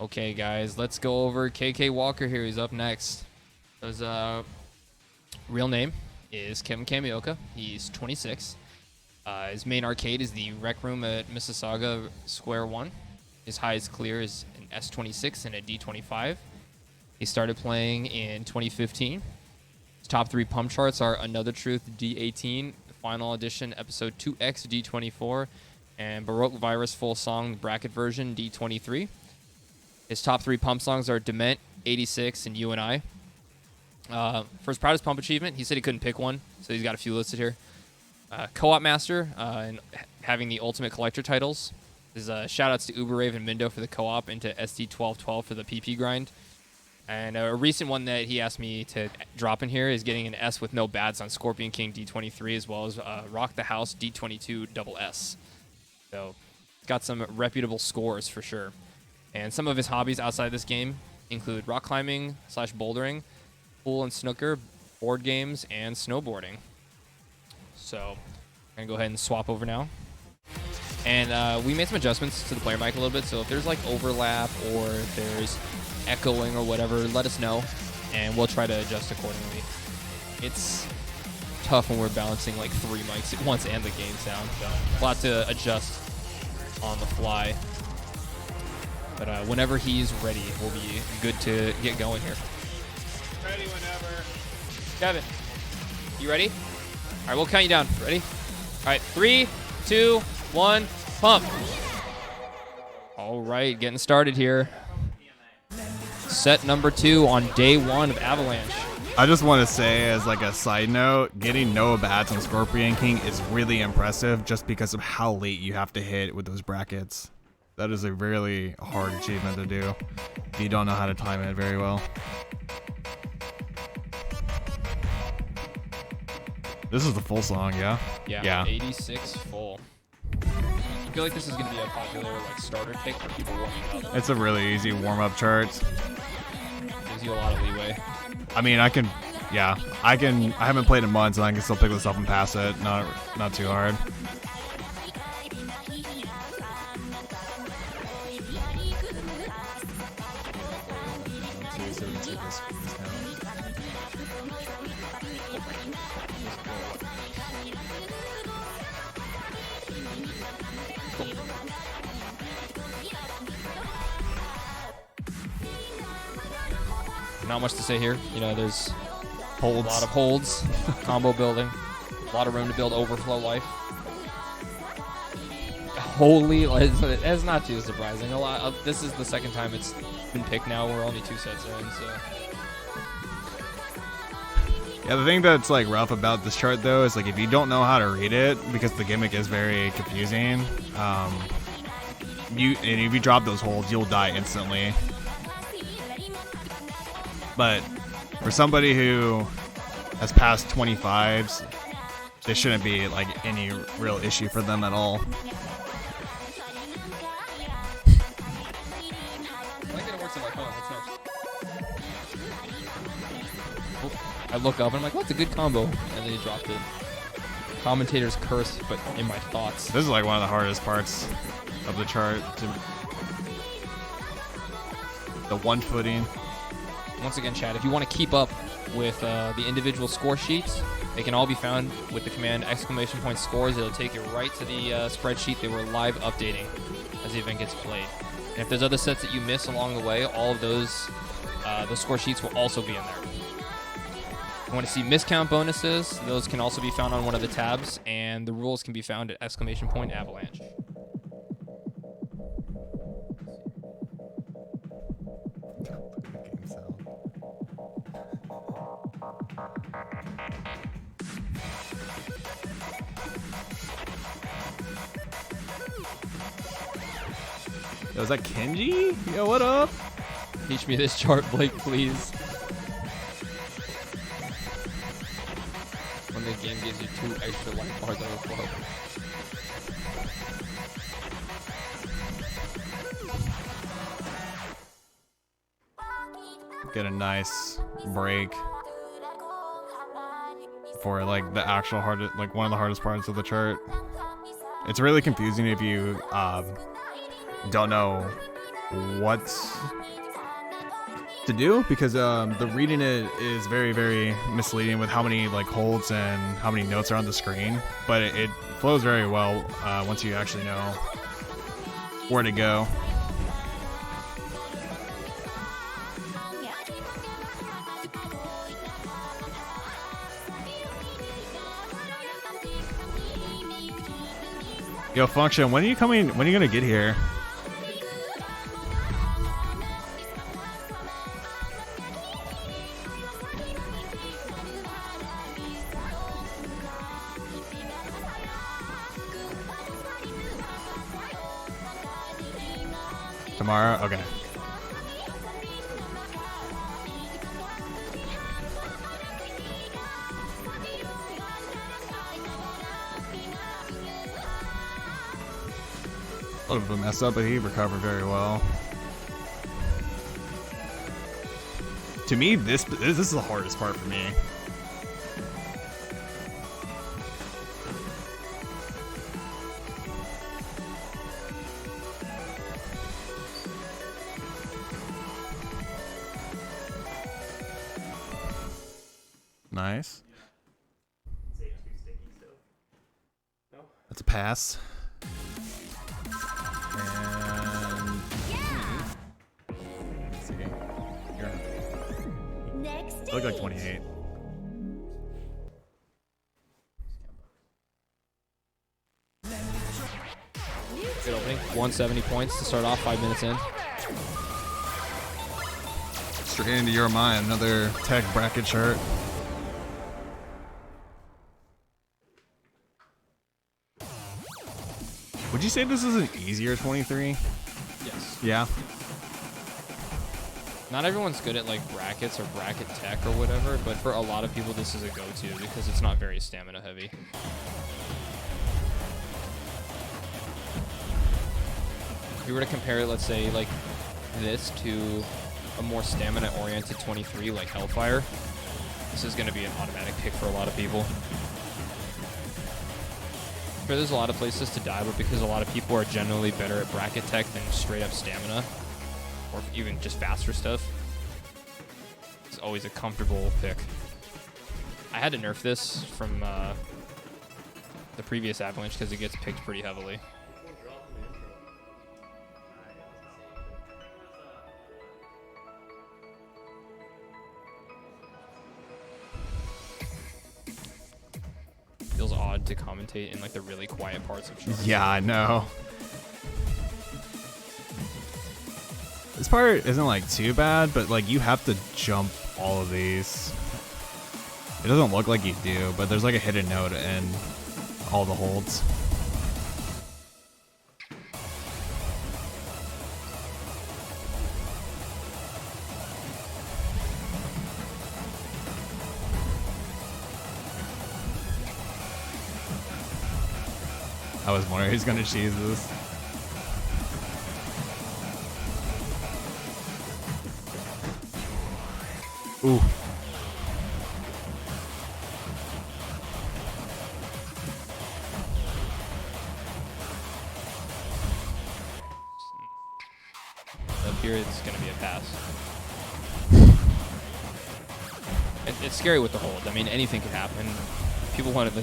Okay, guys, let's go over KkWalker here. He's up next. His real name is Kevin Kameoka. He's 26. His main arcade is the Rec Room at Mississauga Square 1. His highest clear is an S26 and a D25. He started playing in 2015. His top 3 pump charts are Another Truth D18, Final Edition Episode 2X D24, and Baroque Virus Full Song Bracket Version D23. His top 3 pump songs are Dement, 86, and You and I. For his proudest pump achievement, he said he couldn't pick one, so he's got a few listed here. Co-op Master, and having the Ultimate Collector titles. His shout-outs to Uberrave and Mindo for the co-op, and to SD1212 for the PP grind. And a recent one that he asked me to drop in here is getting an S with no bats on Scorpion King D23, as well as Rock the House D22 double S. So, got some reputable scores for sure. And some of his hobbies outside this game include rock climbing / bouldering, pool and snooker, board games, and snowboarding. So, I'm going to go ahead and swap over now. And we made some adjustments to the player mic a little bit, so if there's like overlap or if there's echoing or whatever, let us know, and we'll try to adjust accordingly. It's tough when we're balancing like 3 mics at once and the game sound, so a lot to adjust on the fly. But whenever he's ready, we'll be good to get going here. Ready whenever. Kevin, you ready? All right, we'll count you down. Ready? All right, 3, 2, 1, pump. All right, getting started here. Set number 2 on day 1 of Avalanche. I just want to say, as like a side note, getting no bats on Scorpion King is really impressive just because of how late you have to hit with those brackets. That is a really hard achievement to do if you don't know how to time it very well. This is the full song, yeah? Yeah. 86 full. I feel like this is going to be a popular like starter pick for people warming up. It's a really easy warm-up chart. Gives you a lot of leeway. I mean, I haven't played in months, and I can still pick this up and pass it. Not too hard. Not much to say here. You know, there's Holds. a lot of holds, combo building, a lot of room to build overflow life. Holy, that's not too surprising. This is the second time it's been picked now. We're only 2 sets in, so. Yeah, the thing that's like rough about this chart though is like if you don't know how to read it, because the gimmick is very confusing, if you drop those holds, you'll die instantly. But for somebody who has passed 25s, this shouldn't be like any real issue for them at all. I look up and I'm like, what's a good combo? And then he dropped it. Commentator's curse, but in my thoughts. This is like one of the hardest parts of the chart. The one footing. Once again, chat, if you want to keep up with the individual score sheets, they can all be found with the command !scores. It'll take you right to the spreadsheet they were live updating as the event gets played. And if there's other sets that you miss along the way, all of those score sheets will also be in there. If you want to see miscount bonuses, those can also be found on one of the tabs, and the rules can be found at !Avalanche. Yo, is that Kenji? Yo, what up? Teach me this chart, Blake, please. When the game gives you 2 extra life bars overflow. Get a nice break for like the actual hardest, like one of the hardest parts of the chart. It's really confusing if you don't know what to do, because the reading it is very, very misleading with how many like holds and how many notes are on the screen, but it flows very well once you actually know where to go. Yo, Function, when are you coming? When are you gonna get here? Tomorrow? Okay. A little bit of a mess up, but he recovered very well. To me, this is the hardest part for me. Nice. That's a pass. And let's see. I look like 28. Good opening. 170 points to start off, 5 minutes in. Straight into your mind, another tech bracket chart. Would you say this is an easier 23? Yes. Yeah. Not everyone's good at like brackets or bracket tech or whatever, but for a lot of people this is a go-to because it's not very stamina heavy. If you were to compare it, let's say, like this to a more stamina-oriented 23 like Hellfire, this is going to be an automatic pick for a lot of people. Sure, there's a lot of places to die, but because a lot of people are generally better at bracket tech than straight-up stamina, or even just faster stuff, it's always a comfortable pick. I had to nerf this from the previous Avalanche because it gets picked pretty heavily. Feels odd to commentate in like the really quiet parts of shows. Yeah, I know. This part isn't like too bad, but like you have to jump all of these. It doesn't look like you do, but there's like a hidden note in all the holds. I was wondering who's gonna cheese this. Ooh. Up here it's going to be a pass. It's scary with the hold. I mean, anything can happen. People want to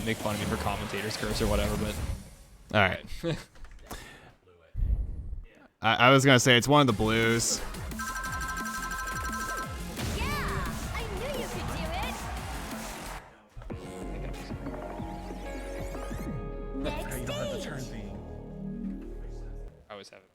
make fun of me for commentator's curse or whatever, but... Alright. I was gonna say it's one of the blues. You don't have the turn thing. I always have it.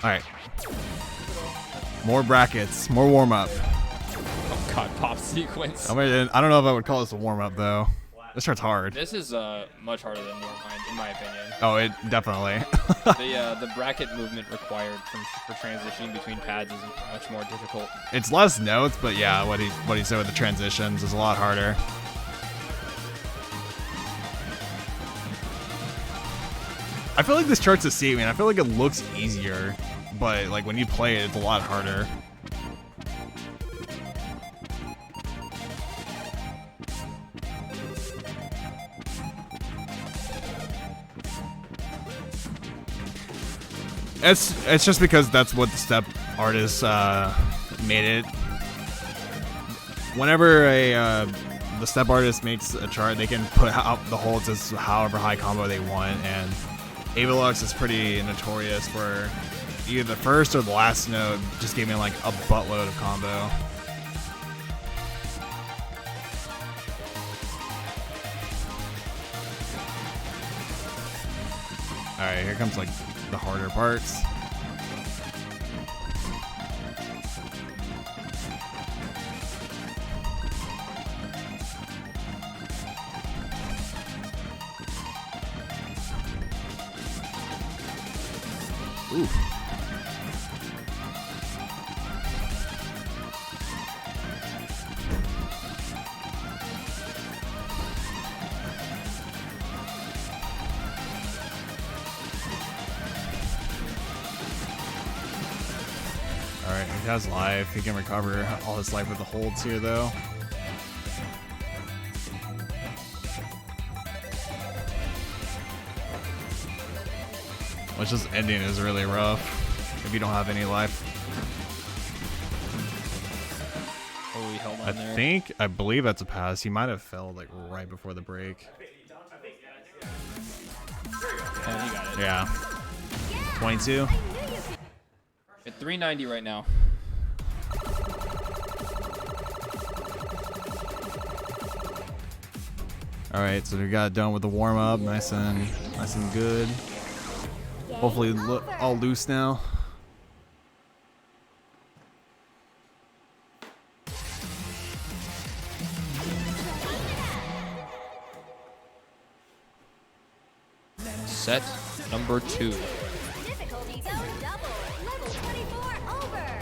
Alright. More brackets, more warm up. Oh god, pop sequence. I don't know if I would call this a warm up though. This starts hard. This is much harder than Warmind, in my opinion. Oh, it definitely. The bracket movement required for transitioning between pads is much more difficult. It's less notes, but yeah, what he said with the transitions is a lot harder. I feel like this chart's deceiving. I feel like it looks easier, but like when you play it, it's a lot harder. It's just because that's what the step artists made it. Whenever the step artist makes a chart, they can put out the holds as however high combo they want, and Avalanche is pretty notorious for either the first or the last note just giving like a buttload of combo. Alright, here comes like the harder parts. Ooh. Alright, he has life. He can recover all his life with the holds here, though. Which this ending is really rough if you don't have any life. Oh, he held on there. I believe that's a pass. He might have fell like right before the break. And he got it. Yeah. 22. At 390 right now. All right, so we got done with the warm up, nice and good. Hopefully all loose now. Set number 2. Difficulty zone double. Level 24 over.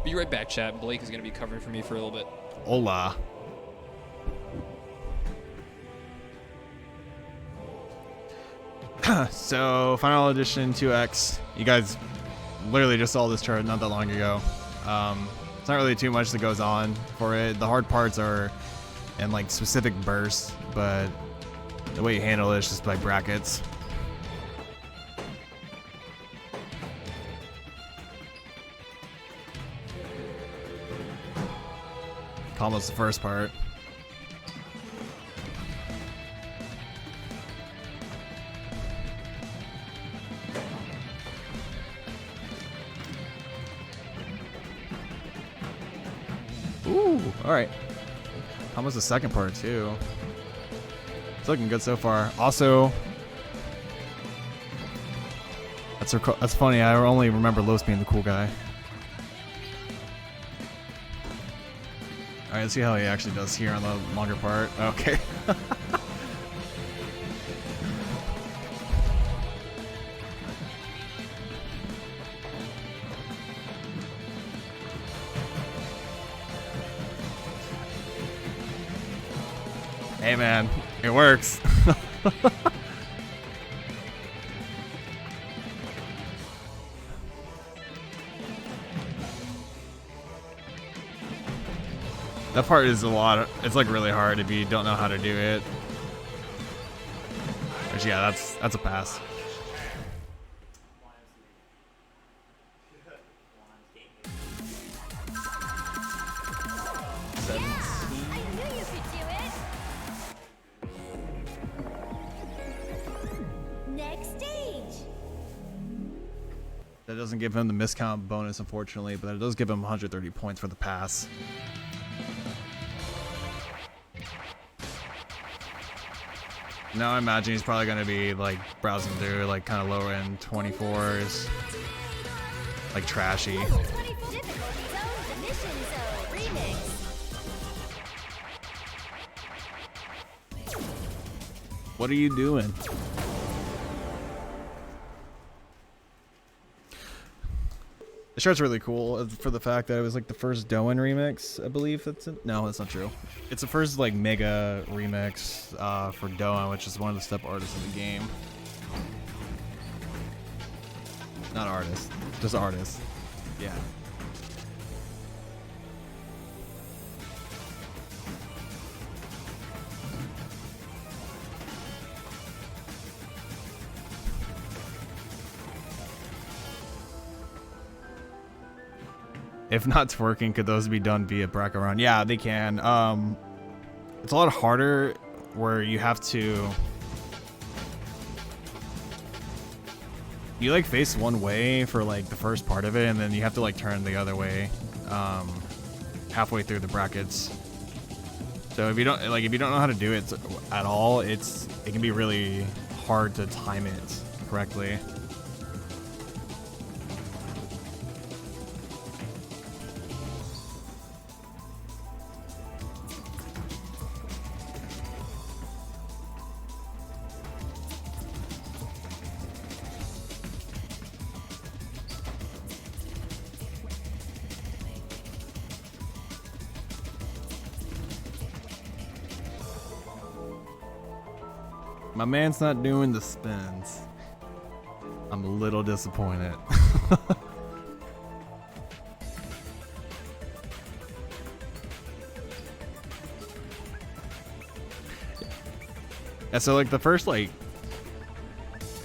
Be right back, chat. Blake is going to be covering for me for a little bit. Hola. So, Final Edition 2X. You guys literally just saw this chart not that long ago. It's not really too much that goes on for it. The hard parts are in like specific bursts, but the way you handle it is just by brackets. Almost the first part. Ooh, all right. Almost the second part too. It's looking good so far. Also, that's funny. I only remember Los being the cool guy. Alright, let's see how he actually does here on the longer part. Okay. Hey man, it works. That part is it's like really hard if you don't know how to do it. Which yeah, that's a pass. I knew you could do it. Next stage. That doesn't give him the miscount bonus, unfortunately, but it does give him 130 points for the pass. Now I imagine he's probably going to be like browsing through like kind of lower end 24s, like trashy. Level 24 difficulty zone, mission zone, remix. What are you doing? The shirt's really cool for the fact that it was like the first Doen remix, I believe. No, that's not true. It's the first like mega remix for Doen, which is one of the step artists in the game. Not artist, just artist. Yeah. If not twerking, could those be done via bracket run? Yeah, they can. It's a lot harder where you have to... You like face one way for like the first part of it, and then you have to like turn the other way halfway through the brackets. So if you don't know how to do it at all, it can be really hard to time it correctly. My man's not doing the spins. I'm a little disappointed. Yeah, so like the first like,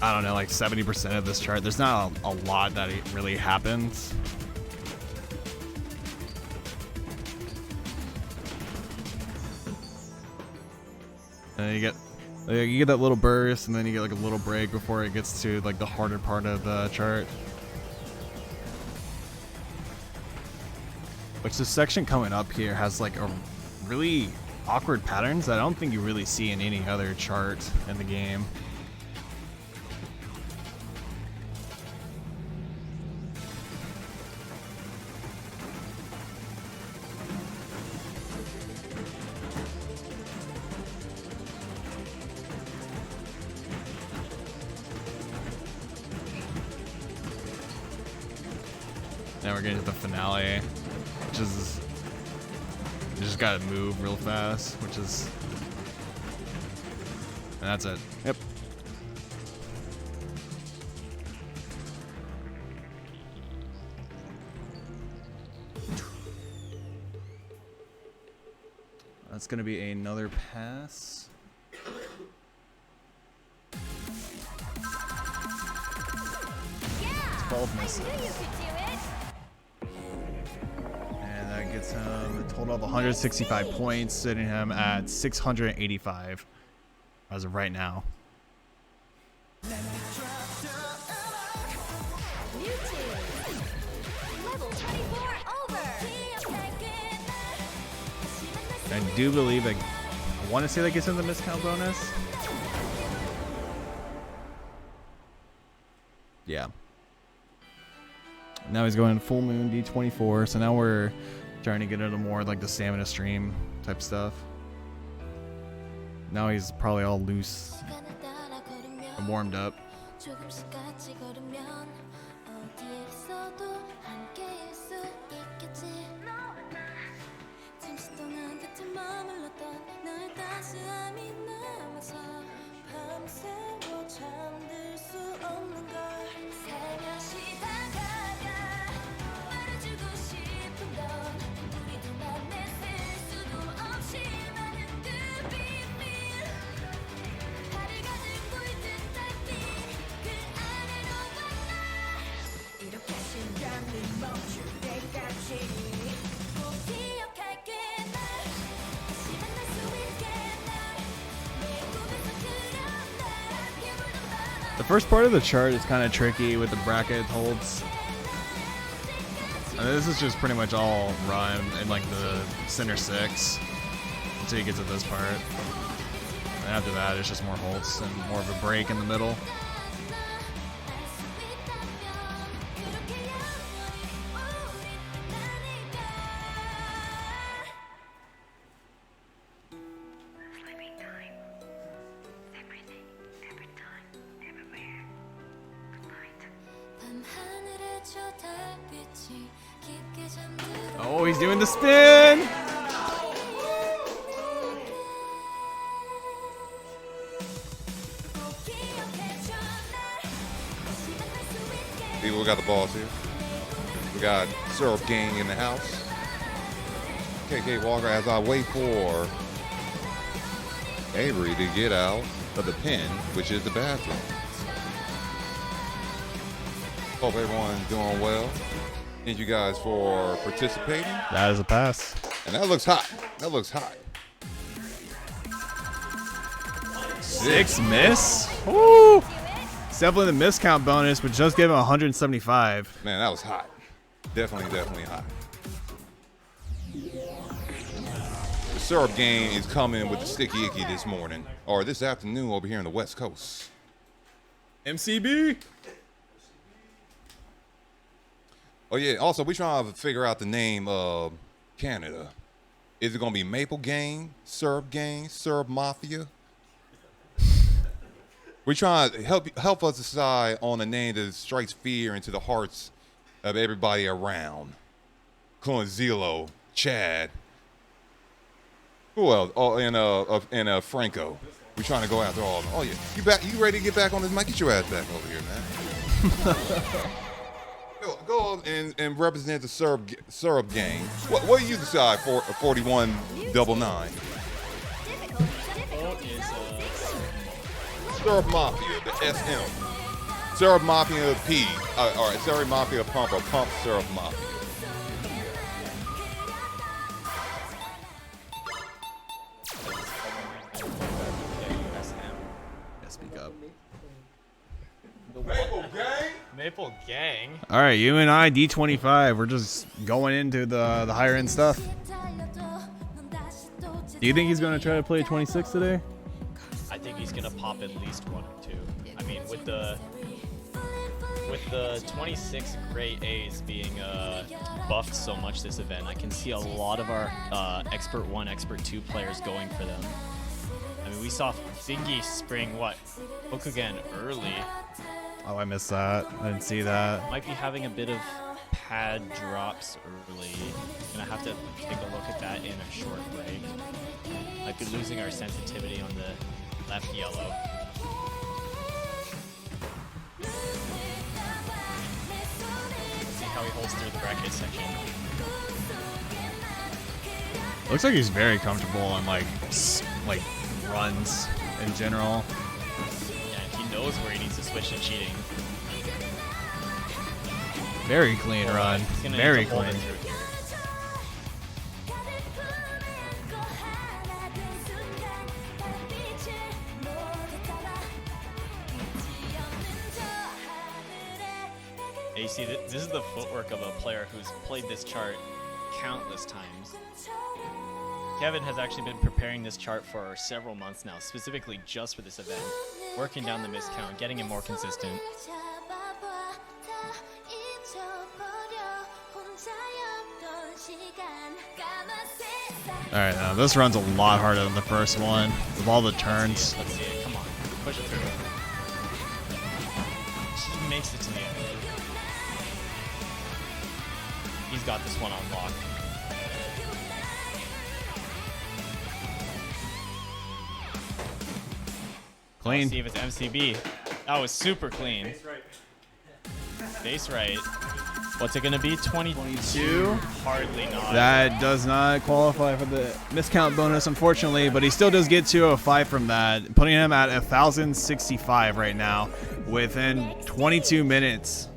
I don't know, like 70% of this chart, there's not a lot that really happens. And you get that little burst, and then you get like a little break before it gets to like the harder part of the chart. Which this section coming up here has like a really awkward patterns that I don't think you really see in any other chart in the game. Now we're getting to the finale, which is you just gotta move real fast, and that's it. Yep. That's gonna be another pass. 12 misses. And that gets him a total of 165 points, sitting him at 685 as of right now. I do believe I want to say that gets him the miscount bonus. Yeah. Now he's going full moon D24, so now we're trying to get into more like the stamina stream type stuff. Now he's probably all loose and warmed up. The first part of the chart is kind of tricky with the bracket holds. And this is just pretty much all run in like the center 6 until you get to this part. And after that, it's just more holds and more of a break in the middle. 밤하늘에 저 달빛이 Oh, he's doing the spin. See, we got the balls here. We got Syrup Gang in the house. KkWalker, as I wait for Avery to get out of the pen, which is the bathroom. Hope everyone's doing well. Thank you guys for participating. That is a pass. And that looks hot. That looks hot. 6 miss. Woo! It's definitely the miscount bonus, but just gave him 175. Man, that was hot. Definitely hot. The Syrup Gang is coming with the Sticky Icky this morning, or this afternoon over here in the West Coast. MCB. Oh yeah, also we trying to figure out the name of Canada. Is it gonna be Maple Gang, Syrup Mafia? We trying to help us decide on a name that strikes fear into the hearts of everybody around. Including Zelo, Chad. Who else? Oh, and Franco. We trying to go after all of them. Oh yeah, you back? You ready to get back on this mic? Get your ass back over here, man. Go and represent the Syrup Gang. What do you decide for 4199? Syrup Mafia, the SM. Syrup Mafia P. All right, Syrup Mafia Pump or Pump Syrup Mafia. Speak up. Maple Gang. Maple Gang. All right, you and I, D25. We're just going into the higher end stuff. Do you think he's going to try to play 26 today? I think he's gonna pop at least 1 or 2. I mean, with the 26 Great A's being buffed so much this event, I can see a lot of our Expert 1, Expert 2 players going for them. I mean, we saw Thingy spring Bokugan early. Oh, I missed that. I didn't see that. Might be having a bit of pad drops early. Gonna have to take a look at that in a short break. Might be losing our sensitivity on the left yellow. Let's see how he holds through the bracket section. Looks like he's very comfortable in like runs in general. Yeah, and he knows where he needs to switch to cheating. Very clean run. He's gonna Very need to hold clean. it through here. And you see, this is the footwork of a player who's played this chart countless times. Kevin has actually been preparing this chart for several months now, specifically just for this event, working down the miscount, getting it more consistent. All right, now this run's a lot harder than the first one with all the turns. Let's see it. Come on. Push it through. He makes it to the end. He's got this one on lock. Clean. Let's see if it's MCB. That was super clean. Base right. What's it going to be? 22? Hardly not. That does not qualify for the miscount bonus, unfortunately, but he still does get 205 from that, putting him at 1,065 right now within 22 minutes.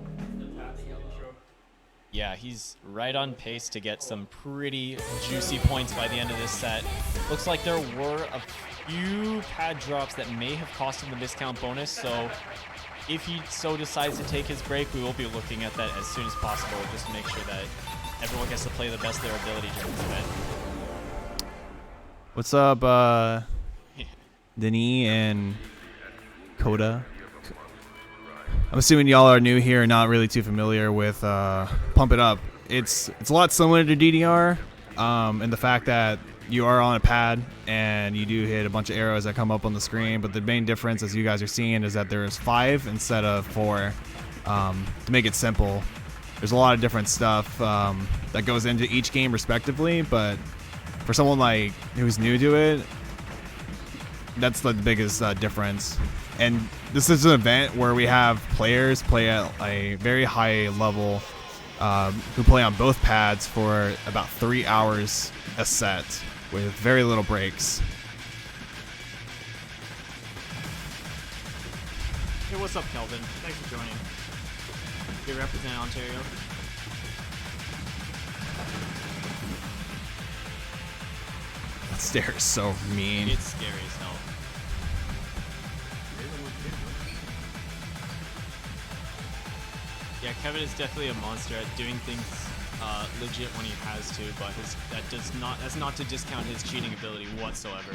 Yeah, he's right on pace to get some pretty juicy points by the end of this set. Looks like there were a few pad drops that may have cost him the miscount bonus, so if he so decides to take his break, we will be looking at that as soon as possible, just to make sure that everyone gets to play the best of their ability during this event. What's up, Denis and Coda? I'm assuming y'all are new here and not really too familiar with Pump It Up. It's a lot similar to DDR in the fact that you are on a pad and you do hit a bunch of arrows that come up on the screen, but the main difference, as you guys are seeing, is that there's 5 instead of 4 to make it simple. there's a lot of different stuff that goes into each game respectively, but for someone like who's new to it, that's the biggest difference. And this is an event where we have players play at a very high level who play on both pads for about 3 hours a set with very little breaks. Hey, what's up, Kelvin? Thanks for joining. You represent Ontario. That stare is so mean. It's scary as hell. Yeah, Kevin is definitely a monster at doing things legit when he has to, but that's not to discount his cheating ability whatsoever.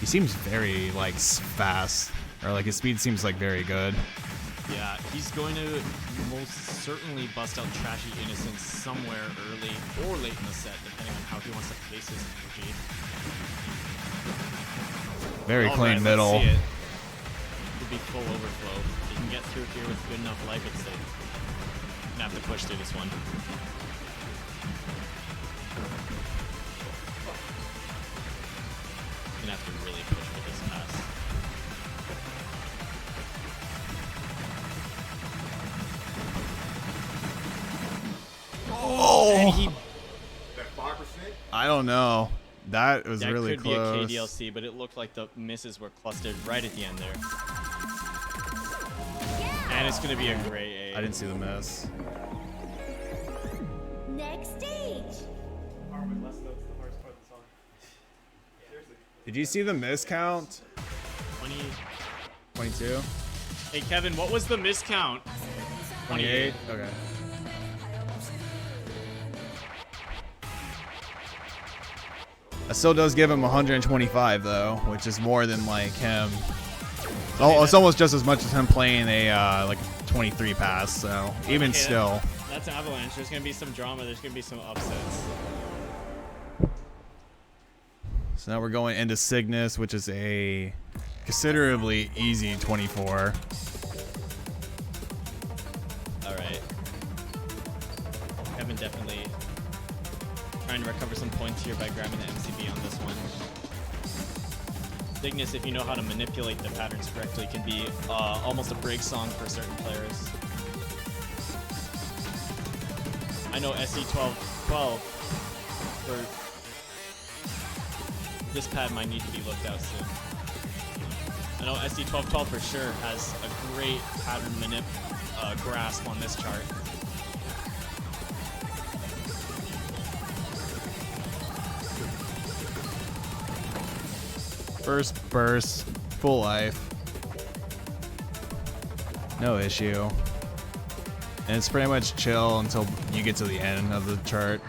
He seems very like fast, or like his speed seems like very good. Yeah, he's going to most certainly bust out Trashy Innocence somewhere early or late in the set, depending on how he wants to face his energy. Very All clean right, middle. Let's see it. Could be full overflow. If he can get through here with good enough life, it's safe. Gonna have to push through this one. Gonna have to really push for this pass. And he I don't know. That was that really could close. be a KDLC, but it looked like the misses were clustered right at the end there. And it's gonna be a great A. I didn't see the miss. Next stage. Did you see the miss count? 20. 22? Hey Kevin, what was the miscount? 28? Okay. That still does give him 125 though, which is more than like him. Oh, it's almost just as much as him playing a like a 23 pass. So even Okay, still, That's Avalanche. There's gonna be some drama. There's gonna be some upsets. so now we're going into Cygnus, which is a considerably easy 24. All right. Kevin definitely trying to recover some points here by grabbing the MCB on this one. Cygnus, if you know how to manipulate the patterns correctly, can be almost a break song for certain players. I know SC1212 for this pad might need to be looked out soon. I know SC1212 for sure has a great pattern manip grasp on this chart. First burst, full life. No issue. And it's pretty much chill until you get to the end of the chart.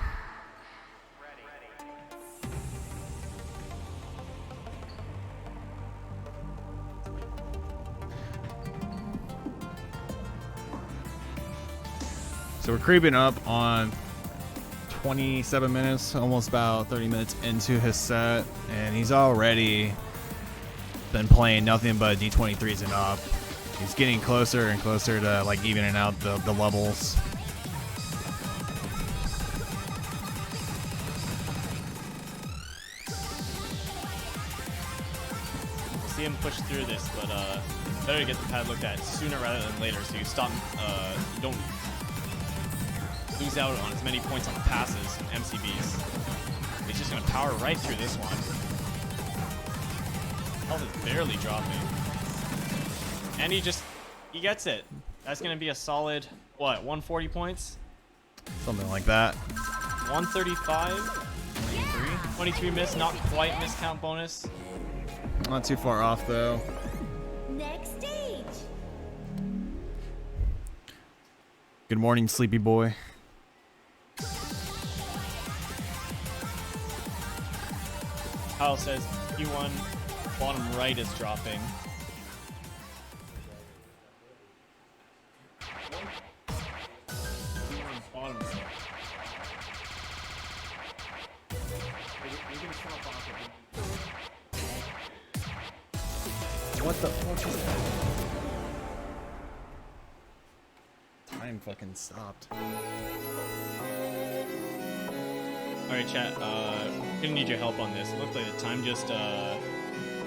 So we're creeping up on 27 minutes, almost about 30 minutes into his set, and he's already been playing nothing but D23s and up. He's getting closer and closer to like evening out the levels. We'll see him push through this, but better get the pad looked at sooner rather than later, so you stop, you don't lose out on as many points on passes and MCBs. He's just gonna power right through this one. Health is barely dropping. And he gets it. That's gonna be a solid, what, 140 points? Something like that. 135? 23 miss, not quite miscount bonus. Not too far off though. Next stage. Good morning, sleepy boy. Kyle says Q1 bottom right is dropping. Bottom right. What the fuck is that? Time fucking stopped. Alright, chat. Gonna need your help on this. It looked like the time just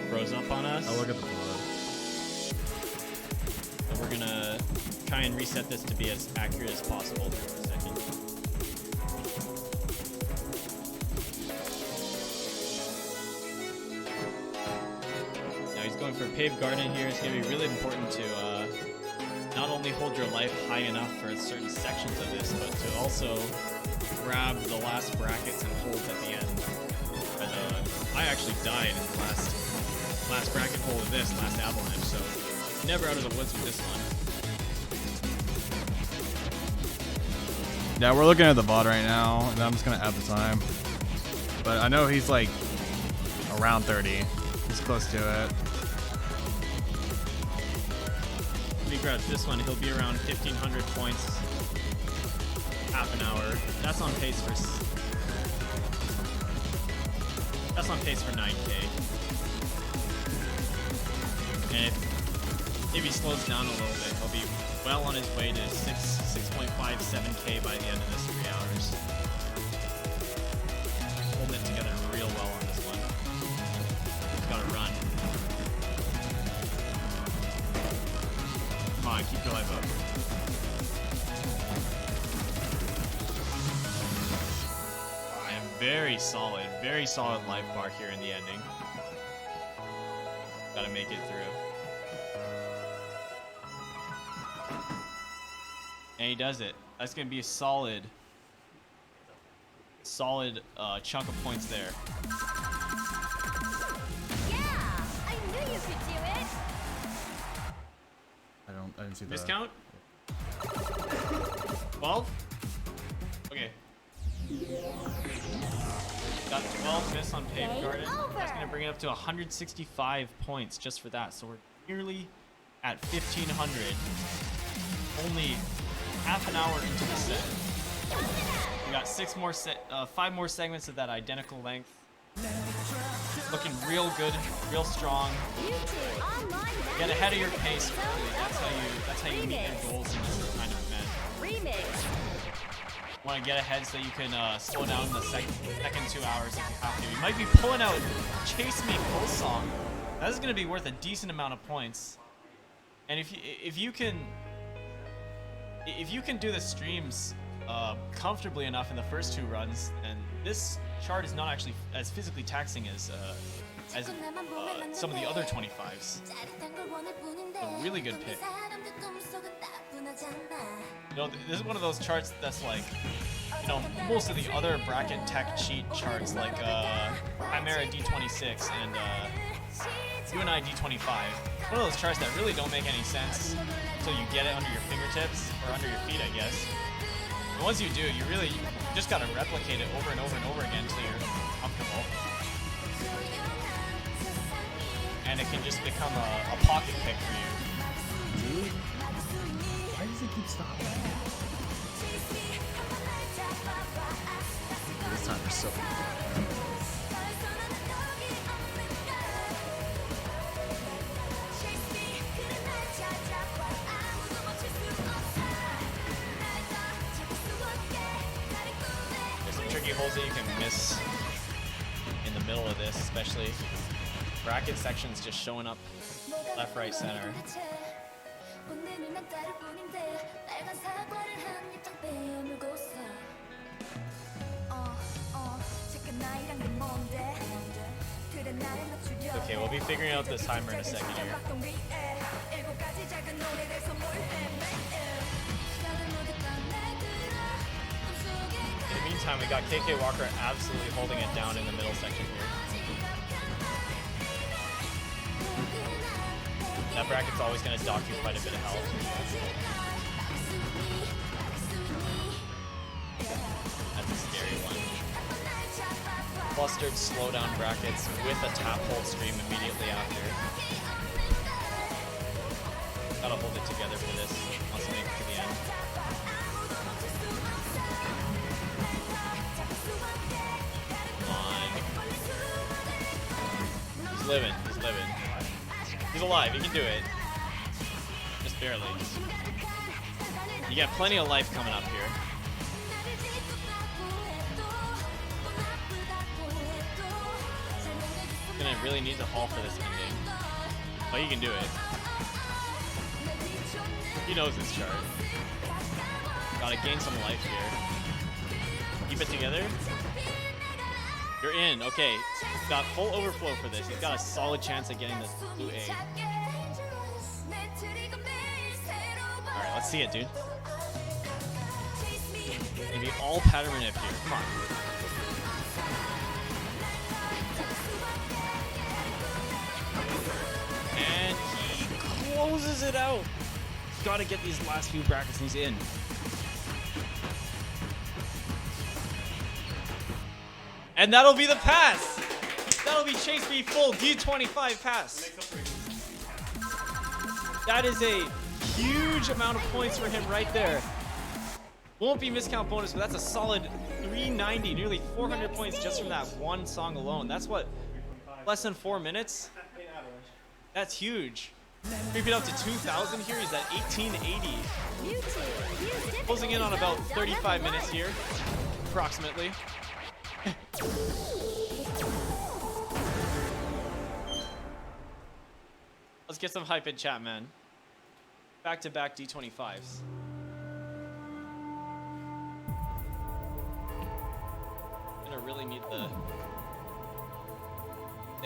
froze up on us. I'll look at the pod. So we're gonna try and reset this to be as accurate as possible for a second. Now he's going for paved garden here. It's gonna be really important to not only hold your life high enough for certain sections of this, but to also grab the last brackets and holds at the end. And I actually died in the last bracket hold of this last Avalanche, so never out of the woods with this one. Yeah, we're looking at the VOD right now, and I'm just gonna add the time. But I know he's like around 30. He's close to it. If he grabs this one, he'll be around 1,500 points. Half an hour. That's on pace for 9K. And if he slows down a little bit, he'll be well on his way to 6.57K by the end of this 3 hours. Holding it together real well on this one. He's got to run. Come on, keep your life up. And very solid life bar here in the ending. Gotta make it through. And he does it. That's gonna be a solid chunk of points there. Yeah, I knew you could do it. I didn't see that. Miscount? 12? Okay. Got 12 miss on paved Game garden. That's over. gonna bring it up to 165 points just for that. So we're nearly at 1,500. Only half an hour into the set. We got 5 more segments of that identical length. Looking real good, real strong. YouTube online Get ahead of your pace early. That's how you meet your goals in this kind of event. remix. Want to get ahead so you can slow down the second 2 hours if you have to. You might be pulling out Chase Me Full Song. That is going to be worth a decent amount of points. And if you can do the streams comfortably enough in the first 2 runs, then this chart is not actually as physically taxing as some of the other 25s. A really good pick. You know, this is one of those charts that's like, you know, most of the other bracket tech cheat charts like Chimera D26 and UNI D25. One of those charts that really don't make any sense until you get it under your fingertips or under your feet, I guess. And once you do, you just gotta replicate it over and over and over again until you're comfortable. And it can just become a pocket pick for you. Why does it keep stopping? This time is so There's some tricky holes that you can miss in the middle of this, especially bracket sections just showing up left, right, center. Okay, we'll be figuring out this timer in a second here. In the meantime, we got KkWalker absolutely holding it down in the middle section here. That bracket's always going to dock you quite a bit of health. That's a scary one. Clustered slowdown brackets with a tap hold stream immediately after. Gotta hold it together for this once we make it to the end. Come on. He's living. He's living. He's alive. He can do it. Just barely. You got plenty of life coming up here. Gonna really need the haul for this ending. Oh, you can do it. He knows his chart. Gotta gain some life here. Keep it together. You're in. Okay. He's got full overflow for this. He's got a solid chance of getting this blue A. Alright, let's see it, dude. Maybe all pattern manip here. Come on. And he closes it out. Gotta get these last few brackets and he's in. And that'll be the pass. That'll be Chase B full D25 pass. That is a huge amount of points for him right there. Won't be miscount bonus, but that's a solid 390, nearly 400 points just from that one song alone. That's what, less than 4 minutes? That's huge. Creeping up to 2,000 here. He's at 1880. Closing in on about 35 minutes here, approximately. Let's get some hype in chat, man. Back-to-back D25s. Gonna really need the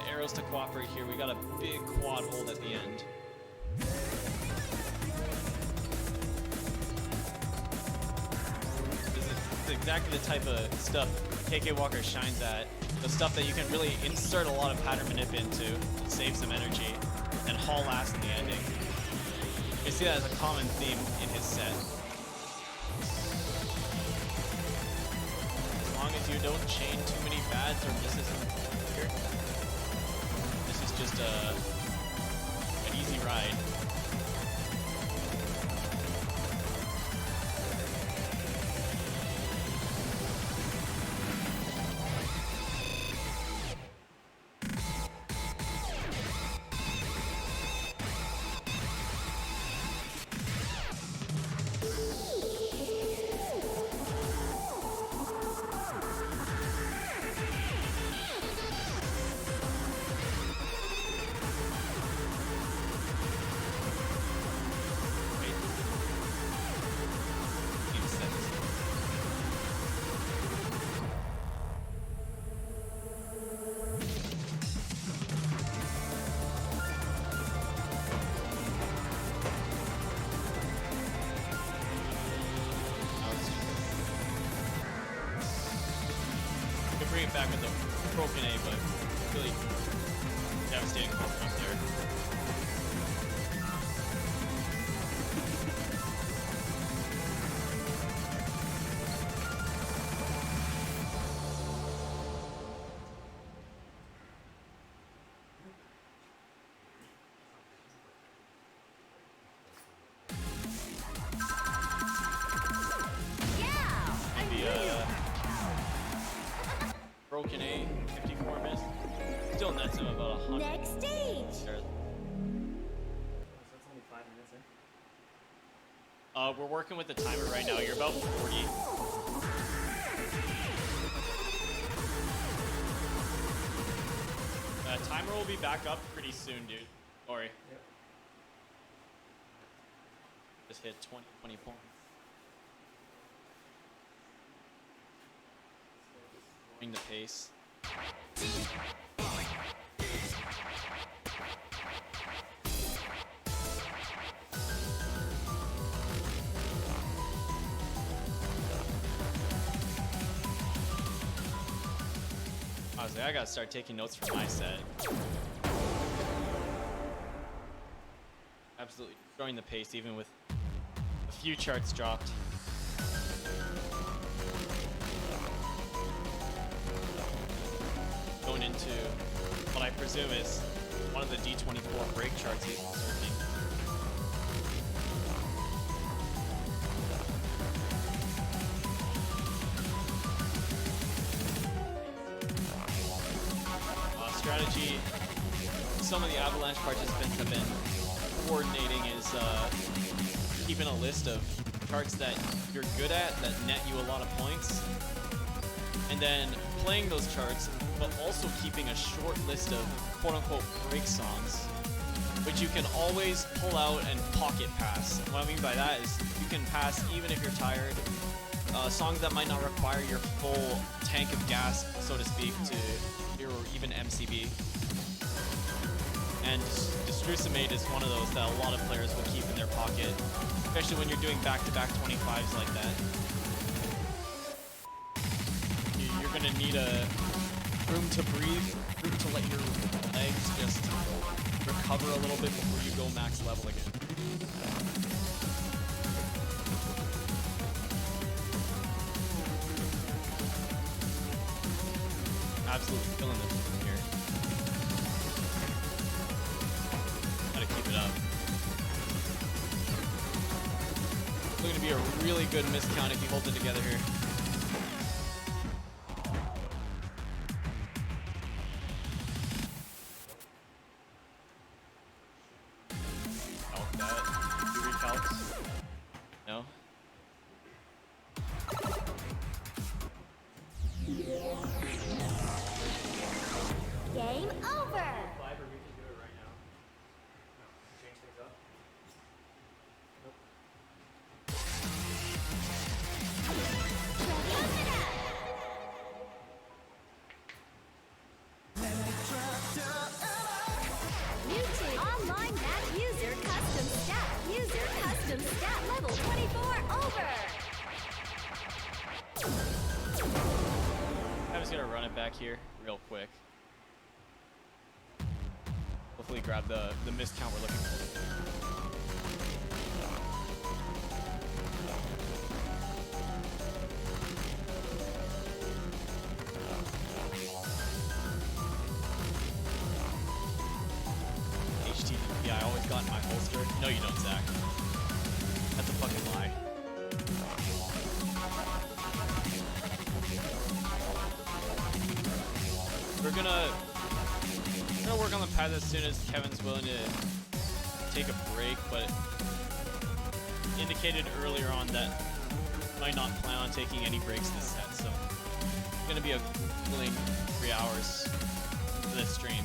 arrows to cooperate here. We got a big quad hold at the end. This is exactly the type of stuff KkWalker shines at. The stuff that you can really insert a lot of pattern manip into, save some energy, and haul last in the ending. You see that as a common theme in his set. As long as you don't chain too many bads or misses here, this is just an easy ride. Bring it back with a broken A, but really devastating up there. Broken A, 54 miss. Still nets him about 100. Next stage. We're working with the timer right now. You're about 40. Timer will be back up pretty soon, dude. Sorry. Yep. Just hit 20 points. The pace. Honestly, I gotta start taking notes from my set. Absolutely destroying the pace, even with a few charts dropped. Going into what I presume is one of the D24 break charts he's working. Strategy some of the Avalanche participants have been coordinating is keeping a list of charts that you're good at that net you a lot of points, and then playing those charts, but also keeping a short list of quote-unquote break songs, which you can always pull out and pocket pass. What I mean by that is you can pass even if you're tired. Songs that might not require your full tank of gas, so to speak, to your even MCB. And Destrucimate is one of those that a lot of players will keep in their pocket, especially when you're doing back-to-back 25s like that. You're gonna need a room to breathe, room to let your legs just recover a little bit before you go max level again. Absolutely killing this from here. Gotta keep it up. It's going to be a really good miscount if he holds it together here. Calc that. Do recalcs? No? Game over. YouTube online match user custom stat. User custom stat level 24 over. I'm just gonna run it back here real quick. Hopefully grab the miscount we're looking for. HTTP, I always got in my holster. No, you don't, Zach. That's a fucking lie. We're gonna work on the pad as soon as Kevin's willing to take a break, but indicated earlier on that might not plan on taking any breaks this set, so it's gonna be a cooling 3 hours for this stream.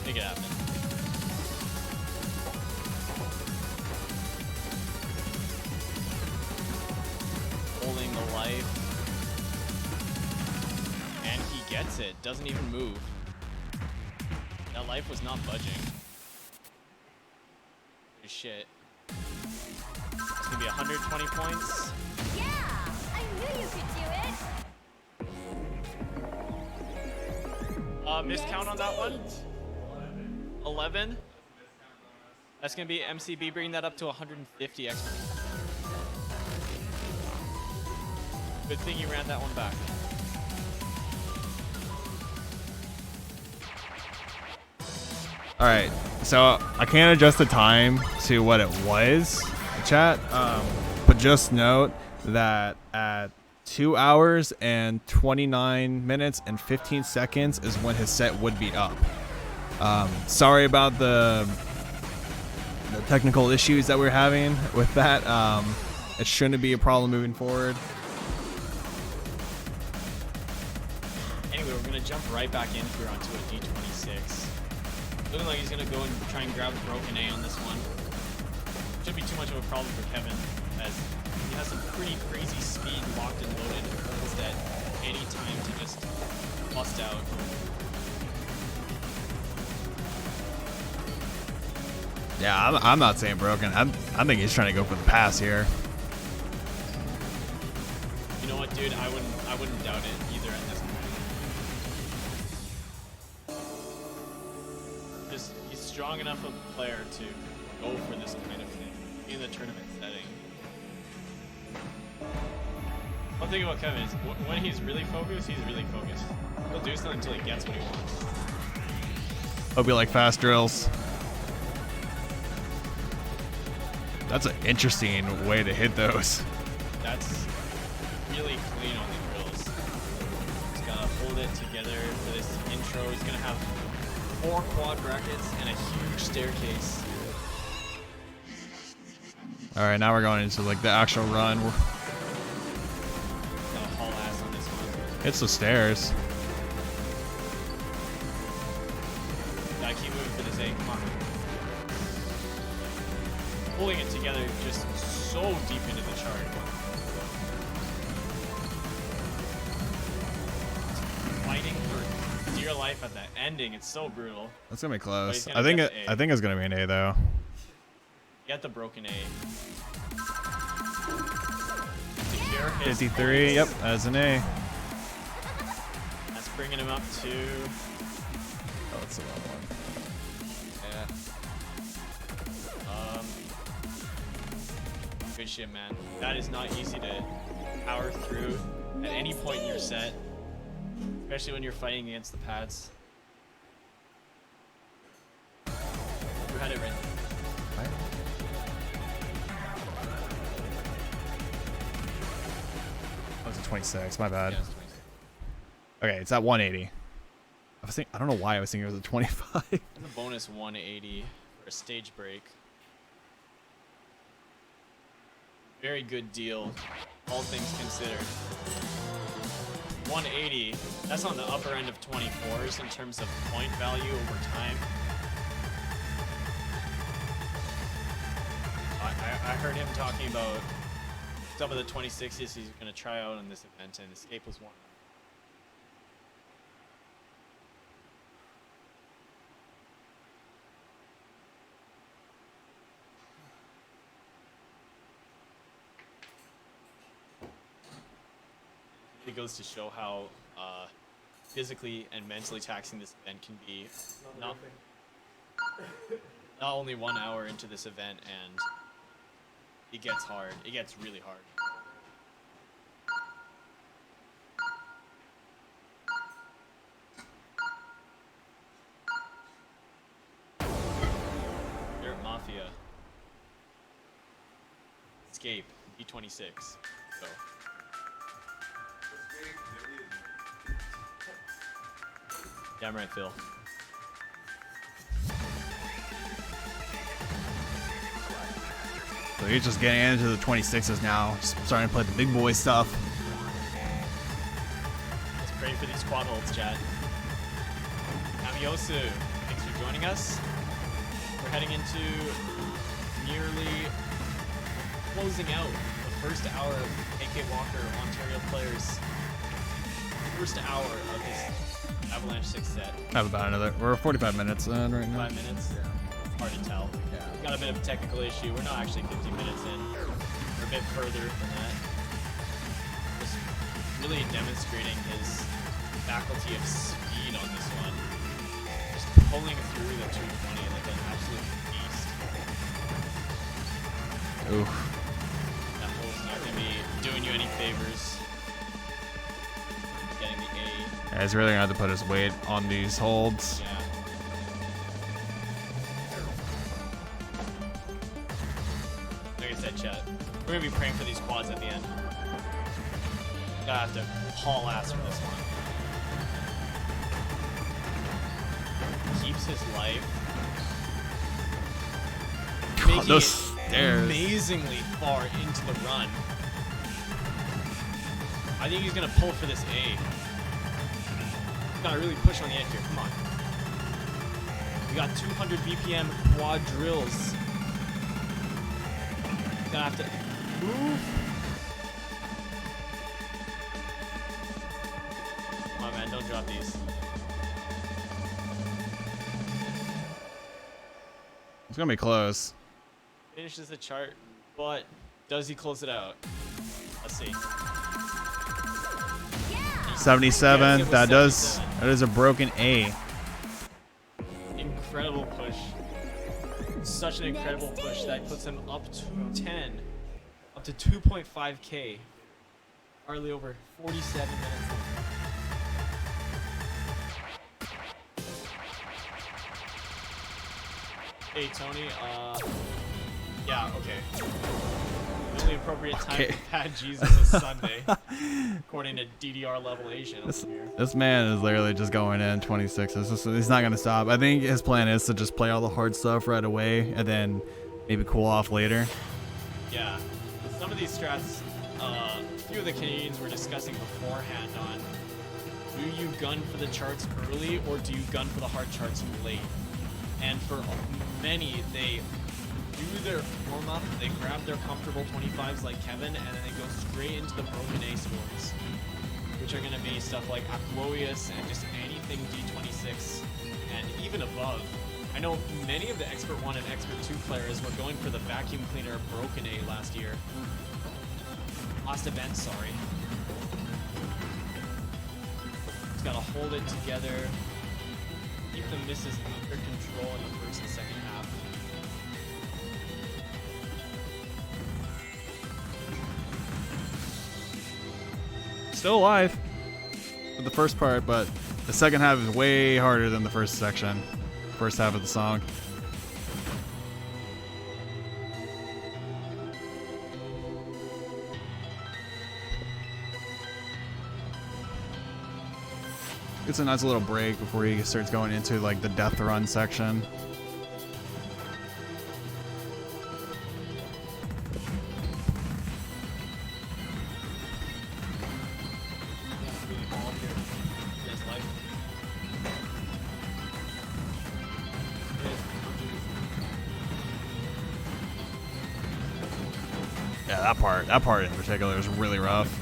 Make it happen. Holding the life. And he gets it. Doesn't even move. That life was not budging. Holy shit. It's gonna be 120 points. Yeah, I knew you could do it. Miscount on that one. 11. That's gonna be MCB, bringing that up to 150 extra. Good thing you ran that one back. All right, so I can't adjust the time to what it was, chat, but just note that at 2 hours and 29 minutes and 15 seconds is when his set would be up. Sorry about the technical issues that we're having with that. It shouldn't be a problem moving forward. Anyway, we're gonna jump right back in here onto a D26. Looking like he's gonna go and try and grab a broken A on this one. Shouldn't be too much of a problem for Kevin, as he has some pretty crazy speed locked and loaded holds at any time to just bust out. Yeah, I'm not saying broken. I think he's trying to go for the pass here. You know what, dude? I wouldn't doubt it either at this point. he's strong enough of a player to go for this kind of thing in the tournament setting. One thing about Kevin is when he's really focused, he's really focused. He'll do something until he gets what he wants. Hope you like fast drills. That's an interesting way to hit those. That's really clean on the drills. He's gonna hold it together for this intro. He's gonna have 4 quad brackets and a huge staircase. All right, now we're going into like the actual run. Gonna haul ass on this one. It's the stairs. Gotta keep moving for this A. Come on. Pulling it together just so deep into the chart. Fighting for dear life at the ending. It's so brutal. That's gonna be close. gonna I think get it. the A. I think it's gonna be an A though. Get the broken A. Secure his 53. Yep, that's an A. That's bringing him up to. Oh, that's the wrong one. Good shit, man. That is not easy to power through at any point in your set, especially when you're fighting against the pads. You had it written. Oh, it's a 26. My bad. Yeah, it's 26. Okay, it's at 180. I don't know why I was thinking it was a 25. There's a bonus 180 for a stage break. Very good deal, all things considered. 180, that's on the upper end of 24s in terms of point value over time. I heard him talking about some of the 26s he's going to try out on this event, and Escape was one. It goes to show how physically and mentally taxing this event can be. Not only 1 hour into this event, and it gets hard. It gets really hard. Dirt Mafia. Escape. E26. Go. Damn right, Phil. So he's just getting into the 26s now, just starting to play the big boy stuff. Let's pray for these quad holds, chat. Kameoka, thanks for joining us. We're heading into nearly closing out the first hour of KkWalker Ontario Players. First hour of this Avalanche 6 set. I have about another. We're 45 minutes in right now. 5 minutes? Yeah. Hard to tell. Yeah. Got a bit of a technical issue. We're not actually 50 minutes in. We're a bit further than that. Just really demonstrating his faculty of speed on this one. Just pulling through the 220 like an absolute beast. Oof. That hole's not going to be doing you any favors. Getting the A. Yeah, he's really gonna have to put his weight on these holds. Yeah. Like I said, chat, we're gonna be praying for these quads at the end. Gotta have to haul ass for this one. Keeps his life. God, Making those it stairs. amazingly far into the run. I think he's gonna pull for this A. Gotta really push on the edge here. Come on. We got 200 BPM quad drills. Gonna have to move. Come on, man. Don't drop these. It's gonna be close. Finishes the chart, but does he close it out? Let's see. 77. Yes, it was That does. 77. That is a broken A. incredible push. Such an incredible push that puts him up to 10, up to 2.5k. Hardly over 47 minutes. Hey Tony, yeah, okay. The only appropriate time Okay. for Pad Jesus is Sunday, according to DDR level Asian over here. This man is literally just going in 26. He's not gonna stop. I think his plan is to just play all the hard stuff right away and then maybe cool off later. Yeah, some of these strats, a few of the Canadians were discussing beforehand on, do you gun for the charts early or do you gun for the hard charts late? And for many, they do their warm-up, they grab their comfortable 25s like Kevin, and then they go straight into the broken A scores, which are going to be stuff like Aquoius and just anything D26 and even above. I know many of the Expert 1 and Expert 2 players were going for the vacuum cleaner broken A last year. Last event, sorry. Just got to hold it together. Keep the misses under control in the first and second half. Still alive for the first part, but the second half is way harder than the first section. First half of the song. It's a nice little break before he starts going into like the death run section. Yeah, that part in particular is really rough.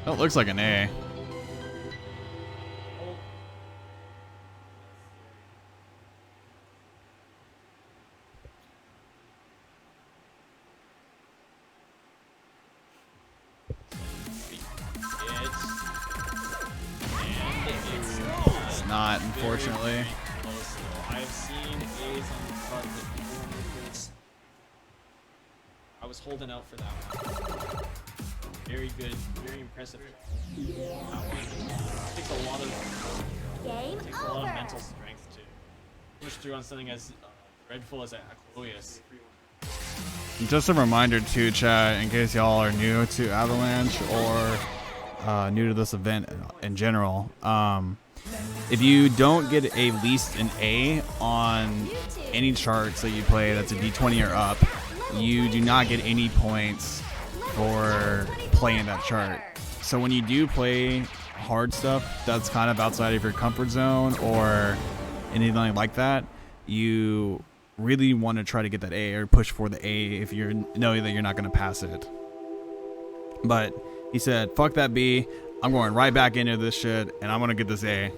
That looks like an A. It's not, unfortunately. I've seen A's on the front that I was holding out for that one. Very good, very impressive. That one takes a lot of mental strength to push through on something as dreadful as Aquoius. Just a reminder too, chat, in case y'all are new to Avalanche or new to this event in general. If you don't get at least an A on any charts that you play that's a D20 or up, you do not get any points for playing that chart. So when you do play hard stuff that's kind of outside of your comfort zone or anything like that, you really want to try to get that A or push for the A if you're knowing that you're not going to pass it. But he said, fuck that B, I'm going right back into this shit and I'm going to get this A.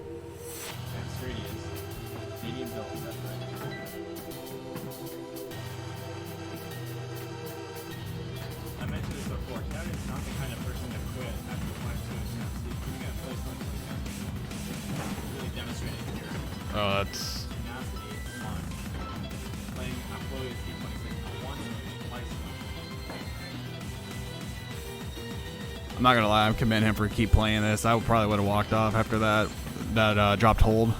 Oh, that's... I'm not gonna lie, I'm commending him for keep playing this. I probably would have walked off after that dropped hold.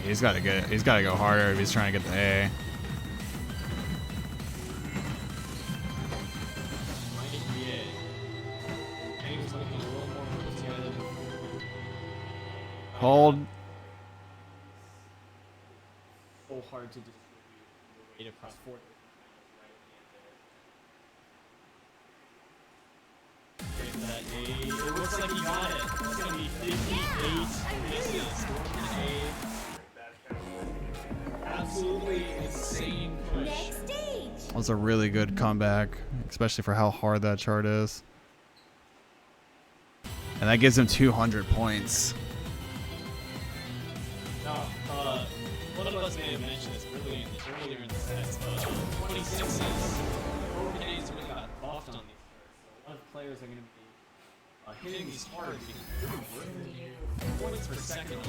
He's got to go harder if he's trying to get the A. Hold. So hard to distribute the weight across 4 that A. It looks like he got it. It's gonna be 58 misses. Absolutely insane push. Next stage. That was a really good comeback, especially for how hard that chart is. And that gives him 200 points. Now, one of us may have mentioned this earlier in the set. 26s, broken A's really got buffed on these cards. So a lot of players are going to be hitting these hard because they're really worth it. Points per second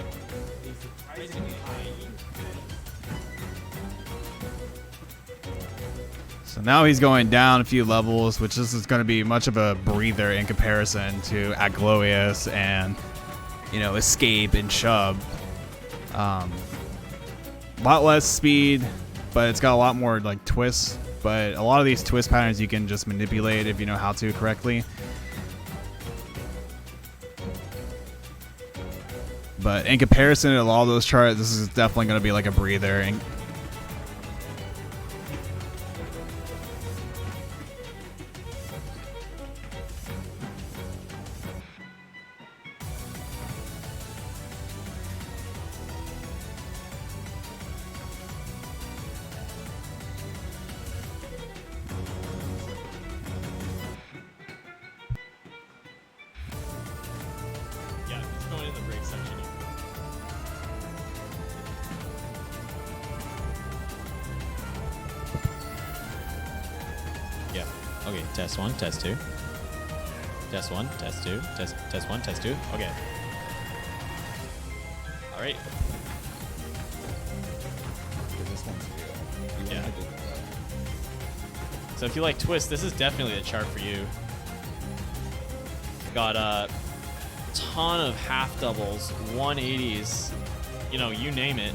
is surprisingly high. So now he's going down a few levels, which this is going to be much of a breather in comparison to Agloius and, you know, Escape and Shub. A lot less speed, but it's got a lot more like twists. But a lot of these twist patterns you can just manipulate if you know how to correctly. But in comparison to all those charts, this is definitely going to be like a breather. And Yeah, it's going in the break section. Yeah. Okay, test 1, test 2. Test 1, test 2, test 1, test 2. Okay. All right. Yeah. So if you like Twist, this is definitely a chart for you. Got a ton of half doubles, 180s, you know, you name it.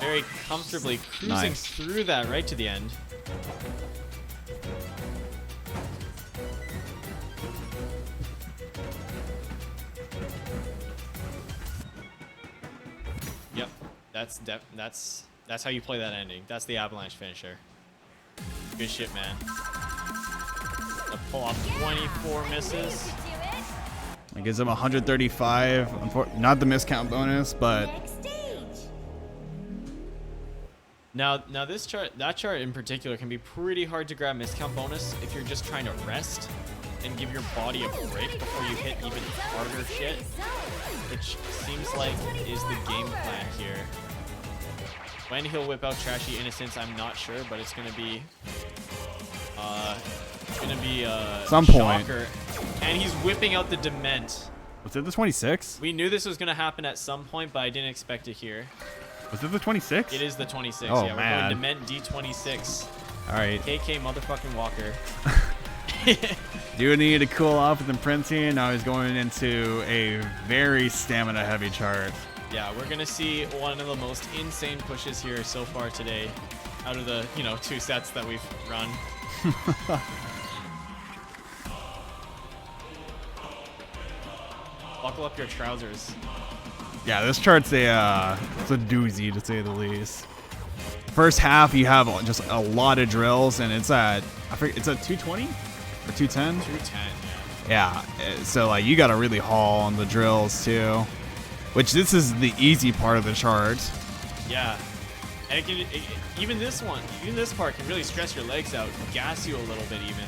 Very comfortably cruising Nice. through that right to the end. Yep, that's how you play that ending. That's the Avalanche finisher. Good shit, man. Gonna pull off 24 misses. it gives him 135. Not the miscount bonus, but Next stage. Now this chart, that chart in particular, can be pretty hard to grab miscount bonus if you're just trying to rest and give your body a break before you hit even harder shit, which seems like is the game plan here. When he'll whip out Trashy Innocence, I'm not sure, but it's gonna be Some point. shocker. And he's whipping out the Dement. was it the 26? We knew this was gonna happen at some point, but I didn't expect it here. Was it the 26? It is the 26. Oh, yeah, man. we're going Dement D26. All right. KK motherfucking Walker. Dude needed to cool off with Imprinting. Now he's going into a very stamina heavy chart. Yeah, we're gonna see one of the most insane pushes here so far today, out of the 2 sets that we've run. Buckle up your trousers. Yeah, this chart's it's a doozy to say the least. First half you have just a lot of drills, and it's at it's at 220 or 210. 210, Yeah, so like you got to really haul on the drills too, which this is the easy part of the chart. yeah. And even this part can really stress your legs out, gas you a little bit even.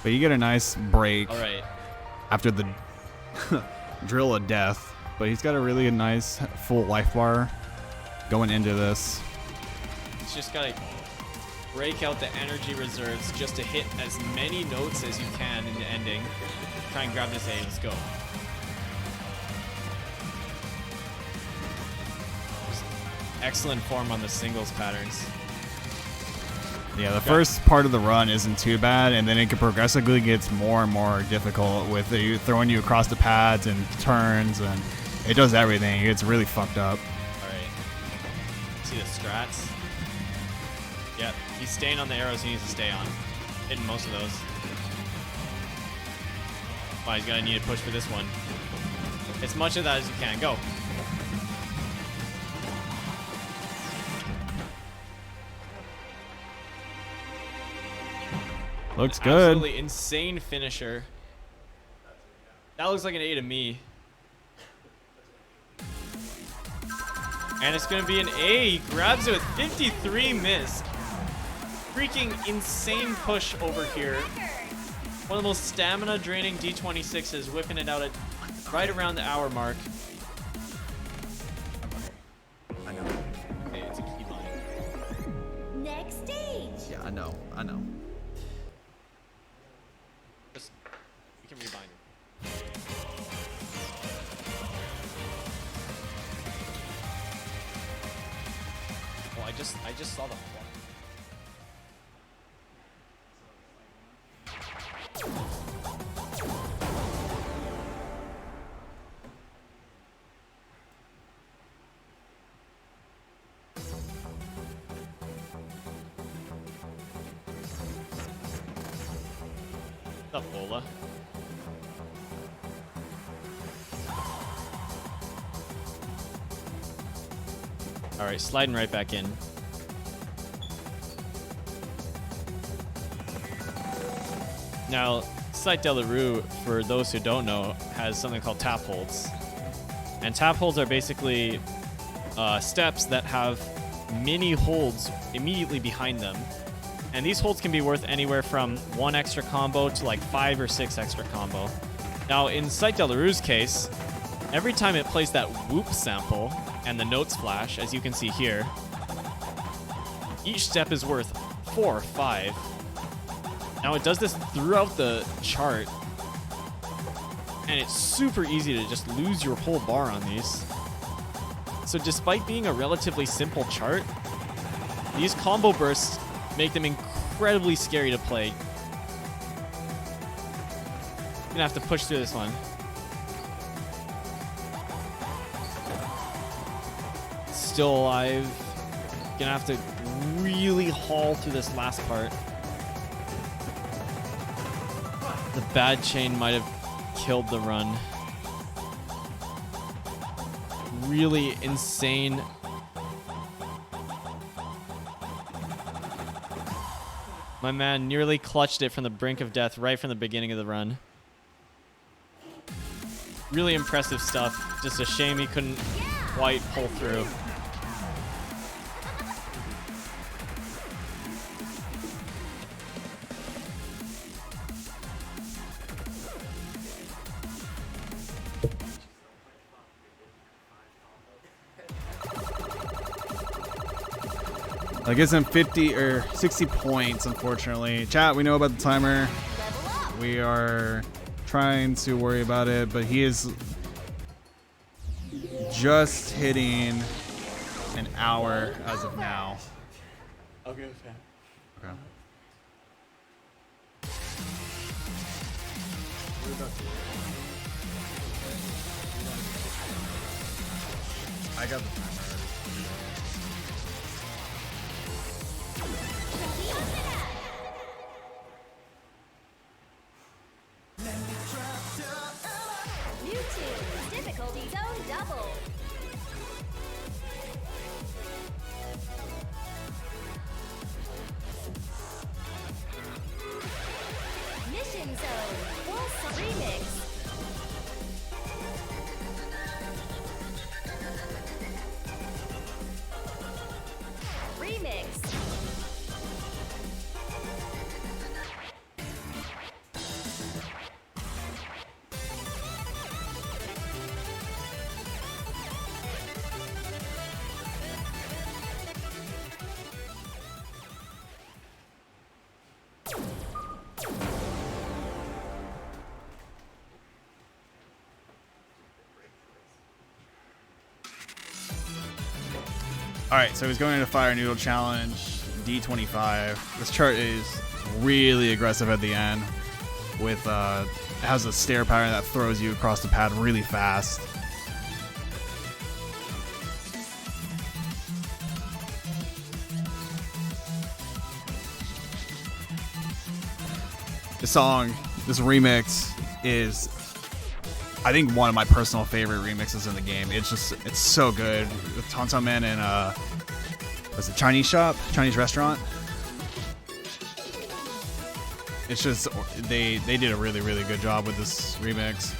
But you get a nice break All right. after the drill of death. But he's got a really nice full life bar going into this. It's just gotta break out the energy reserves just to hit as many notes as you can in the ending. Try and grab this A. Let's go. Excellent form on the singles patterns. Yeah, the first part of the run isn't too bad, and then it progressively gets more and more difficult with you throwing you across the pads and turns, and it does everything. It's really fucked up. All right. See the strats? Yep. He's staying on the arrows he needs to stay on. Hitting most of those. Wow, he's gonna need to push for this one. As much of that as you can. Go. Looks good. Absolutely insane finisher. That looks like an A to me. And it's going to be an A. He grabs it with 53 missed. Freaking insane push over here. One of the most stamina draining D26s, whipping it out at right around the hour mark. I know. Okay, it's a key line. Next stage. Yeah, I know. Just, we can rebind it. Well, I just saw the fly. What's up, Bola? All right, sliding right back in. Now, Sight de la Rue, for those who don't know, has something called tap holds. And tap holds are basically steps that have mini holds immediately behind them. And these holds can be worth anywhere from 1 extra combo to like 5 or 6 extra combo. Now, in Sight de la Rue's case, every time it plays that whoop sample and the notes flash, as you can see here, each step is worth 4 or 5. Now, it does this throughout the chart, and it's super easy to just lose your whole bar on these. So despite being a relatively simple chart, these combo bursts make them incredibly scary to play. You're gonna have to push through this one. Still alive. Gonna have to really haul through this last part. The bad chain might have killed the run. Really insane. My man nearly clutched it from the brink of death right from the beginning of the run. Really impressive stuff. Just a shame he couldn't quite pull through. That gives him 50 or 60 points, unfortunately. Chat, we know about the timer. We are trying to worry about it, but he is just hitting an hour as of now. Okay, Okay. I got the timer already. Mewtwo, difficulty zone double. Mission zone, full remix. Remix. All right, so he's going into Fire Noodle Challenge. D25. This chart is really aggressive at the end. With it has a stair pattern that throws you across the pad really fast. This song, this remix is, I think, one of my personal favorite remixes in the game. It's so good. With Tantan Man and was it Chinese restaurant? It's just they did a really good job with this remix.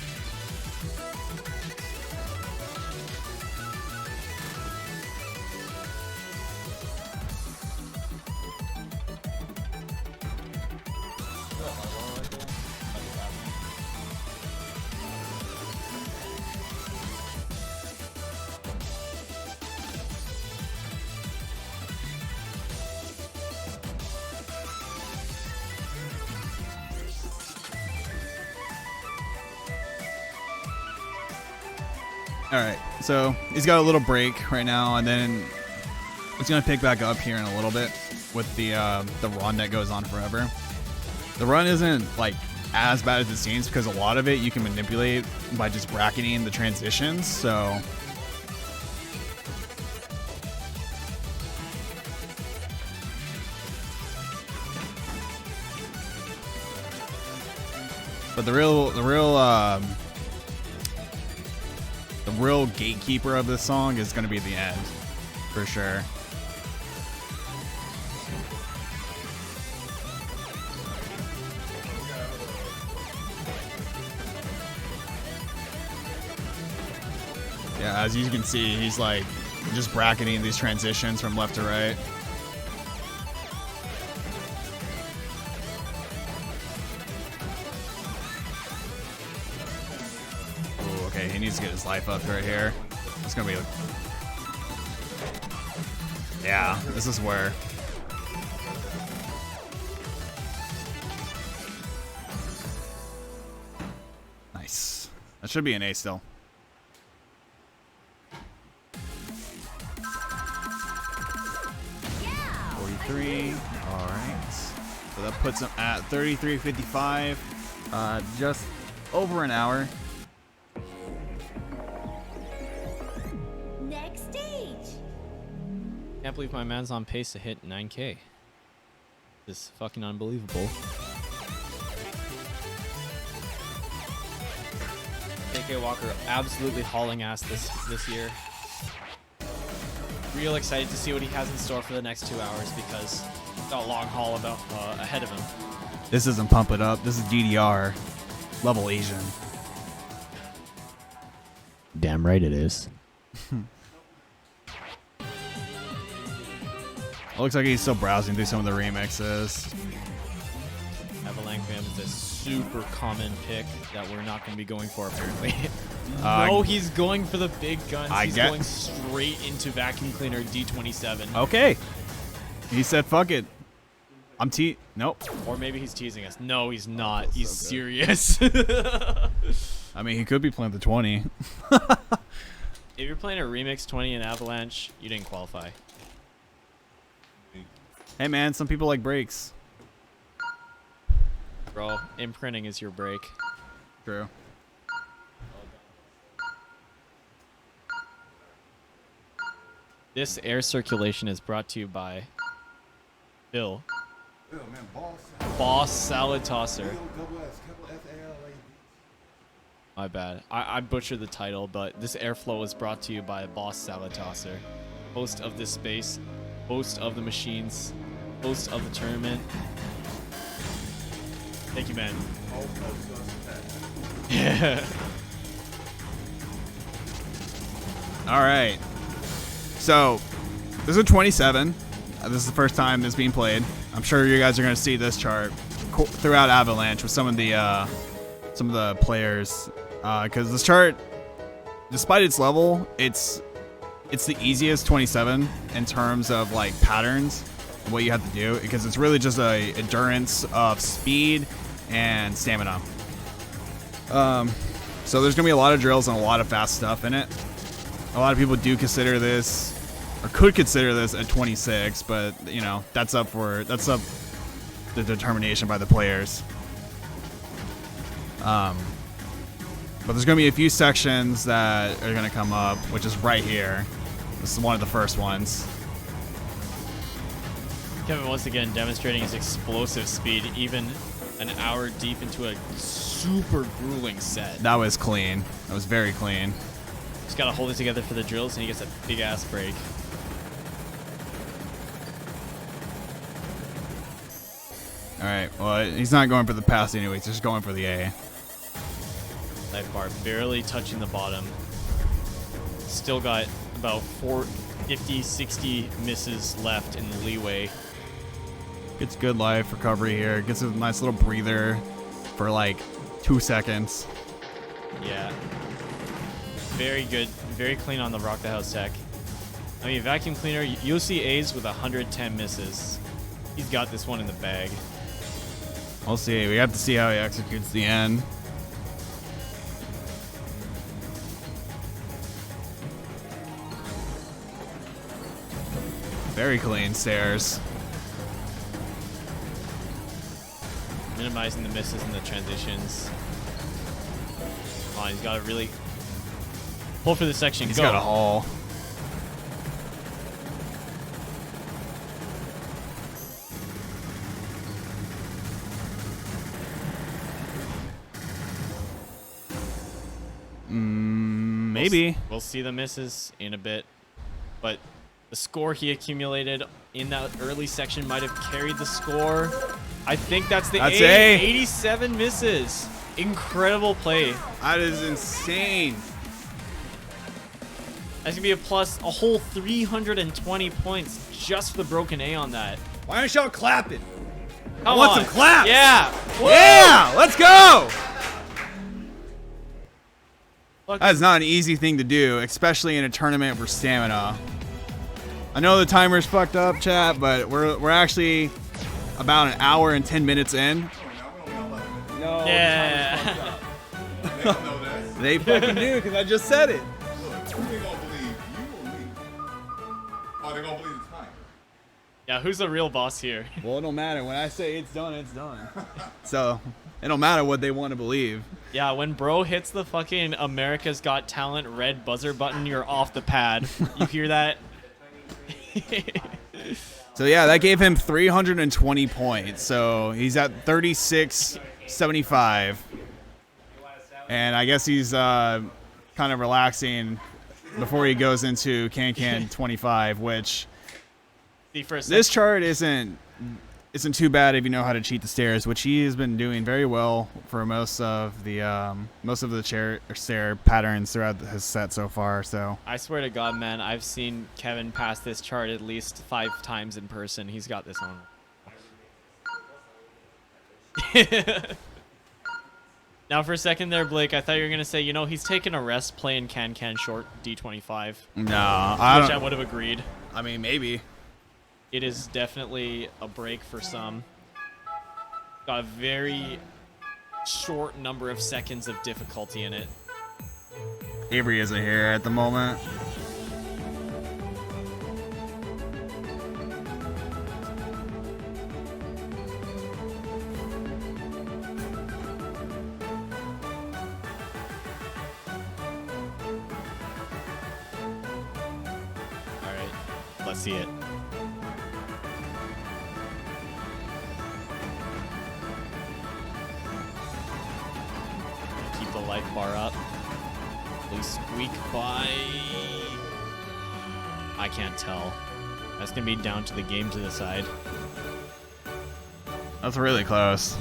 All right, so he's got a little break right now, and then it's gonna pick back up here in a little bit with the run that goes on forever. The run isn't like as bad as it seems because a lot of it you can manipulate by just bracketing the transitions. So but the real gatekeeper of this song is going to be the end, for sure. Yeah, as you can see, he's like just bracketing these transitions from left to right. Okay, he needs to get his life up right here. It's gonna be yeah, this is where nice. That should be an A still. Yeah. 43. All right. So that puts him at 33:55. Just over an hour. Next stage. Can't believe my man's on pace to hit 9K. This is fucking unbelievable. KkWalker absolutely hauling ass this year. Real excited to see what he has in store for the next 2 hours because he's got a long haul ahead of him. This isn't Pump It Up. This is DDR. Level Asian. Damn right it is. It looks like he's still browsing through some of the remixes. Avalanche is a super common pick that we're not going to be going for apparently. No, he's going for the big guns. He's going straight into Vacuum Cleaner D27. Okay. He said, fuck it. Nope. Or maybe he's teasing us. No, he's not. He's serious. I mean, he could be playing the 20. If you're playing a Remix 20 in Avalanche, you didn't qualify. Hey, man, some people like breaks. Bro, imprinting is your break. True. This air circulation is brought to you by Bill. Boss Salad Tosser. My bad. I butchered the title, but this airflow is brought to you by Boss Salad Tosser. Host of this space, host of the machines, host of the tournament. Thank you, man. Yeah. All right. So, this is a 27. This is the first time this is being played. I'm sure you guys are going to see this chart throughout Avalanche with some of the players, because this chart, despite its level, it's the easiest 27 in terms of like patterns and what you have to do, because it's really just a endurance of speed and stamina. So there's gonna be a lot of drills and a lot of fast stuff in it. A lot of people do consider this or could consider this a 26, but you know that's up the determination by the players. But there's going to be a few sections that are going to come up, which is right here. This is one of the first ones. Kevin once again demonstrating his explosive speed, even an hour deep into a super grueling set. That was clean. That was very clean. Just gotta hold it together for the drills, and he gets a big ass break. All right. Well, he's not going for the pass anyway. He's just going for the A. Life bar barely touching the bottom. Still got about 50, 60 misses left in the leeway. Gets good life recovery here. Gets a nice little breather for like 2 seconds. Yeah. Very good. Very clean on the Rock the House tech. I mean, vacuum cleaner, you'll see A's with 110 misses. He's got this one in the bag. We'll see. We have to see how he executes the end. Very clean stairs. Minimizing the misses and the transitions. Come on, he's got to really pull for the section. He's Go. got a haul. Maybe. We'll see the misses in a bit, but the score he accumulated in that early section might have carried the score. I think that's the That's A. A. 87 misses. Incredible play. That is insane. That's gonna be a plus a whole 320 points just for the broken A on that. Why aren't y'all clapping? Come I want on. some claps. Yeah. Yeah, let's go. Look, That is not an easy thing to do, especially in a tournament for stamina. I know the timer's fucked up, chat, but we're actually about an hour and 10 minutes in. No. yeah. They don't know that. They fucking do, because I just said it. Look, who they gonna believe? You or me? Oh, they gonna believe the timer. Yeah, who's the real boss here? Well, it don't matter. When I say it's done, it's done. So it don't matter what they want to believe. Yeah, when bro hits the fucking America's Got Talent red buzzer button, you're off the pad. You hear that? So yeah, that gave him 320 points. So he's at 36.75. And I guess he's kind of relaxing before he goes into Can 25, which See, for a sec- this chart isn't too bad if you know how to cheat the stairs, which he has been doing very well for most of the stair patterns throughout his set so far. So I swear to God, man, I've seen Kevin pass this chart at least 5 times in person. He's got this on. Now, for a second there, Blake, I thought you were going to say, you know, he's taking a rest playing Can short D25. no, I Which I don't. would have agreed. I mean, maybe. It is definitely a break for some. Got a very short number of seconds of difficulty in it. Avery isn't here at the moment. All right, let's see it. Keep the life bar up. Please squeak by. I can't tell. That's gonna be down to the game to decide. That's really close.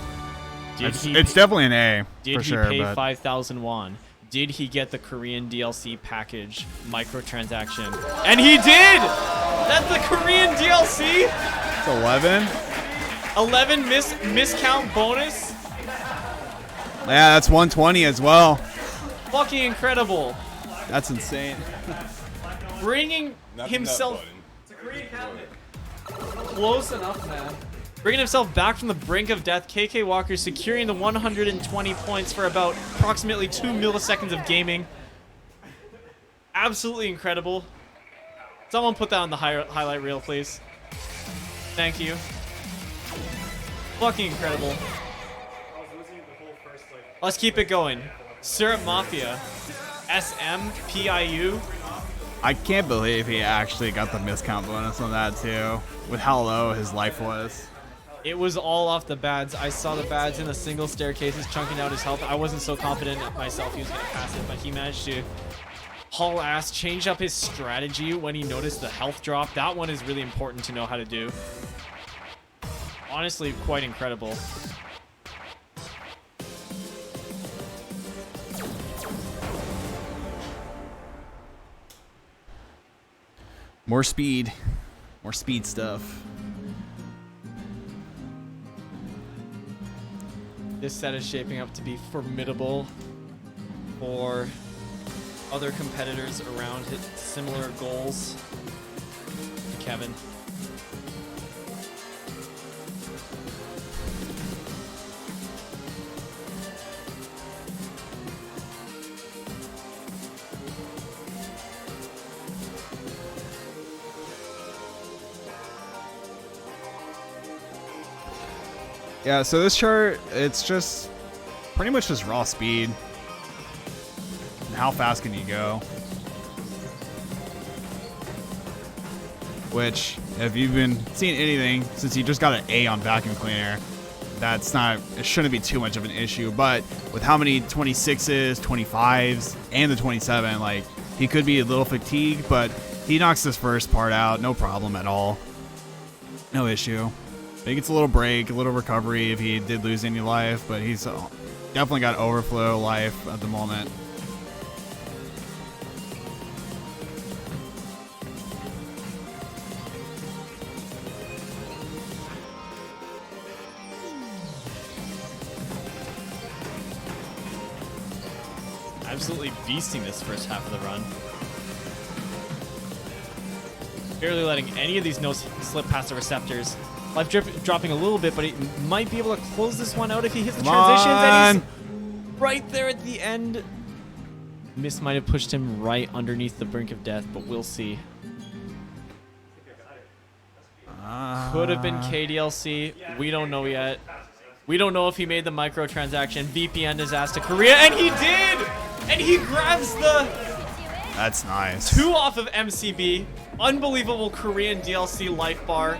Did It's, he? it's definitely an A Did for he sure. pay But 5,000 won? Did he get the Korean DLC package microtransaction? And he did! That's the Korean DLC! it's 11. 11 miscount bonus? Yeah, that's 120 as well. Fucking incredible. That's insane. Bringing Not himself the nut button. close enough, man. Bringing himself back from the brink of death, KkWalker securing the 120 points for about approximately 2 milliseconds of gaming. Absolutely incredible. Someone put that on the highlight reel, please. Thank you. Fucking incredible. Let's keep it going. Syrup Mafia. SMPIU. I can't believe he actually got the miscount bonus on that too, with how low his life was. It was all off the bads. I saw the bads in the single staircases chunking out his health. I wasn't so confident myself he was going to pass it, but he managed to haul ass, change up his strategy when he noticed the health drop. That one is really important to know how to do. Honestly, quite incredible. More speed stuff. This set is shaping up to be formidable for other competitors around hit similar goals to Kevin. Yeah, so this chart, it's just pretty much just raw speed. And how fast can you go? Which, if you've been seeing anything since you just got an A on vacuum cleaner, it shouldn't be too much of an issue. But with how many 26s, 25s, and the 27, like, he could be a little fatigued, but he knocks this first part out, no problem at all. No issue. He gets a little break, a little recovery if he did lose any life, but he's definitely got overflow life at the moment. Absolutely beasting this first half of the run. Barely letting any of these notes slip past the receptors. Life dropping a little bit, but he might be able to close this one out if he hits the transitions. And he's right there at the end. Miss might have pushed him right underneath the brink of death, but we'll see. Could have been KDLC. We don't know yet. We don't know if he made the microtransaction. VPN his ass to Korea, and he did! And he grabs the That's nice. 2 off of MCB. Unbelievable Korean DLC life bar.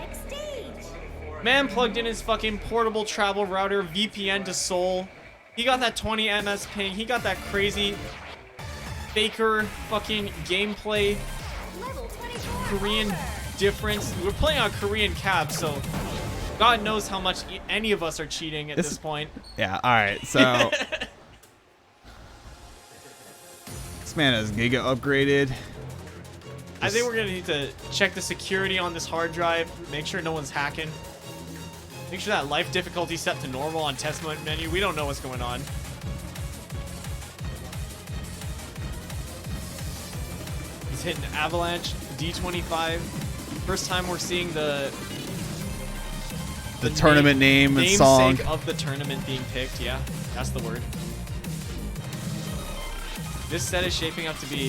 Man plugged in his fucking portable travel router, VPN to Seoul. He got that 20 MS ping. He got that crazy faker fucking gameplay. Korean difference. We're playing on Korean cab, so God knows how much any of us are cheating at this point. Yeah, alright, so this man has Giga upgraded. I think we're gonna need to check the security on this hard drive, make sure no one's hacking. Make sure that life difficulty set to normal on test menu. We don't know what's going on. He's hitting Avalanche, D25. First time we're seeing the tournament name and song. Namesake of the tournament being picked. Yeah, that's the word. This set is shaping up to be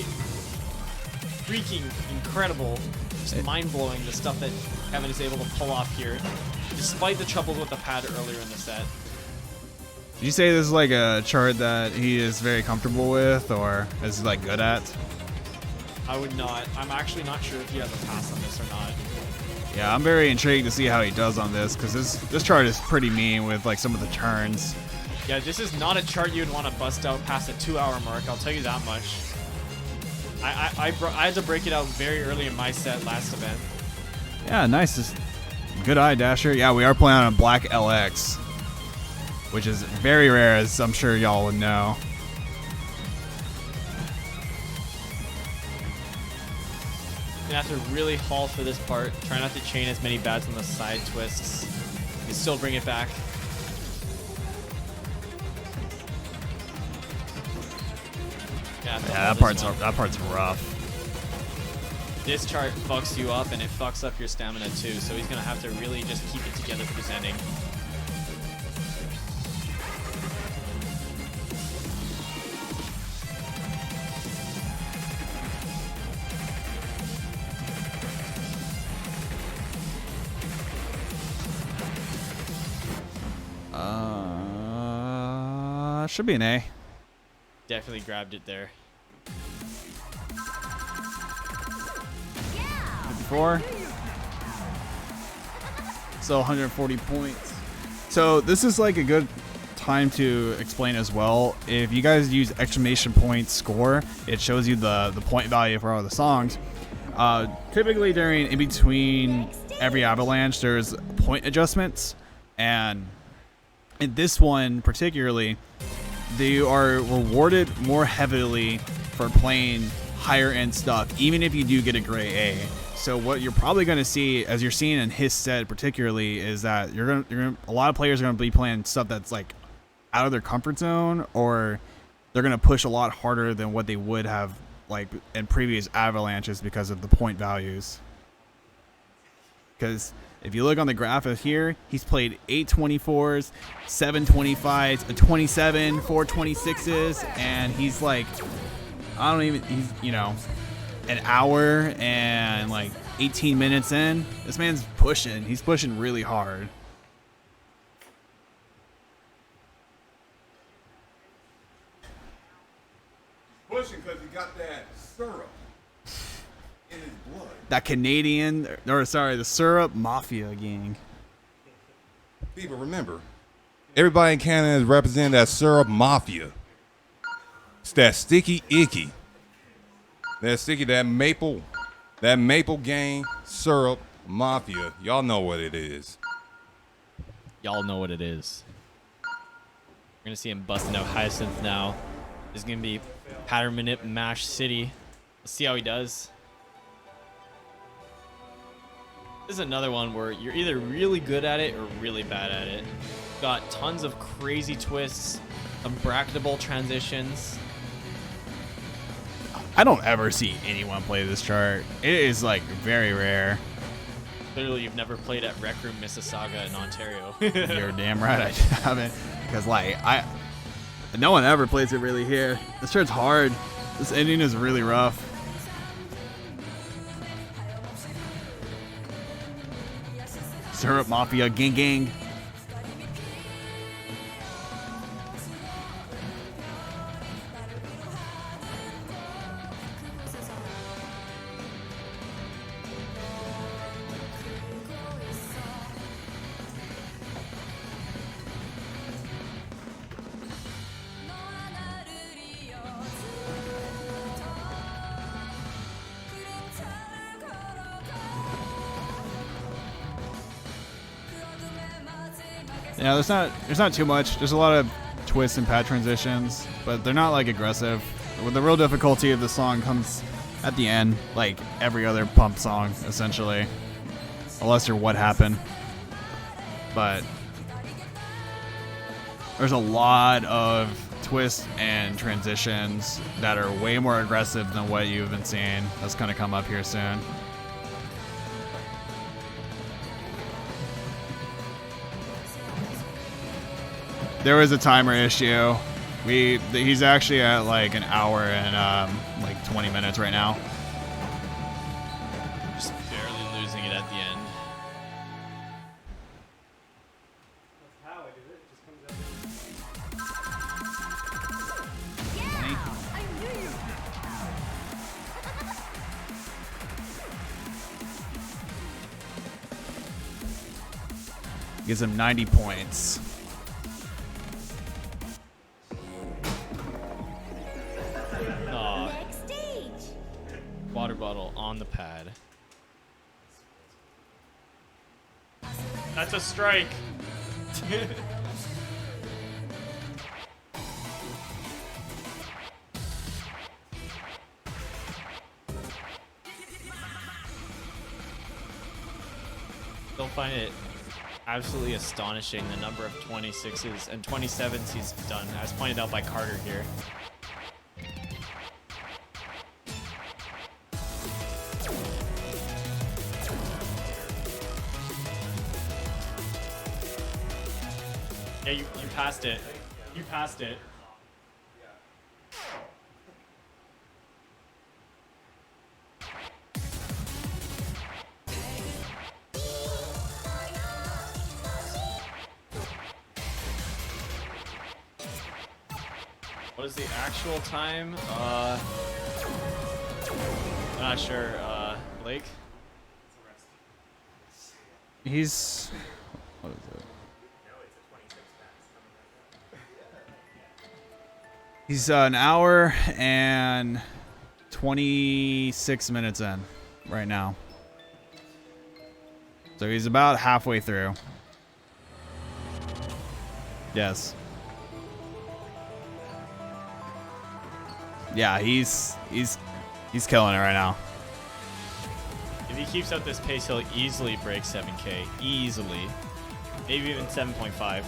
freaking incredible. Just mind-blowing, the stuff that Kevin is able to pull off here, despite the troubles with the pad earlier in the set. Did you say this is like a chart that he is very comfortable with, or is like good at? I would not. I'm actually not sure if he has a pass on this or not. Yeah, I'm very intrigued to see how he does on this, because this chart is pretty mean with like some of the turns. Yeah, this is not a chart you would want to bust out past a 2-hour mark, I'll tell you that much. I had to break it out very early in my set last event. Yeah, nice. Good eye, Dasher. Yeah, we are playing on a black LX, which is very rare, as I'm sure y'all would know. Gonna have to really haul for this part. Try not to chain as many bats on the side twists. You can still bring it back. Yeah, that part's rough. This chart fucks you up, and it fucks up your stamina too, so he's gonna have to really just keep it together for this ending. Should be an A. Definitely grabbed it there. 54. So 140 points. So this is like a good time to explain as well. If you guys use exclamation point score, it shows you the point value for all the songs. Typically during in between every Avalanche, there's point adjustments, and in this one particularly, they are rewarded more heavily for playing higher end stuff, even if you do get a grade A. So what you're probably going to see, as you're seeing in his set particularly, is that a lot of players are going to be playing stuff that's like out of their comfort zone, or they're going to push a lot harder than what they would have like in previous Avalanches because of the point values. Because if you look on the graph of here, he's played 824s, 725s, a 27, 426s, and he's like, he's, you know, an hour and like 18 minutes in. This man's pushing. He's pushing really hard. Pushing because he got that syrup in his blood. That Canadian, or sorry, the syrup mafia gang. People, remember, everybody in Canada is representing that syrup mafia. It's that sticky icky. That sticky, that maple gang syrup mafia. Y'all know what it is. Y'all know what it is. We're going to see him busting out Hyacinth now. This is going to be pattern manip mash city. Let's see how he does. This is another one where you're either really good at it or really bad at it. Got tons of crazy twists, some bracketable transitions. I don't ever see anyone play this chart. It is like very rare. Clearly, you've never played at Rec Room Mississauga in Ontario. You're damn right I haven't, because like no one ever plays it really here. This chart's hard. This ending is really rough. Syrup Mafia, gang gang. Yeah, there's not too much. There's a lot of twists and pad transitions, but they're not like aggressive. The real difficulty of the song comes at the end, like every other pump song, essentially, unless you're What Happened. But there's a lot of twists and transitions that are way more aggressive than what you've been seeing. That's gonna come up here soon. There was a timer issue. He's actually at like an hour and like 20 minutes right now. Just barely losing it at the end. Gives him 90 points. Next stage. Water bottle on the pad. That's a strike. Still find it absolutely astonishing the number of 26s and 27s he's done, as pointed out by Carter here. Yeah, you passed it. You passed it. What is the actual time? I'm not sure. Blake? He's... What is it? He's an hour and 26 minutes in right now. So he's about halfway through. Yes. Yeah, he's killing it right now. If he keeps up this pace, he'll easily break 7K. Easily. Maybe even 7.5.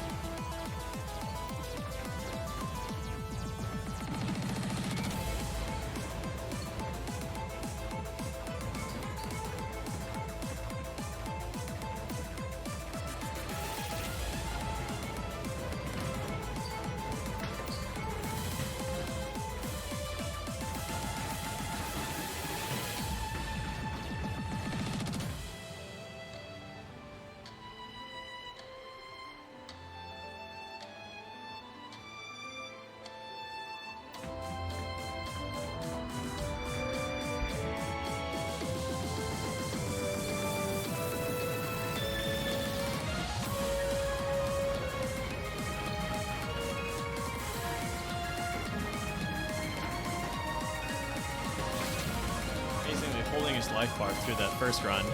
Amazingly holding his life bar through that first run.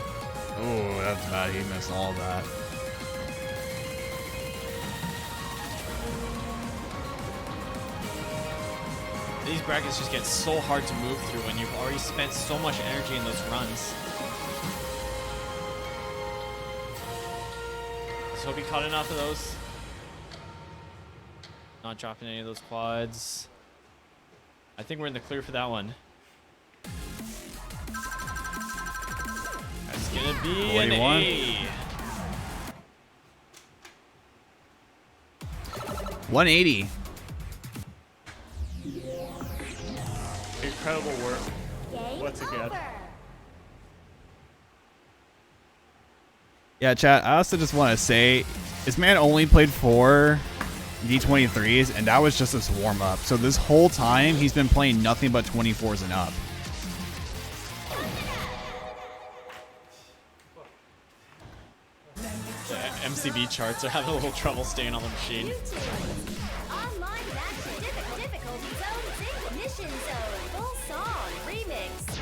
Oh, that's bad. He missed all of that. These brackets just get so hard to move through when you've already spent so much energy in those runs. Let's hope he caught enough of those. Not dropping any of those quads. I think we're in the clear for that one. That's gonna be an 41. A. 180. Incredible work. Game Once again. over. Yeah, chat, I also just want to say, this man only played 4 D23s, and that was just his warm-up. So this whole time, he's been playing nothing but 24s and up. The MCB charts are having a little trouble staying on the machine. YouTube. Online match difficulty zone, ignition zone, full song, remix.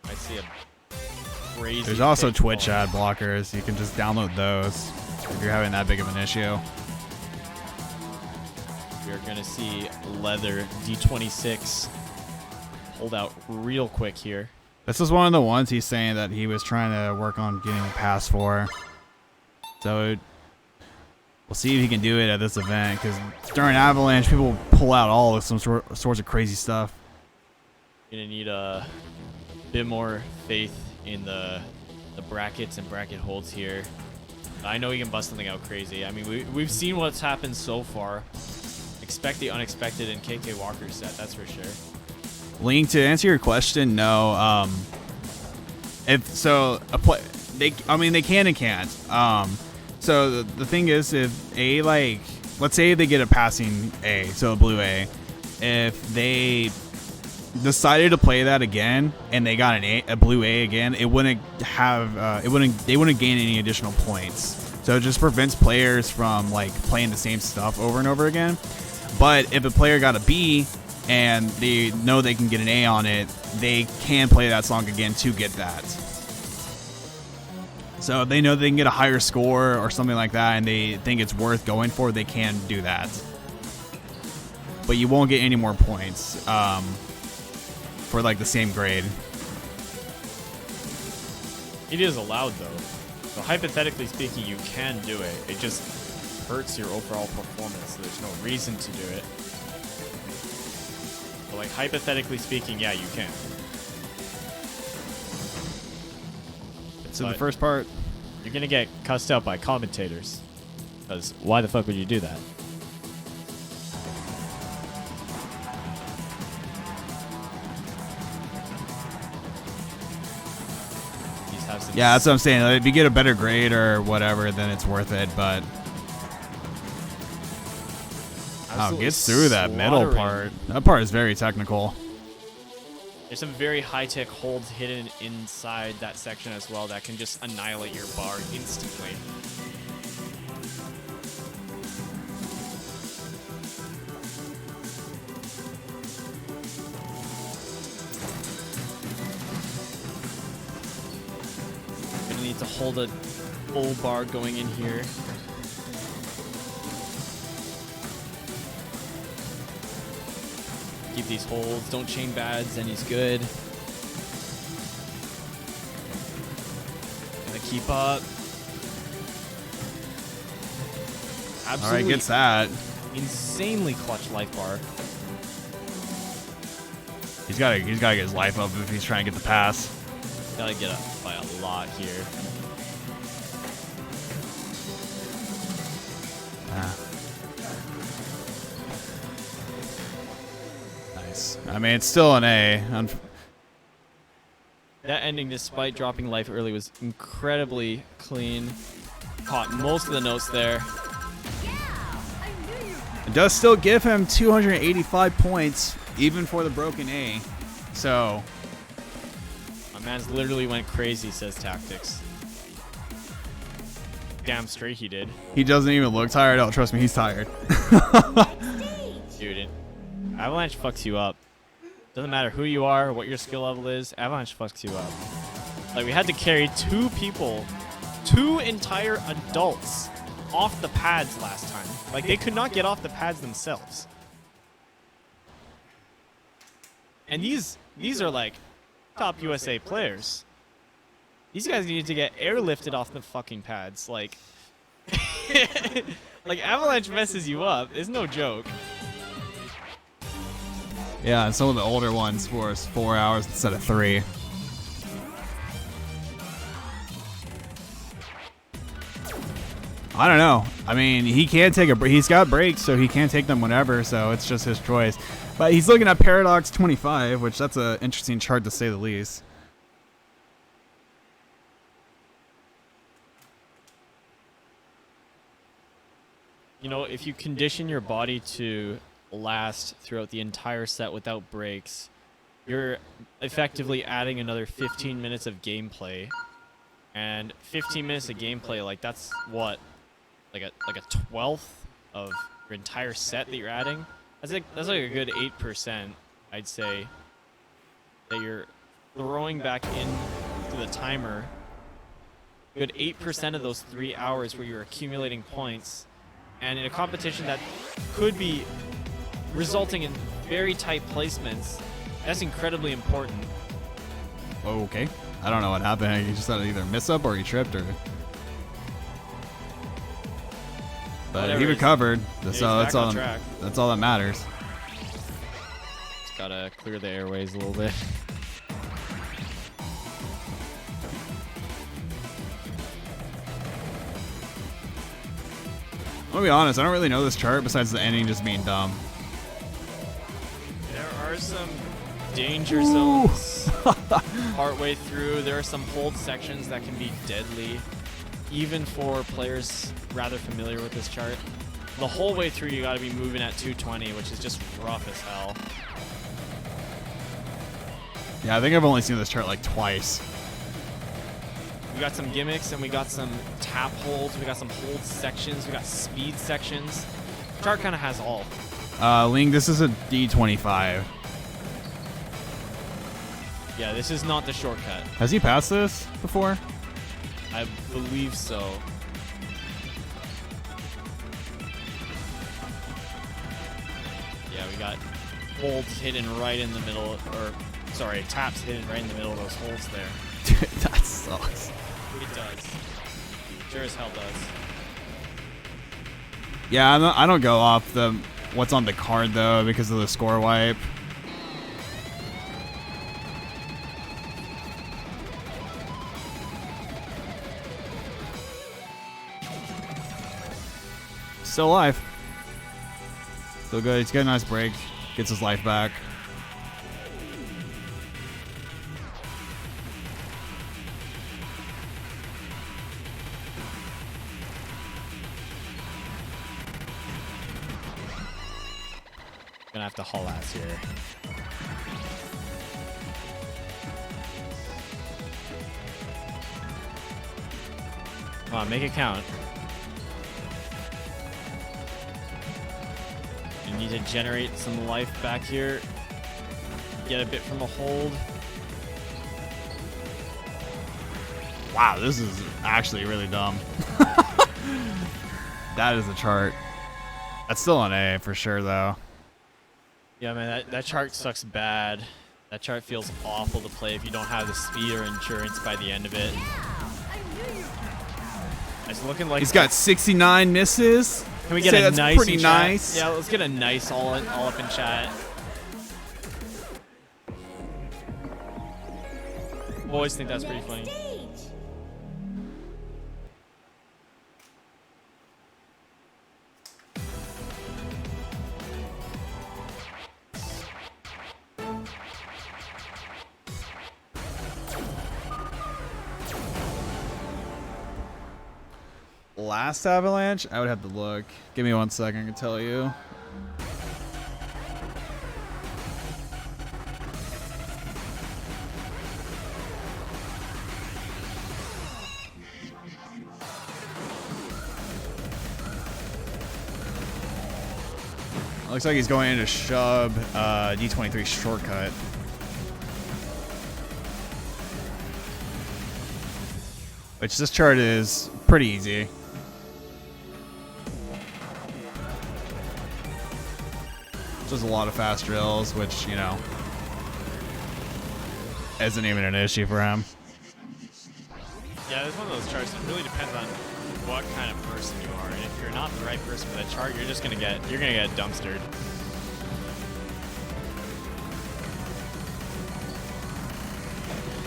I see a crazy. There's also big Twitch ball. ad blockers. You can just download those if you're having that big of an issue. We're gonna see Leather D26 hold out real quick here. This is one of the ones he's saying that he was trying to work on getting a pass for. So we'll see if he can do it at this event, because during Avalanche, people pull out all of some sorts of crazy stuff. Gonna need a bit more faith in the brackets and bracket holds here. I know he can bust something out crazy. I mean, we've seen what's happened so far. Expect the unexpected in KkWalker's set, that's for sure. Link, to answer your question, no. If so, they can and can't. So the thing is, if let's say they get a passing A, so a blue A, if they decided to play that again and they got a blue A again, they wouldn't gain any additional points. So it just prevents players from playing the same stuff over and over again. But if a player got a B and they know they can get an A on it, they can play that song again to get that. So if they know they can get a higher score or something like that and they think it's worth going for, they can do that. But you won't get any more points for the same grade. It is allowed though. So hypothetically speaking, you can do it. It just hurts your overall performance, so there's no reason to do it. But hypothetically speaking, yeah, you can. So the But first part, you're gonna get cussed out by commentators. Because why the fuck would you do that? These have some yeah, that's what I'm saying. If you get a better grade or whatever, then it's worth it. But Absolutely gets through that middle slaughtering. part. That part is very technical. There's some very high-tech holds hidden inside that section as well that can just annihilate your bar instantly. Gonna need to hold a full bar going in here. Keep these holds, don't chain bads, and he's good. Gonna keep up. Absolutely All right, gets that. insanely clutch life bar. He's gotta get his life up if he's trying to get the pass. Gotta get up by a lot here. Nice. I mean, it's still an A. That ending, despite dropping life early, was incredibly clean. Caught most of the notes there. It does still give him 285 points, even for the broken A. So, My man's literally went crazy, says Tactics. Damn straight he did. he doesn't even look tired. Oh, trust me, he's tired. Dude, Avalanche fucks you up. Doesn't matter who you are, what your skill level is, Avalanche fucks you up. Like, we had to carry two entire adults off the pads last time. Like, they could not get off the pads themselves. And these are like top USA players. These guys needed to get airlifted off the fucking pads. Like, like Avalanche messes you up. It's no joke. Yeah, and some of the older ones for us 4 hours instead of 3. I don't know. I mean, he can take a. He's got breaks, so he can take them whenever. So it's just his choice. But he's looking at Paradox 25, which that's an interesting chart to say the least. You know, if you condition your body to last throughout the entire set without breaks, you're effectively adding another 15 minutes of gameplay. And 15 minutes of gameplay, like, that's what, like a 12th of your entire set that you're adding. That's like a good 8%, I'd say, that you're throwing back into the timer. Good 8% of those 3 hours where you're accumulating points, and in a competition that could be resulting in very tight placements, that's incredibly important. Okay. I don't know what happened. He just had to either miss up or he tripped or. But Whatever, he recovered. he's So back that's on all. track. That's all that matters. Just gotta clear the airways a little bit. I'm gonna be honest. I don't really know this chart besides the ending just being dumb. There are some danger zones partway through. There are some hold sections that can be deadly, even for players rather familiar with this chart. The whole way through, you got to be moving at 220, which is just rough as hell. Yeah, I think I've only seen this chart like twice. We got some gimmicks and we got some tap holds. We got some hold sections. We got speed sections. Chart kind of has all. Ling, this is a D25. Yeah, this is not the shortcut. Has he passed this before? I believe so. Yeah, we got holds hidden right in the middle, or sorry, taps hidden right in the middle of those holds there. Dude, that sucks. It does. Sure as hell does. Yeah, I don't go off the what's on the card though because of the score wipe. Still alive. Still good. He's got a nice break. Gets his life back. Gonna have to haul ass here. Come on, make it count. You need to generate some life back here. Get a bit from a hold. Wow, this is actually really dumb. That is a chart. That's still an A for sure, though. Yeah, man, that chart sucks bad. That chart feels awful to play if you don't have the speed or endurance by the end of it. It's looking like He's got 69 misses. Can we get Say a that's nice pretty in chat? nice. Yeah, let's get a nice all up in chat. Always think that's pretty funny. Last Avalanche? I would have to look. Give me 1 second, I can tell you. Looks like he's going into Shub D23 shortcut. Which this chart is pretty easy. Just a lot of fast drills, which, you know, isn't even an issue for him. Yeah, it's one of those charts that really depends on what kind of person you are. And if you're not the right person for that chart, you're just gonna get dumpstered.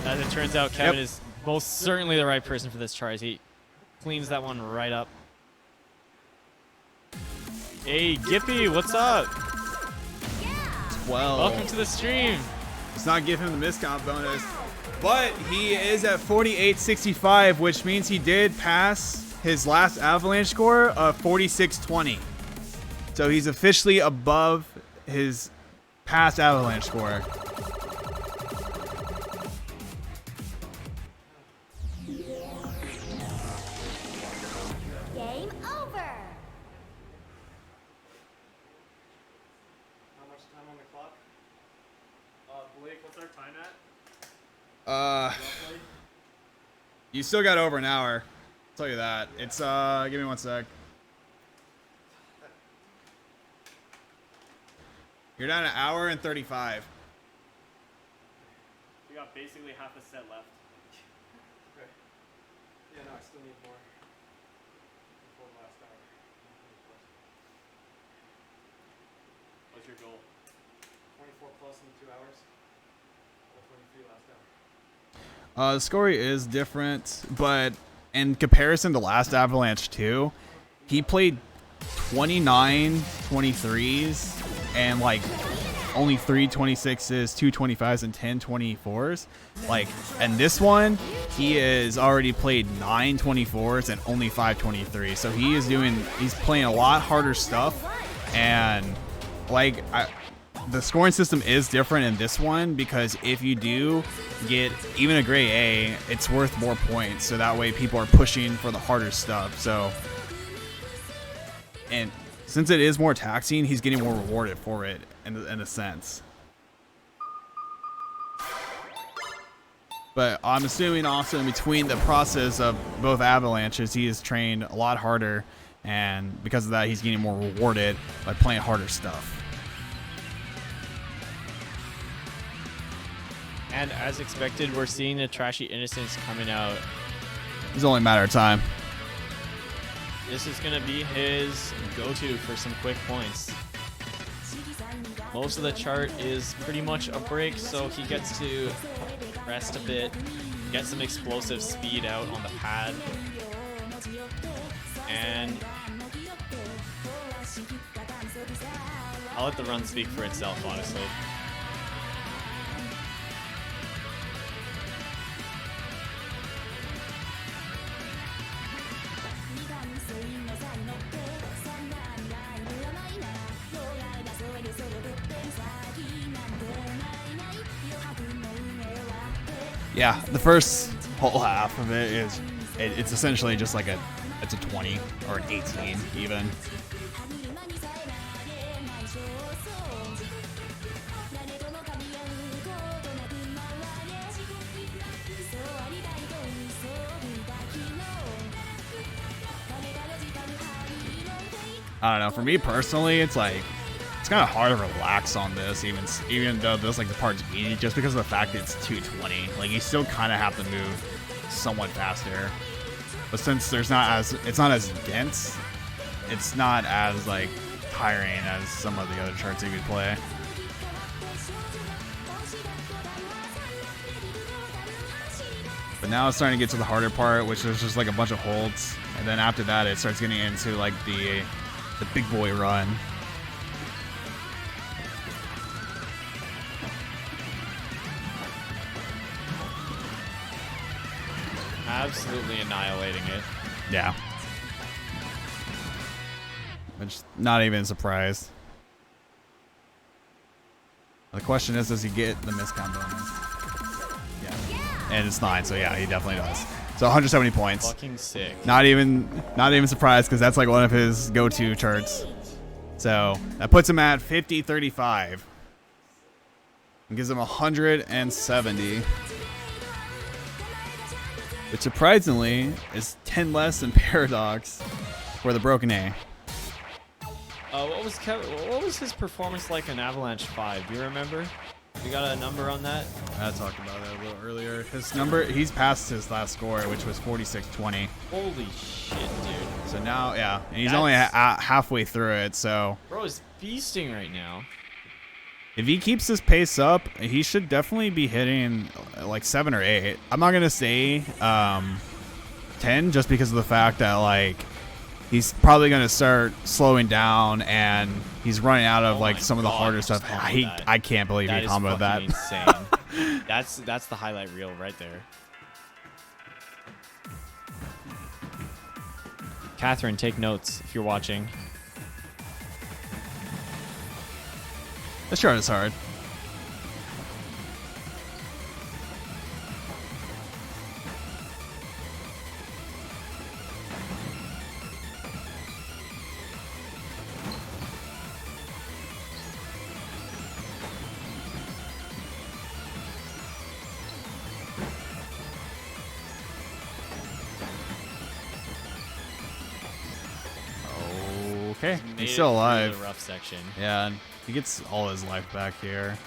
As it turns out, Kevin is most certainly the right person for this chart. He cleans that one right up. Hey, Gippy, what's up? 12. Welcome to the stream. Let's not give him the miscount bonus. But he is at 48.65, which means he did pass his last Avalanche score of 46.20. So he's officially above his past Avalanche score. Game over. How much time on the clock? Blake, what's our time at? You still got over an hour. I'll tell you that. It's give me 1 sec. You're down an hour and 35. We got basically half a set left. Okay. Yeah, no, I still need more before the last hour. What's your goal? 24 plus in 2 hours. Or 23 last hour. The score is different, but in comparison to last Avalanche 2, he played 29 23s and like only 3 26s, 2 25s, and 10 24s. Like, and this one, he has already played 9 24s and only 5 23s. So he's playing a lot harder stuff, and like the scoring system is different in this one because if you do get even a grade A, it's worth more points. So that way people are pushing for the harder stuff. So, and since it is more taxing, he's getting more rewarded for it in a sense. But I'm assuming also in between the process of both Avalanches, he is trained a lot harder. And because of that, he's getting more rewarded by playing harder stuff. And as expected, we're seeing the Trashy Innocence coming out. It's only a matter of time. This is going to be his go-to for some quick points. Most of the chart is pretty much a break, so he gets to rest a bit, get some explosive speed out on the pad. And I'll let the run speak for itself, honestly. Yeah, the first whole half of it is it's essentially just like it's a 20 or an 18 even. I don't know. For me personally, it's like it's kind of hard to relax on this, even though this like the part's easy, just because of the fact that it's 220. Like you still kind of have to move somewhat faster, but since it's not as dense, it's not as like tiring as some of the other charts you could play. But now it's starting to get to the harder part, which is just like a bunch of holds, and then after that, it starts getting into like the big boy run. Absolutely annihilating it. Yeah. I'm just not even surprised. The question is, does he get the miscount bonus? Yeah. And it's 9, so yeah, he definitely does. So 170 points. Fucking sick. Not even surprised, because that's like one of his go-to charts. So that puts him at 50-35. And gives him 170. Which surprisingly is 10 less than Paradox for the Broken A. What was his performance like in Avalanche 5? Do you remember? You got a number on that? I talked about that a little earlier. His number, he's passed his last score, which was 46-20. Holy shit, dude. So now, yeah, and he's only halfway through it, so. Bro is feasting right now. If he keeps this pace up, he should definitely be hitting like 7 or 8. I'm not going to say 10 just because of the fact that like he's probably going to start slowing down and he's running out of like some of the harder stuff. I can't believe he comboed that. Insane. That's the highlight reel right there. Catherine, take notes if you're watching. This chart is hard. Okay, he's still alive. The rough section. Yeah, and he gets all his life back here.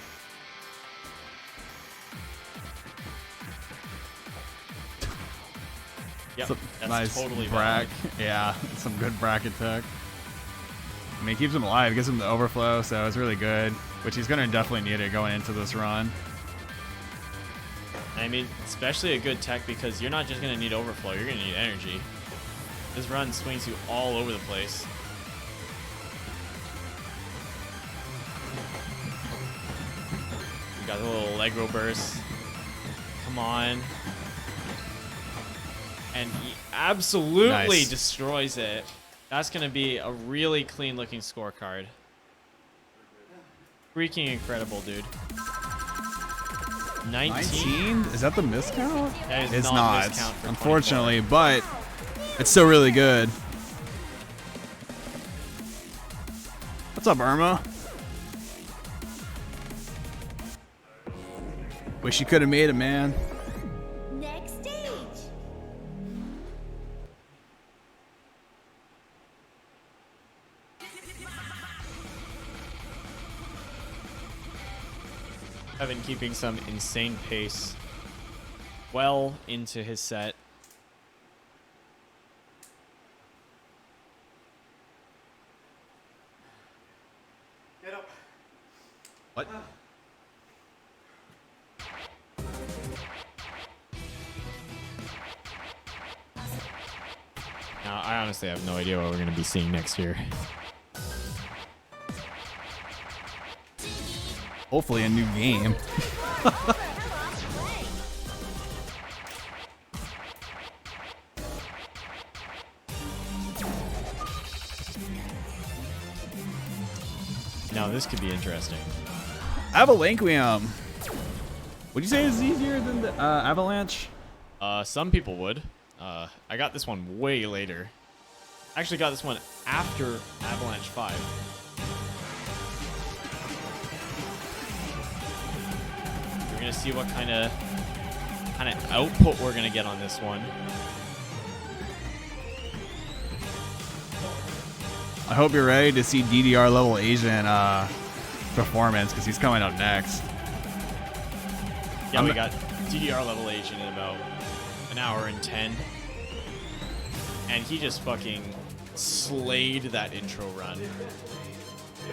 Yep, that's nice totally brack. valid. Yeah, some good bracket tech. I mean, it keeps him alive, gives him the overflow, so it's really good. Which he's gonna definitely need it going into this run. I mean, especially a good tech because you're not just gonna need overflow, you're gonna need energy. This run swings you all over the place. We got a little Allegro burst. Come on. And he absolutely destroys it. That's going to be a really clean looking scorecard. Freaking incredible, dude. 19? Is that the miscount? That is It's not, not, miscount for unfortunately, but it's still really good. What's up, Irma? Wish you could have made it, man. Next stage. Evan keeping some insane pace well into his set. Get up. What? Now, I honestly have no idea what we're going to be seeing next year. Hopefully a new game. Now, this could be interesting. Avalanche. Would you say it's easier than the Avalanche? Some people would. I got this one way later. Actually got this one after Avalanche 5. We're gonna see what kind of output we're gonna get on this one. I hope you're ready to see DDR level Asian performance because he's coming up next. Yeah, we got DDR level Asian in about an hour and 10. And he just fucking slayed that intro run.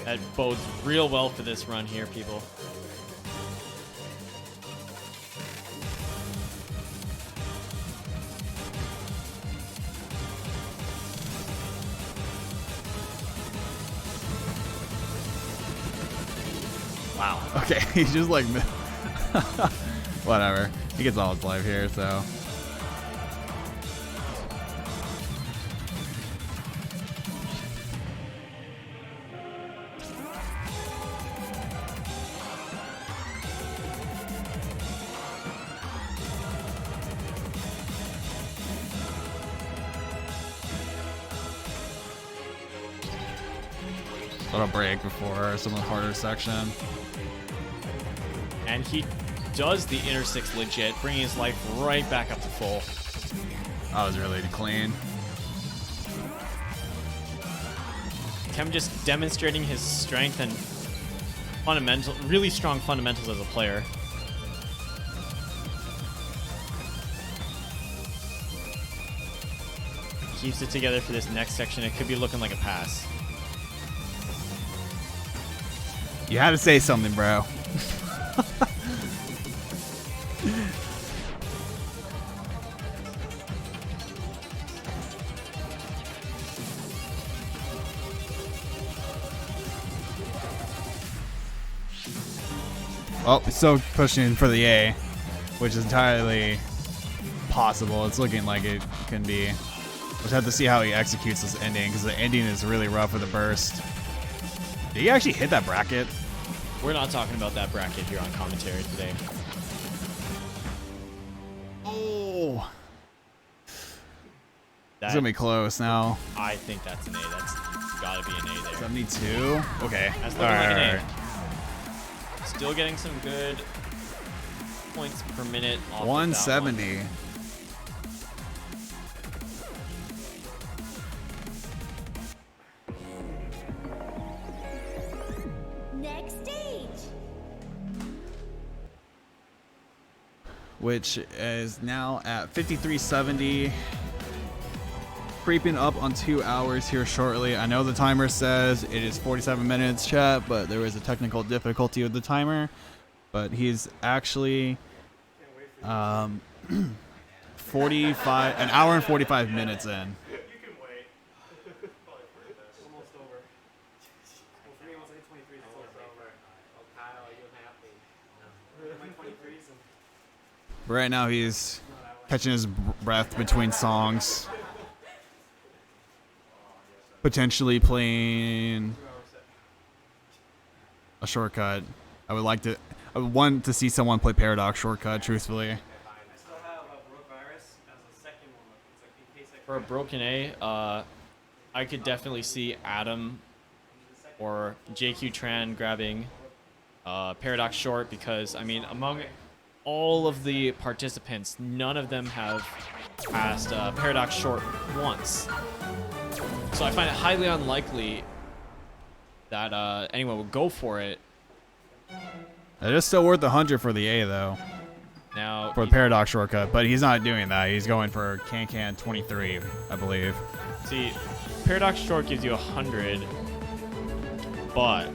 That bodes real well for this run here, people. Wow. Okay, he's just like, whatever. He gets all his life here, so. Little break before some of the harder section. And he does the inner six legit, bringing his life right back up to full. That was really clean. Kem just demonstrating his strength and really strong fundamentals as a player. Keeps it together for this next section. It could be looking like a pass. You had to say something, bro. Oh, it's still pushing for the A, which is entirely possible. It's looking like it can be. We'll just have to see how he executes this ending, because the ending is really rough with the burst. Did he actually hit that bracket? We're not talking about that bracket here on commentary today. Oh. That, It's going to be close now. I think that's an A. That's got to be an A there. 72? Okay. That's looking like an A. Still getting some good points per minute off of that 170. one. Next stage. Which is now at 5370. Creeping up on 2 hours here shortly. I know the timer says it is 47 minutes, chat, but there is a technical difficulty with the timer. But he's actually 45, an hour and 45 minutes in. You can wait. Almost over. Well, for me, once I hit 23, it's almost over. Oh, Kyle, are you happy? No. My 23s and But right now he's catching his breath between songs. Potentially playing a shortcut. I would want to see someone play Paradox shortcut, truthfully. I still have a Brook Virus as a second one. It's like in case I For a broken A, I could definitely see Adam or JQ Tran grabbing Paradox short, because, I mean, among all of the participants, none of them have passed Paradox short once. So I find it highly unlikely that anyone would go for it. It is still worth 100 for the A, though, Now, for a Paradox shortcut, but he's not doing that. He's going for Can 23, I believe. see, Paradox short gives you 100, but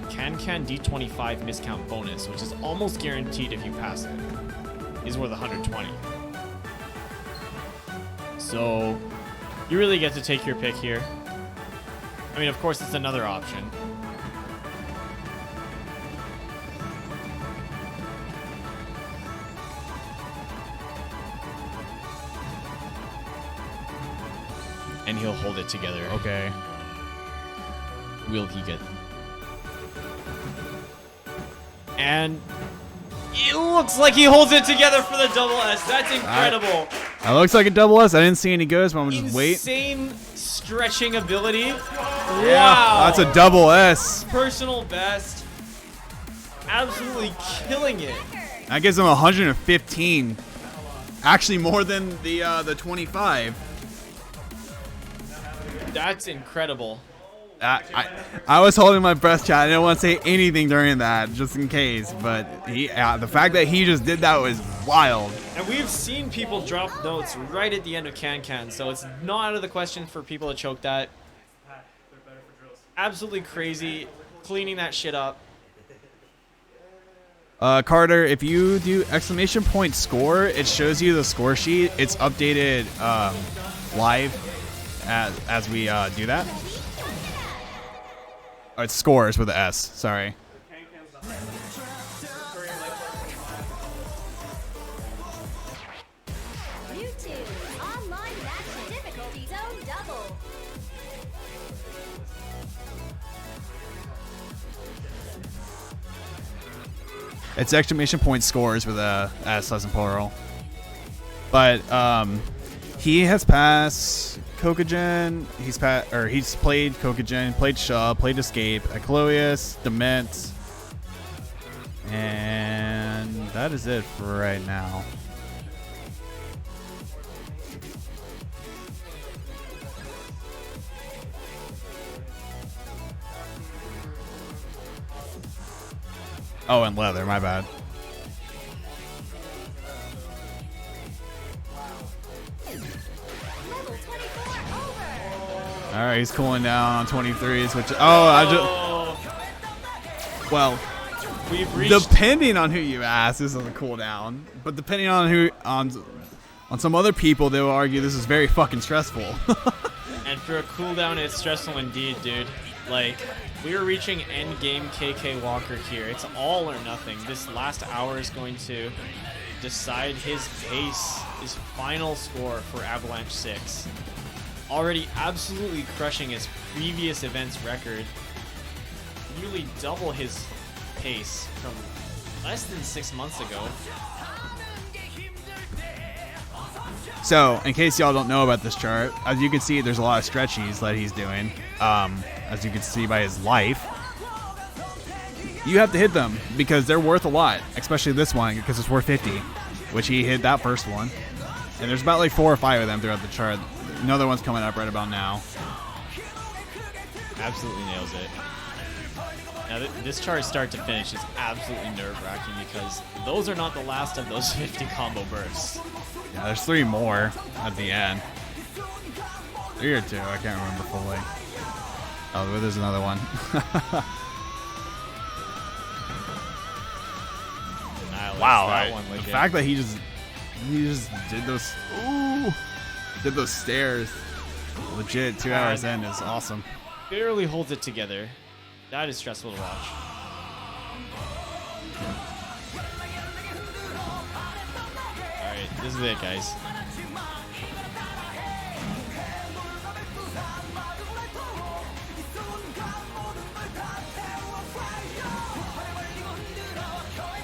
Can D25 miscount bonus, which is almost guaranteed if you pass it, is worth 120. So you really get to take your pick here. I mean, of course, it's another option. And he'll hold it together. Okay. Will he get? And It looks like he holds it together for the double S. That's incredible. That looks like a double S. I didn't see any goes, but I'm gonna just wait. Insane stretching ability. Yeah, Wow. that's a double S. Personal best. Absolutely killing it. That gives him 115. Actually, more than the 25. That's incredible. I was holding my breath, chat. I didn't want to say anything during that, just in case. But the fact that he just did that was wild. And we've seen people drop notes right at the end of Can, so it's not out of the question for people to choke that. Absolutely crazy. Cleaning that shit up. Carter, if you do exclamation point score, it shows you the score sheet. It's updated live as we do that. Oh, it's scores with an S. Sorry. YouTube online match difficulty zone double. It's exclamation point scores with a S as in plural. But he has passed Kokagen. He's played Kokagen, played Shaw, played Escape, Ecloius, Dement, and that is it for right now. Oh, and Leather, my bad. Level 24 over. All right, he's cooling down on 23s, which well, We've reached. depending on who you ask, this is a cooldown. But depending on on some other people, they will argue this is very fucking stressful. And for a cooldown, it's stressful indeed, dude. Like, we are reaching end game KkWalker here. It's all or nothing. This last hour is going to decide his pace, his final score for Avalanche 6. Already absolutely crushing his previous event's record. Nearly double his pace from less than 6 months ago. So, in case y'all don't know about this chart, as you can see, there's a lot of stretchies that he's doing. As you can see by his life. You have to hit them because they're worth a lot, especially this one because it's worth 50, which he hit that first one. And there's about like 4 or 5 of them throughout the chart. Another one's coming up right about now. Absolutely nails it. Now, this chart start to finish is absolutely nerve-wracking because those are not the last of those 50 combo bursts. Yeah, there's 3 more at the end. 3 or 2, I can't remember fully. Oh, there's another one. Wow, that one the legit. fact that he just did those stairs legit 2 hours in is awesome. Barely holds it together. That is stressful to watch. Alright, this is it, guys.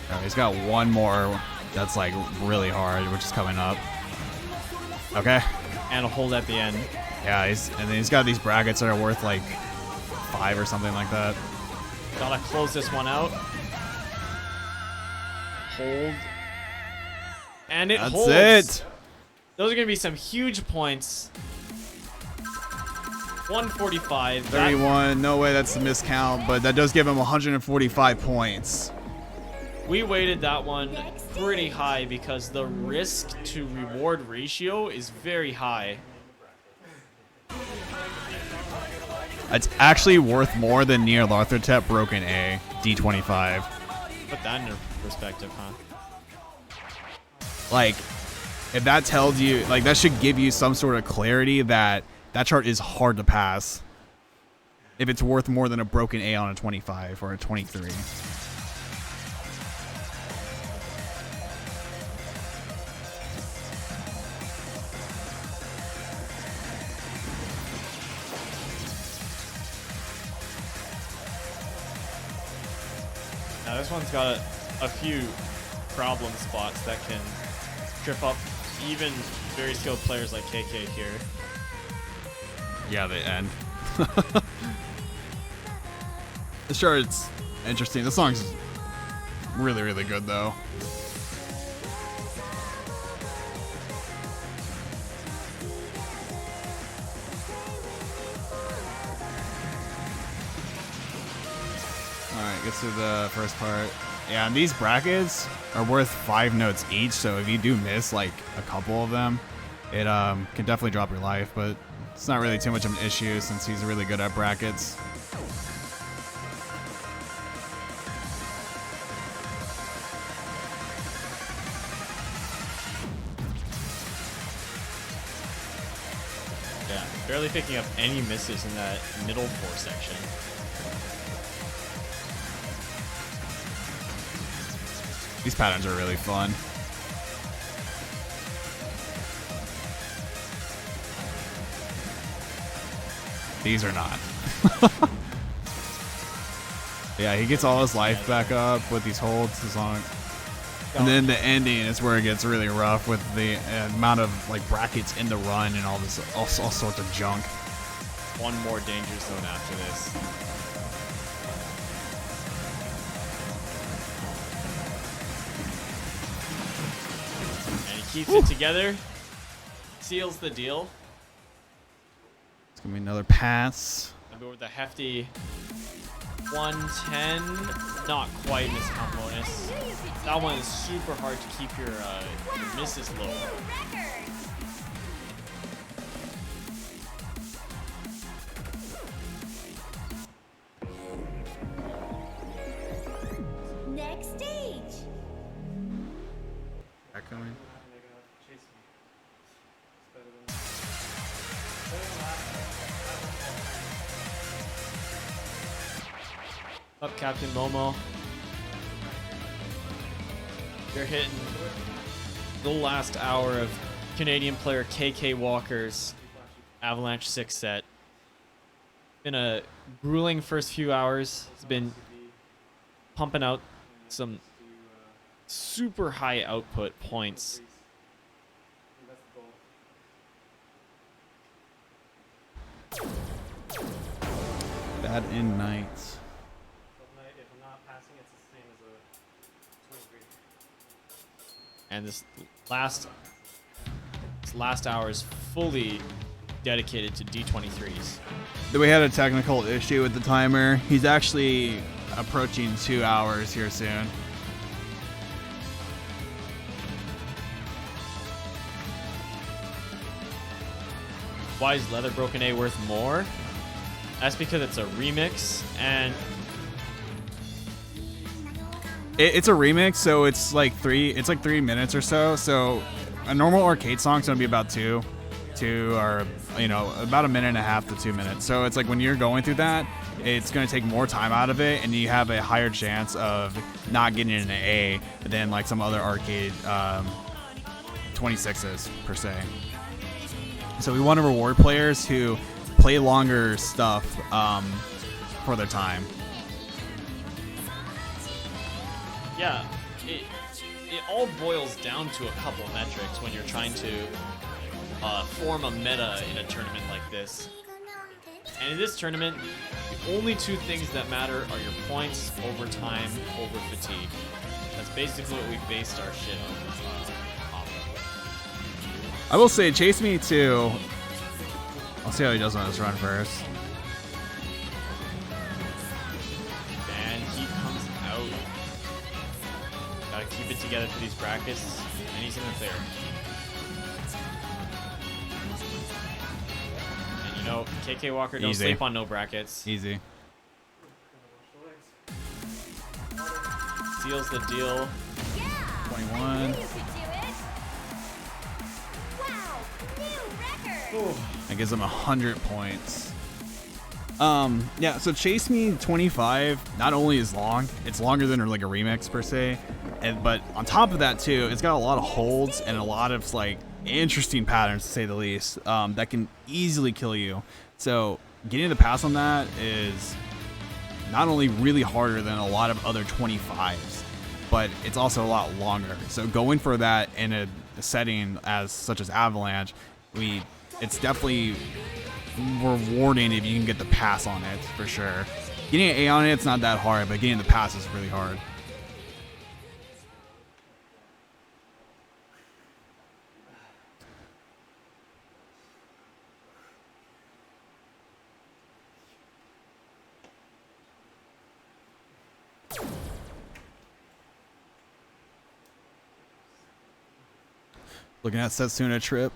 Oh, he's got one more that's like really hard, which is coming up. Okay. And a hold at the end. Yeah, and then he's got these brackets that are worth like 5 or something like that. Gotta close this one out. Hold. And it holds. That's it. Those are gonna be some huge points. 145. 31. No way that's a miscount, but that does give him 145 points. We weighted that one pretty high because the risk to reward ratio is very high. It's actually worth more than Near Larthertep Broken A, D25. Put that into perspective, huh? Like, if that tells you, like, that should give you some sort of clarity that that chart is hard to pass. If it's worth more than a Broken A on a 25 or a 23. Now this one's got a few problem spots that can trip up even very skilled players like KK here. Yeah, they end. Sure, it's interesting. The song's really, really good, though. Alright, gets to the first part. Yeah, and these brackets are worth 5 notes each, so if you do miss like a couple of them, it can definitely drop your life, but it's not really too much of an issue since he's really good at brackets. Yeah, barely picking up any misses in that middle 4 section. These patterns are really fun. These are not. Yeah, he gets all his life back up with these holds. The song. And then the ending is where it gets really rough with the amount of like brackets in the run and all this, all sorts of junk. One more danger zone after this. And he keeps it together. Seals the deal. It's gonna be another pass. And go with the hefty 110. Not quite miscount bonus. That one is super hard to keep your misses low. Next stage. Echoing. Chase me. It's better than Up, Captain Momo. You're hitting the last hour of Canadian player KkWalker's Avalanche 6 set. Been a grueling first few hours. He's been pumping out some super high output points. Bad in nights. if I'm not passing, it's the same as a 23. And this last hour is fully dedicated to D23s. We had a technical issue with the timer. He's actually approaching 2 hours here soon. Why is Leather Broken A worth more? That's because it's a remix, and It's a remix, so it's like 3 minutes or so. So a normal arcade song's gonna be about two or about a minute and a half to 2 minutes. So it's like when you're going through that, it's gonna take more time out of it, and you have a higher chance of not getting an A than like some other arcade 26s per se. So we want to reward players who play longer stuff for their time. yeah, it all boils down to a couple metrics when you're trying to form a meta in a tournament like this. And in this tournament, the only 2 things that matter are your points over time, over fatigue. That's basically what we based our shit on. I will say, Chase Me too. I'll see how he does on this run first. And he comes out. Gotta keep it together for these brackets, and he's in the clear. And KkWalker don't Easy. sleep on no brackets. Easy. Seals the deal. 21. You could do it. Wow, new record. That gives him 100 points. Yeah, so Chase Me 25 not only is long, it's longer than like a remix per se, but on top of that too, it's got a lot of holds and a lot of like interesting patterns to say the least, that can easily kill you. So getting the pass on that is not only really harder than a lot of other 25s, but it's also a lot longer. So going for that in a setting as such as Avalanche, it's definitely rewarding if you can get the pass on it for sure. Getting an A on it's not that hard, but getting the pass is really hard. Looking at Setsuna trip.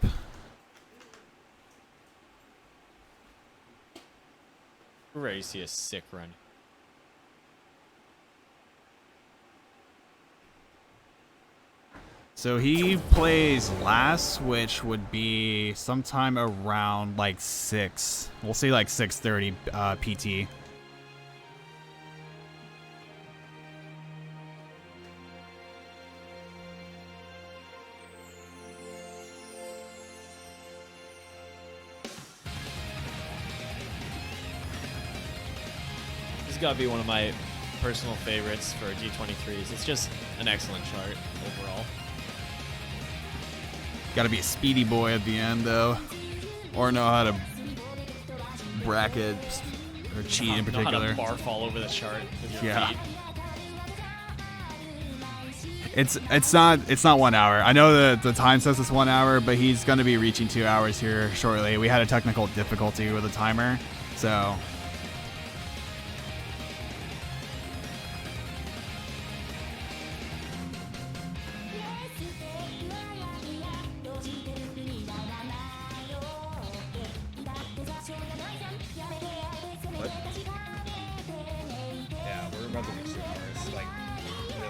Ready to see a sick run. So he plays last, which would be sometime around like 6. We'll say like 6:30 PT. This has got to be one of my personal favorites for G23s. It's just an excellent chart overall. Got to be a speedy boy at the end though, or know how to bracket or cheat in Know how particular. to barf all over the chart with your Yeah. feet. It's not 1 hour. I know that the time says it's 1 hour, but he's going to be reaching 2 hours here shortly. We had a technical difficulty with the timer, so. Yeah, we're about to reach 2 hours, like really,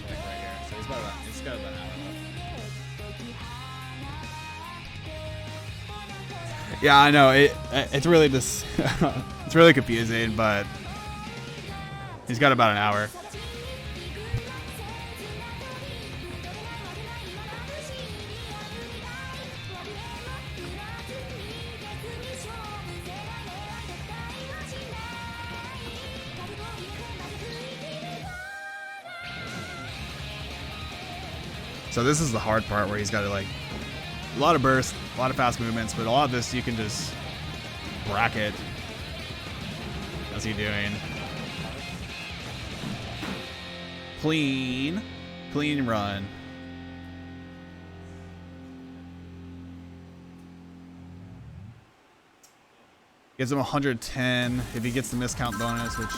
like right here. So it's got about an hour left. Yeah, I know. It's really just it's really confusing, but he's got about an hour. So this is the hard part where he's got to like a lot of burst, a lot of fast movements, but a lot of this you can just bracket. How's he doing? Clean run. Gives him 110 if he gets the miscount bonus, which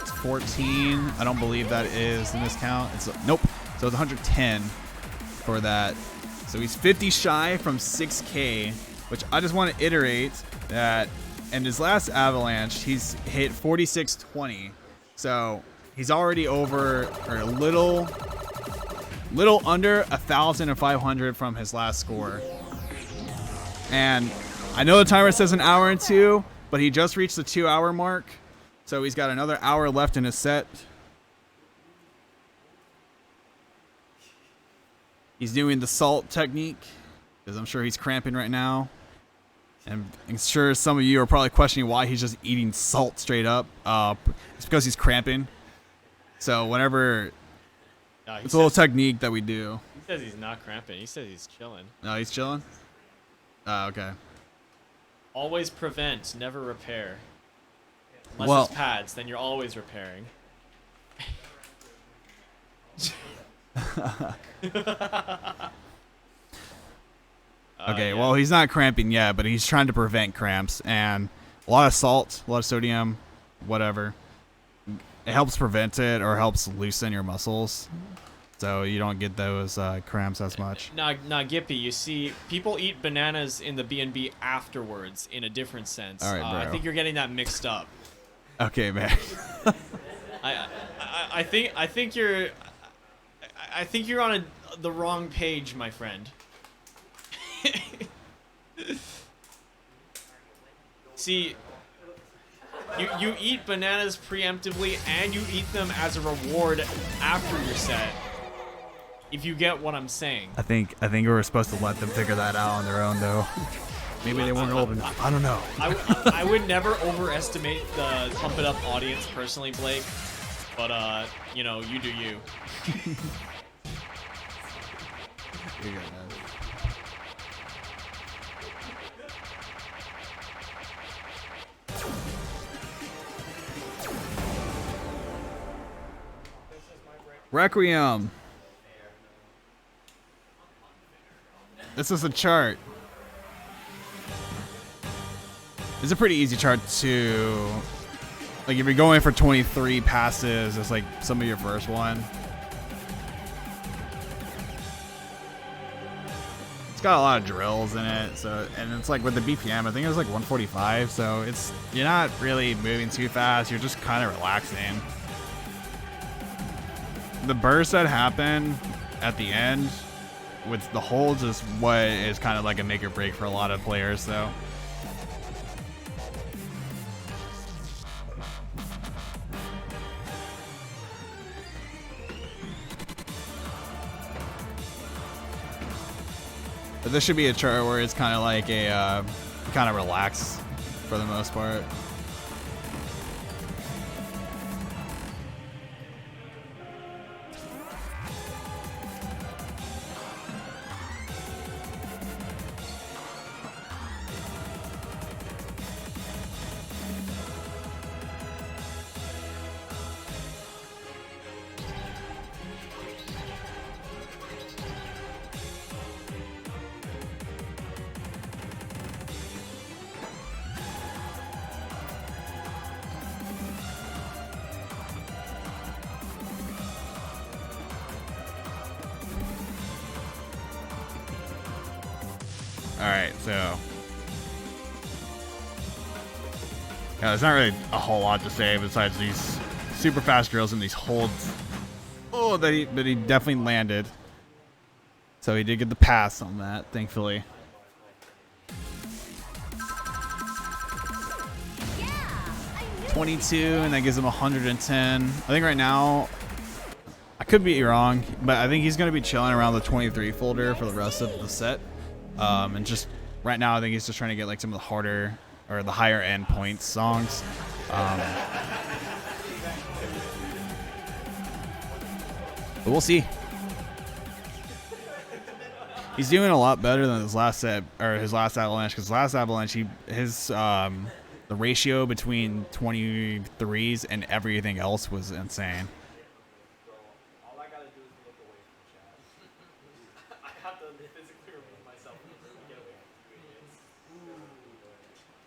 is 14. I don't believe that is the miscount. Nope. So it's 110 for that. So he's 50 shy from 6K, which I just want to iterate that in his last Avalanche, he's hit 4620. So he's already over or a little under 1,500 from his last score. And I know the timer says an hour and 2, but he just reached the 2 hour mark. So he's got another hour left in his set. He's doing the salt technique because I'm sure he's cramping right now. And I'm sure some of you are probably questioning why he's just eating salt straight up. It's because he's cramping. So whenever it's a little technique that we do. He says he's not cramping. He says he's chilling. No, he's chilling? Okay. Always prevent, never repair. Unless Well- it's pads, then you're always repairing. Okay, yeah. well, he's not cramping yet, but he's trying to prevent cramps. And a lot of salt, a lot of sodium, whatever. It helps prevent it or helps loosen your muscles. So you don't get those cramps as much. Nah, Gippy, you see, people eat bananas in the B&B afterwards in a different sense. All right, I bro. think you're getting that mixed up. Okay, man. I think you're on the wrong page, my friend. See, you eat bananas preemptively and you eat them as a reward after your set. If you get what I'm saying. I think we were supposed to let them figure that out on their own, though. Maybe they weren't old enough. I don't know. I would never overestimate the Pump It Up audience personally, Blake. But you know, you do you. You're good, man. Requiem. This is a chart. It's a pretty easy chart to, like, if you're going for 23 passes, it's like some of your first one. It's got a lot of drills in it, so, and it's like with the BPM, I think it was like 145, so it's, you're not really moving too fast, you're just kind of relaxing. The bursts that happen at the end with the holds is what is kind of like a make or break for a lot of players, though. But this should be a chart where it's kind of like a kind of relax for the most part. Alright, so yeah, there's not really a whole lot to say besides these super fast drills and these holds. Oh, that he definitely landed. So he did get the pass on that, thankfully. Yeah, I knew 22, and that gives him 110. I think right now, I could be wrong, but I think he's going to be chilling around the 23 folder for the rest of the set. And just right now, I think he's just trying to get like some of the harder or the higher end points songs. But we'll see. He's doing a lot better than his last set or his last Avalanche, because last Avalanche, the ratio between 23s and everything else was insane. All I gotta do is look away from chat. I have to physically remove myself and get away from the idiots.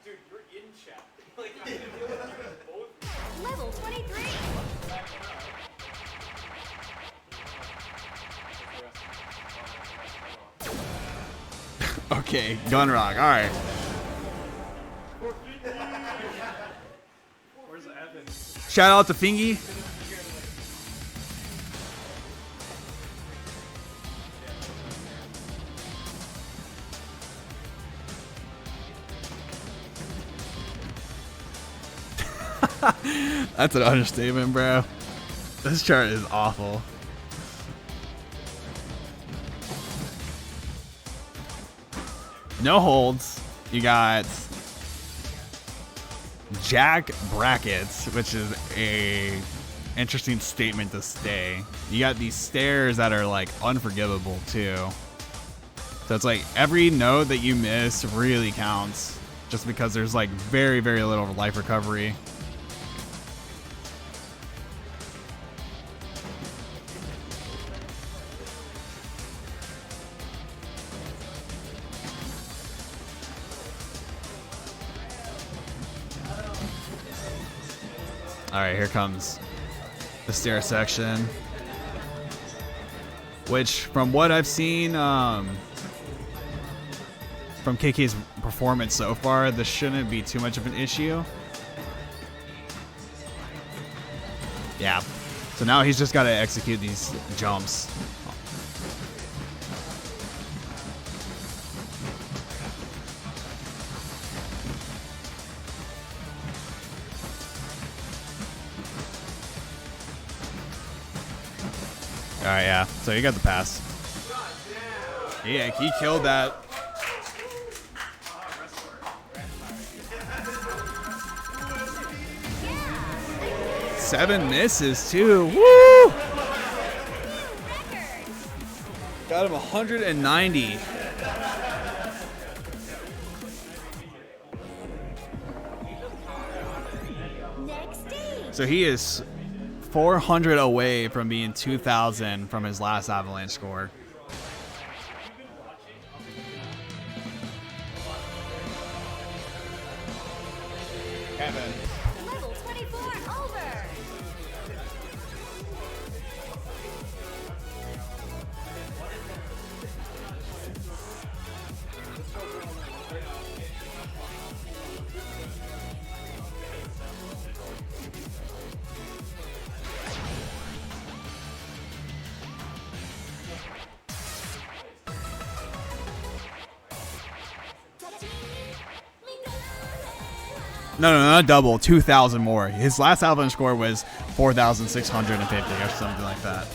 Dude, you're in chat. Like, I can deal with you both. level 23. Okay, gun rock. All right. Where's Evan? Shout out to Fingy. That's an understatement, bro. This chart is awful. No holds. You got jack brackets, which is a interesting statement to stay. You got these stairs that are like unforgivable too. So it's like every note that you miss really counts, just because there's like very, very little life recovery. All right, here comes the stair section, which from what I've seen from KK's performance so far, this shouldn't be too much of an issue. Yeah, so now he's just got to execute these jumps. All right, yeah. So you got the pass. Yeah, he killed that. 7 misses too. Woo! Got him 190. Next stage. So he is 400 away from being 2,000 from his last Avalanche score. Kevin. Level 24 over. No, not double. 2,000 more. His last Avalanche score was 4,650 or something like that.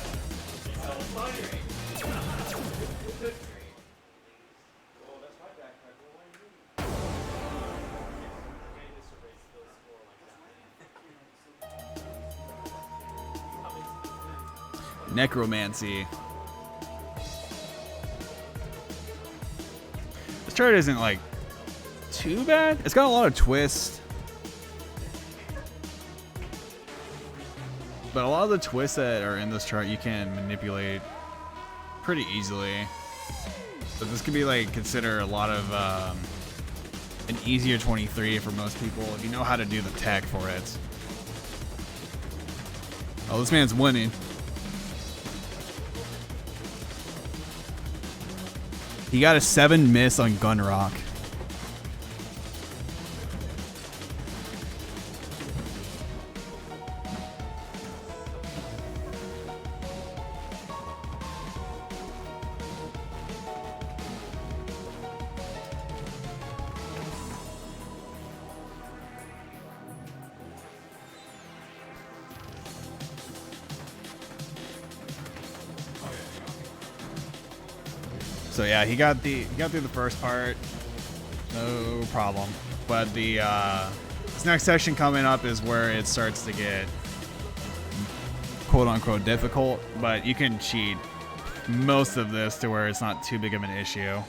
Necromancy. This chart isn't like too bad. It's got a lot of twists. But a lot of the twists that are in this chart you can manipulate pretty easily. So this could be like consider a lot of an easier 23 for most people if you know how to do the tech for it. Oh, this man's winning. He got a 7 miss on Gunrock. So yeah, he got through the first part, no problem. But the this next section coming up is where it starts to get quote unquote difficult. But you can cheat most of this to where it's not too big of an issue.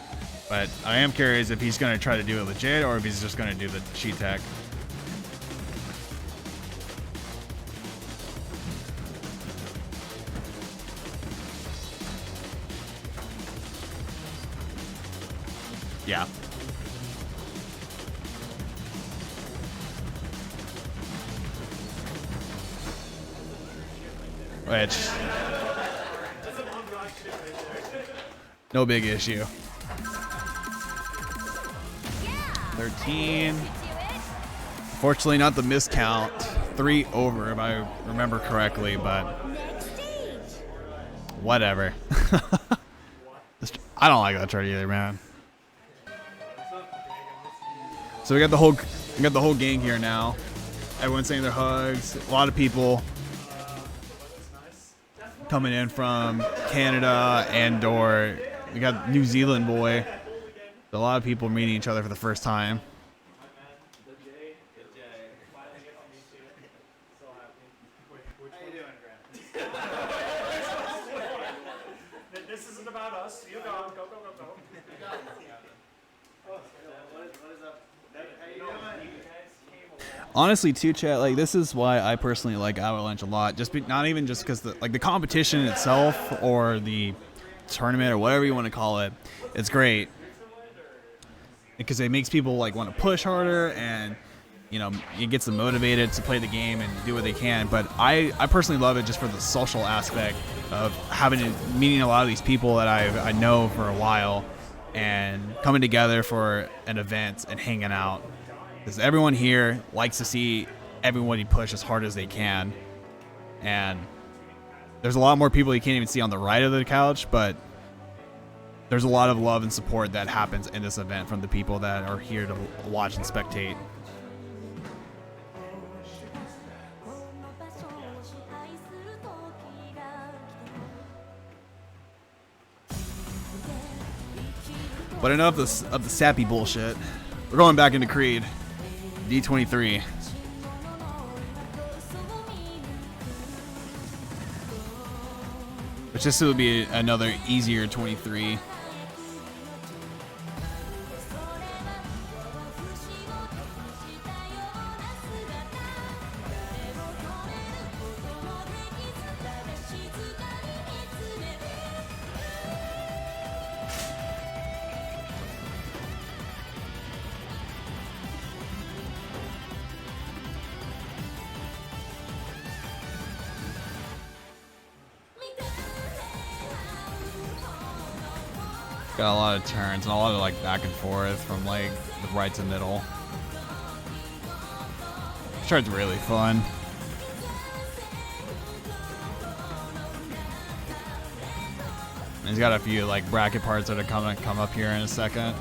But I am curious if he's gonna try to do it legit or if he's just gonna do the cheat tech. Yeah. Which, no big issue. 13. Fortunately, not the miscount. 3 over, if I remember correctly, but Next stage. whatever. I don't like that chart either, man. So we got the whole gang here now. Everyone's saying their hugs. A lot of people coming in from Canada and/or we got New Zealand boy. A lot of people meeting each other for the first time. This isn't about us. You go. Go. Honestly, too, chat. Like this is why I personally like Avalanche a lot. Not even just because the competition itself or the tournament or whatever you want to call it, it's great because it makes people like want to push harder and it gets them motivated to play the game and do what they can. But I personally love it just for the social aspect of meeting a lot of these people that I know for a while and coming together for an event and hanging out. Because everyone here likes to see everybody push as hard as they can. And there's a lot more people you can't even see on the right of the couch, but there's a lot of love and support that happens in this event from the people that are here to watch and spectate. But enough of the sappy bullshit. We're going back into Creed. D23. Which this would be another easier 23. Got a lot of turns and a lot of like back and forth from like the right to middle. This chart's really fun. And he's got a few like bracket parts that are gonna come up here in a second.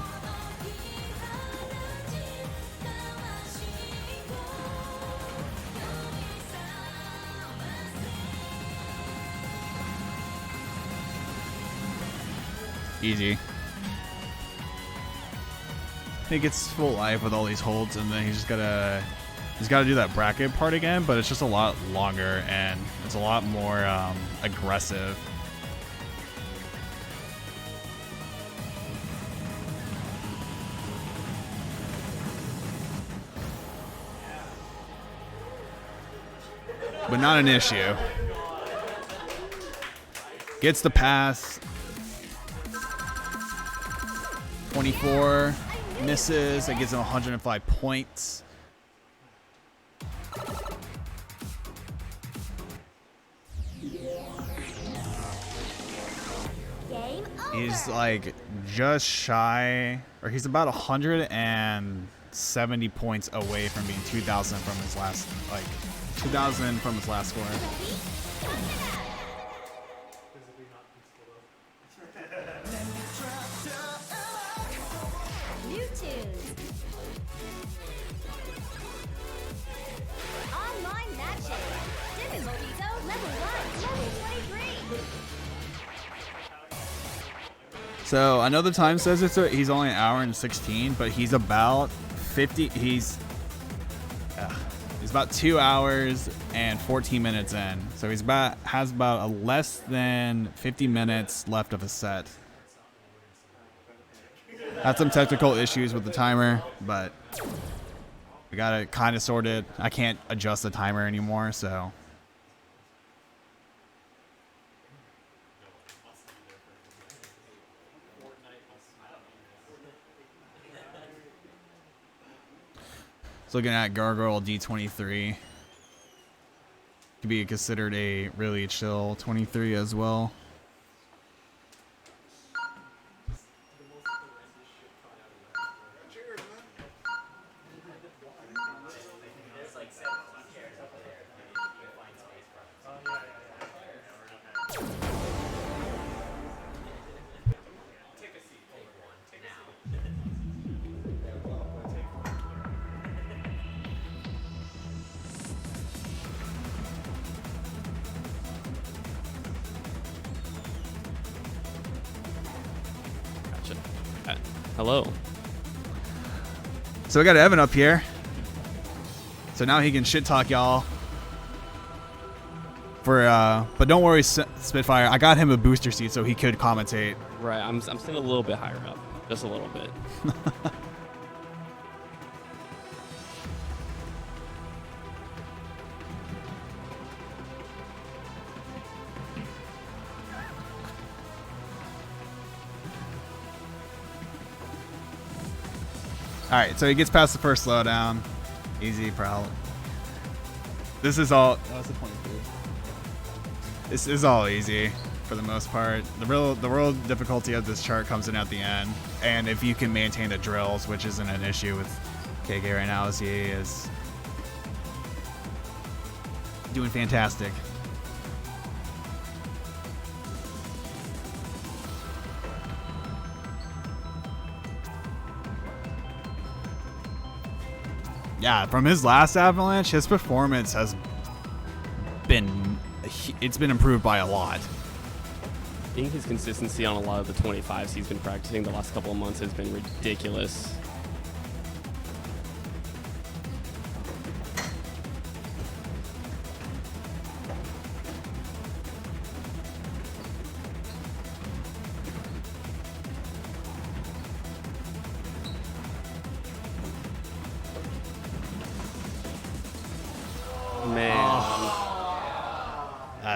Easy. I think it's full life with all these holds, and then he's gotta do that bracket part again, but it's just a lot longer and it's a lot more aggressive. But not an issue. Gets the pass. 24 misses. That gives him 105 points. Game over. He's like just shy, or he's about 170 points away from being 2,000 from his last, like 2,000 from his last score. New tunes. Online matching. Difficulty zone level 1, level 23. So I know the time says he's only an hour and 16, but he's about 50. He's about 2 hours and 14 minutes in. So has about less than 50 minutes left of a set. Had some technical issues with the timer, but we got it kind of sorted. I can't adjust the timer anymore, so. Looking at Gargoyle D23. Could be considered a really chill 23 as well. Hello. So we got Evan up here. So now he can shit talk y'all. But don't worry, Spitfire. I got him a booster seat so he could commentate. Right, I'm sitting a little bit higher up, just a little bit. All right, so he gets past the first slowdown. Easy, prowl. This is all. Oh, it's a 22. This is all easy for the most part. The real difficulty of this chart comes in at the end, and if you can maintain the drills, which isn't an issue with KK right now, as he is doing fantastic. Yeah, from his last Avalanche, his performance has been improved by a lot. I think his consistency on a lot of the 25s he's been practicing the last couple of months has been ridiculous.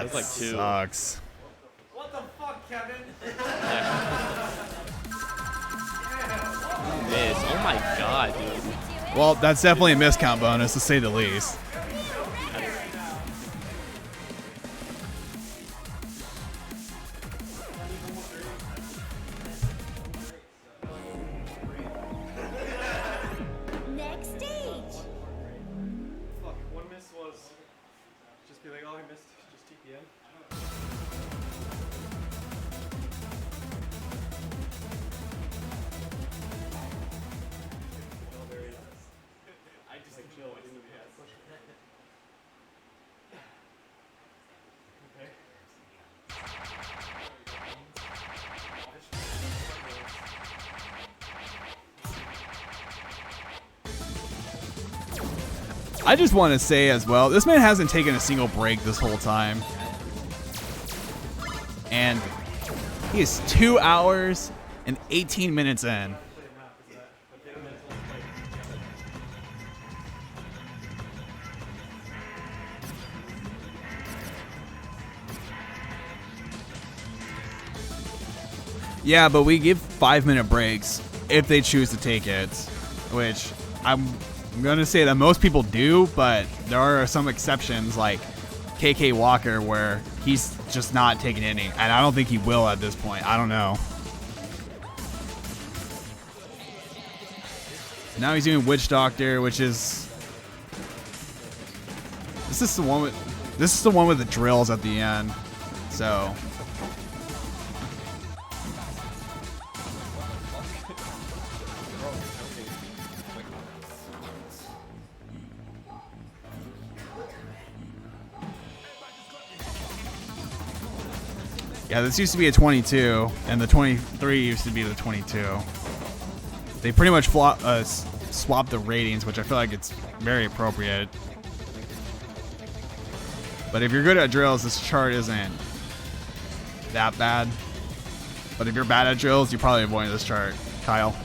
That's like 2. Sucks. What the fuck, Kevin? Miss. Oh my god, dude. Well, that's definitely a miscount bonus, to say the least. Next stage. Fuck, one miss was just be like, oh, I missed, just TPM. I just like chill, I didn't know the question. I just want to say as well, this man hasn't taken a single break this whole time. And he is 2 hours and 18 minutes in. Yeah, but we give 5-minute breaks if they choose to take it, which I'm going to say that most people do, but there are some exceptions like KkWalker where he's just not taking any, and I don't think he will at this point. I don't know. Now he's doing Witch Doctor, which is this is the one with the drills at the end. So yeah, this used to be a 22, and the 23 used to be the 22. They pretty much swapped the ratings, which I feel like it's very appropriate. But if you're good at drills, this chart isn't that bad. But if you're bad at drills, you're probably avoiding this chart, Kyle.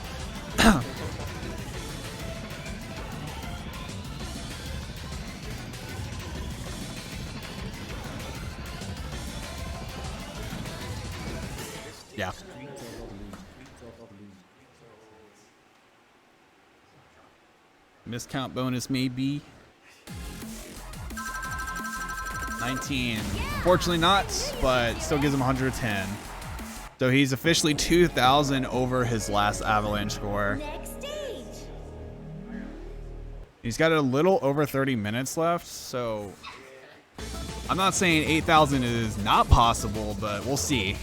Yeah. Miscount bonus maybe. 19. Fortunately not, but still gives him 110. So he's officially 2,000 over his last Avalanche score. Next stage. He's got a little over 30 minutes left, so I'm not saying 8,000 is not possible, but we'll see.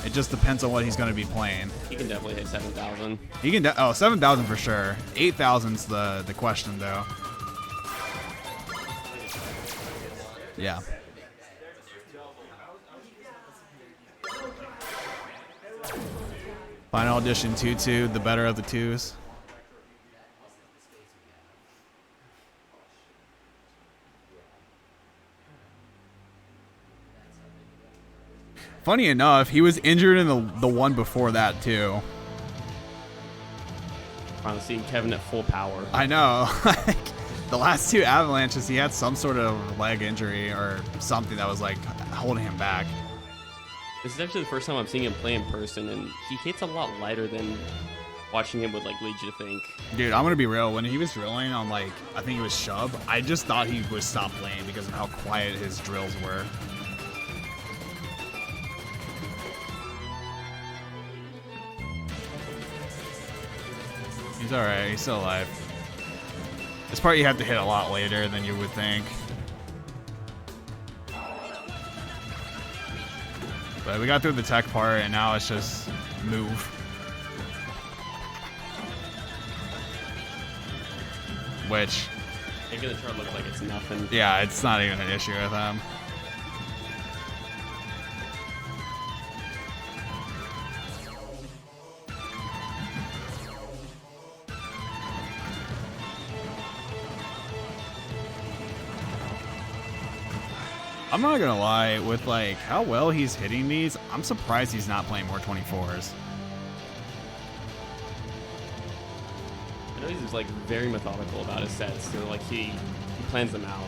It just depends on what he's going to be playing. He can definitely hit 7,000. He can 7,000 for sure. 8,000's the question though. Yeah. Final Audition 2-2, the better of the twos. Funny enough, he was injured in the one before that too. Finally seeing Kevin at full power. I know. The last two Avalanches, he had some sort of leg injury or something that was like holding him back. This is actually the first time I'm seeing him play in person, and he hits a lot lighter than watching him would like lead you to think. Dude, I'm gonna be real. When he was drilling on I think it was Shub, I just thought he would stop playing because of how quiet his drills were. He's alright, he's still alive. This part you have to hit a lot later than you would think. But we got through the tech part and now it's just move. Which... Making the chart look like it's nothing. Yeah, it's not even an issue with him. I'm not gonna lie, with how well he's hitting these, I'm surprised he's not playing more 24s. I know he's very methodical about his sets, so he plans them out.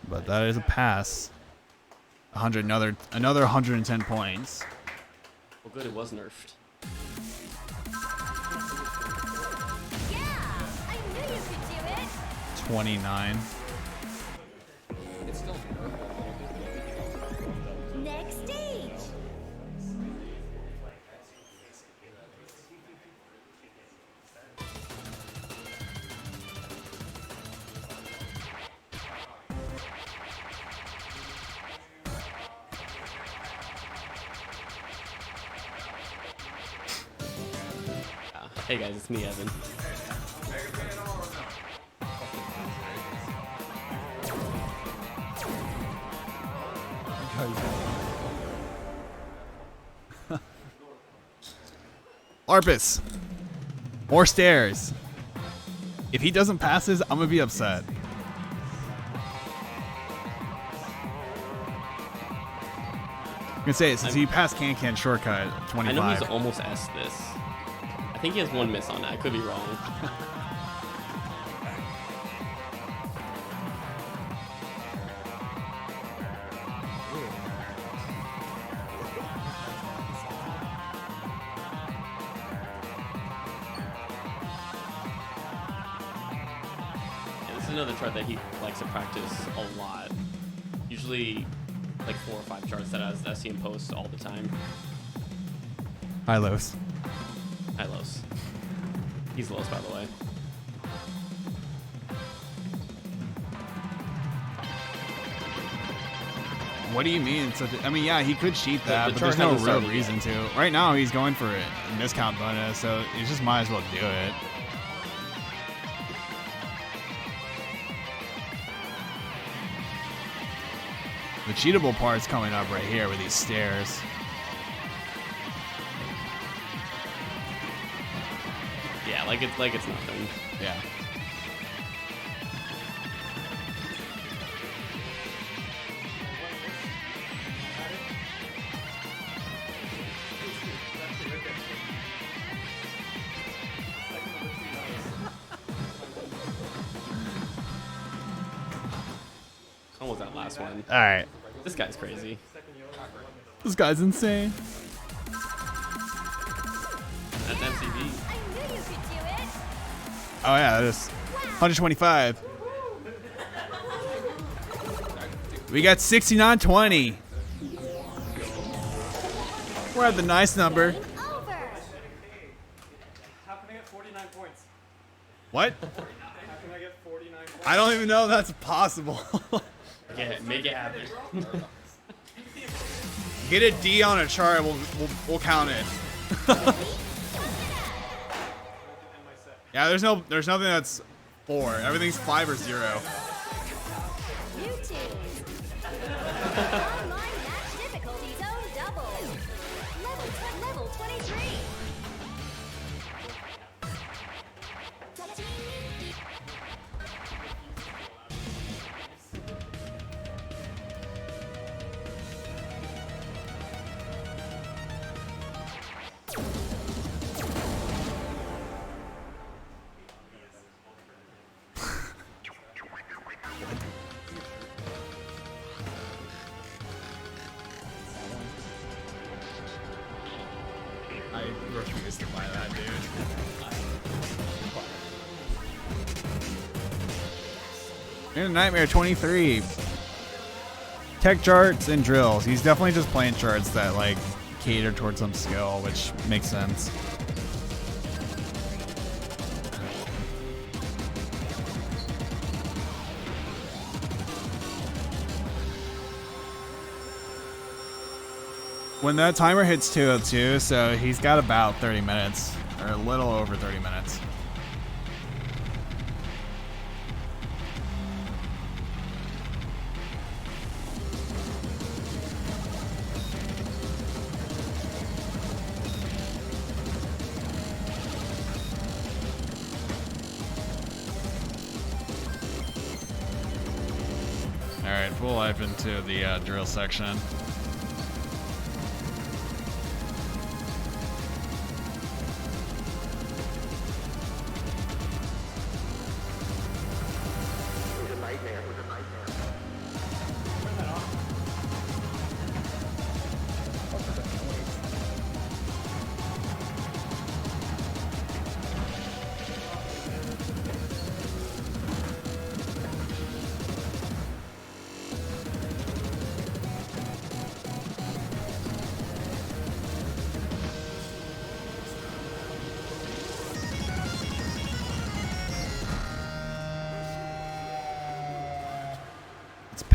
but that is a pass. 100, another 110 points. Well, good, it was nerfed. Yeah, I knew you could do it. 29. It's still Next stage. Hey guys, it's me, Evan. Arpus. More stairs. If he doesn't pass this, I'm gonna be upset. I'm gonna say it since he passed Can shortcut 25. I know he's almost S this. I think he has one miss on that. I could be wrong. Yeah, this is another chart that he likes to practice a lot. Usually like 4 or 5 charts that has SC and post all the time. Hi, Los. Hi, Los. He's Los, by the way. What do you mean? I mean, yeah, he could cheat that, The but chart there's no hasn't real started reason to. Right now, he's going for a miscount bonus, so he just might as well do it. The cheatable part's coming up right here with these stairs. Yeah, like it's nothing. Yeah. When was that last one? All right. This guy's crazy. This guy's insane. That's MCV. I knew you could do it. Oh yeah, that is 125. We got 69-20. We're at the nice number. Over. How can I get 49 points? What? How can I get 49 points? I don't even know if that's possible. Yeah, make it happen. Get a D on a chart, we'll count it. Yeah, there's nothing that's 4. Everything's 5 or 0. YouTube. Online match difficulty zone double. Level 23. I refuse to buy that, dude. In Nightmare 23. Tech charts and drills. He's definitely just playing charts that like cater towards some skill, which makes sense. When that timer hits 202, so he's got about 30 minutes, or a little over 30 minutes. Alright, full life into the drill section.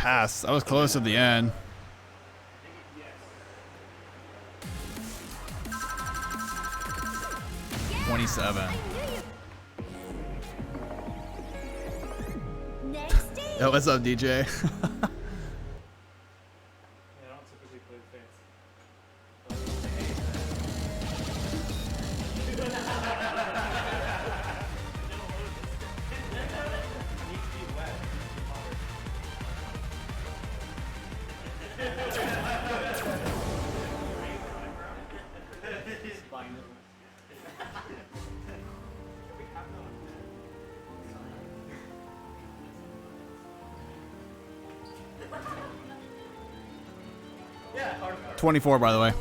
pass. I was close at the end. Yeah, 27. I knew you- Next stage. Yo, what's up, DJ? Yeah, I don't typically play Yeah, hard. 24, by the way.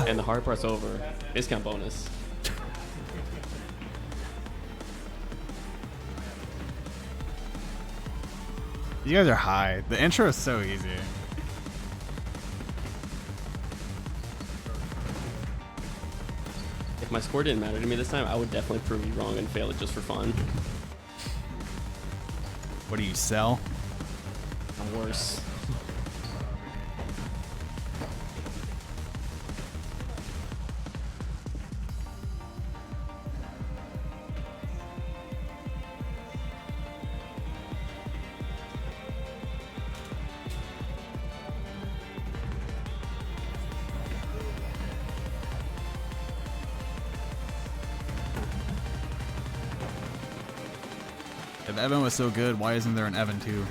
And the hard part's over. Discount bonus. You guys are high. The intro is so easy. If my score didn't matter to me this time, I would definitely prove you wrong and fail it just for fun. What do you sell? Or worse. If Evan was so good, why isn't there an Evan 2?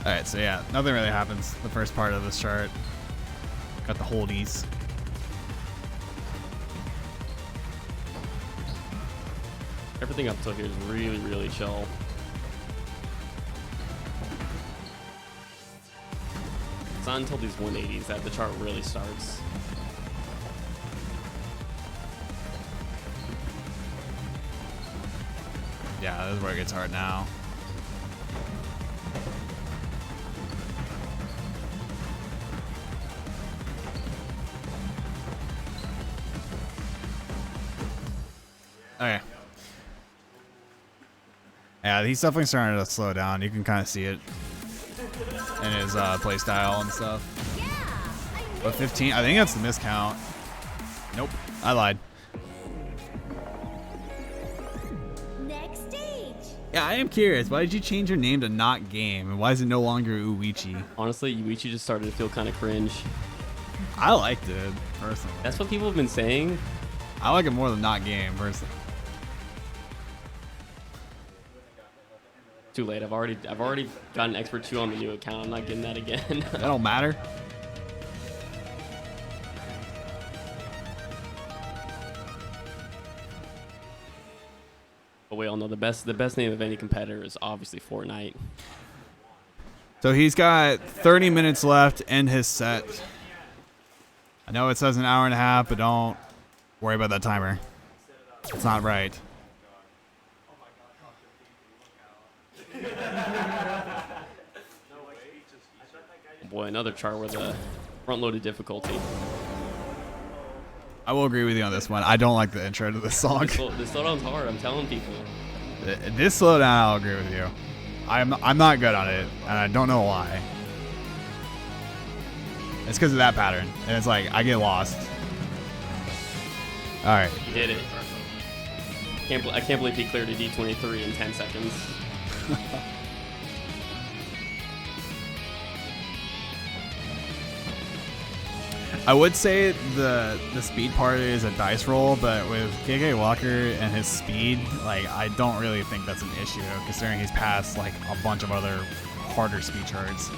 Alright, so yeah, nothing really happens the first part of this chart. Got the holdies. Everything up till here is really, really chill. It's not until these 180s that the chart really starts. Yeah, this is where it gets hard now. Okay. Yeah, he's definitely starting to slow down. You can kind of see it in his play style and stuff. Yeah, I knew But 15, I think that's the miscount. Nope, I lied. Next stage. Yeah, I am curious. Why did you change your name to Not Game? And why is it no longer Uichi? Honestly, Yuichi just started to feel kind of cringe. I liked it, personally. That's what people have been saying. I like it more than Not Game, personally. Too late. I've already gotten Expert 2 on the new account. I'm not getting that again. That don't matter. But we all know the best name of any competitor is obviously Fortnite. So he's got 30 minutes left in his set. I know it says an hour and a half, but don't worry about that timer. It's not right. Boy, another chart where the front-loaded difficulty. I will agree with you on this one. I don't like the intro to this song. This slowdown's hard. I'm telling people. This slowdown, I'll agree with you. I'm not good on it, and I don't know why. It's because of that pattern, and it's like I get lost. All right. He did it. I can't believe he cleared a D23 in 10 seconds. I would say the speed part is a dice roll, but with KkWalker and his speed, like I don't really think that's an issue considering he's passed like a bunch of other harder speed charts.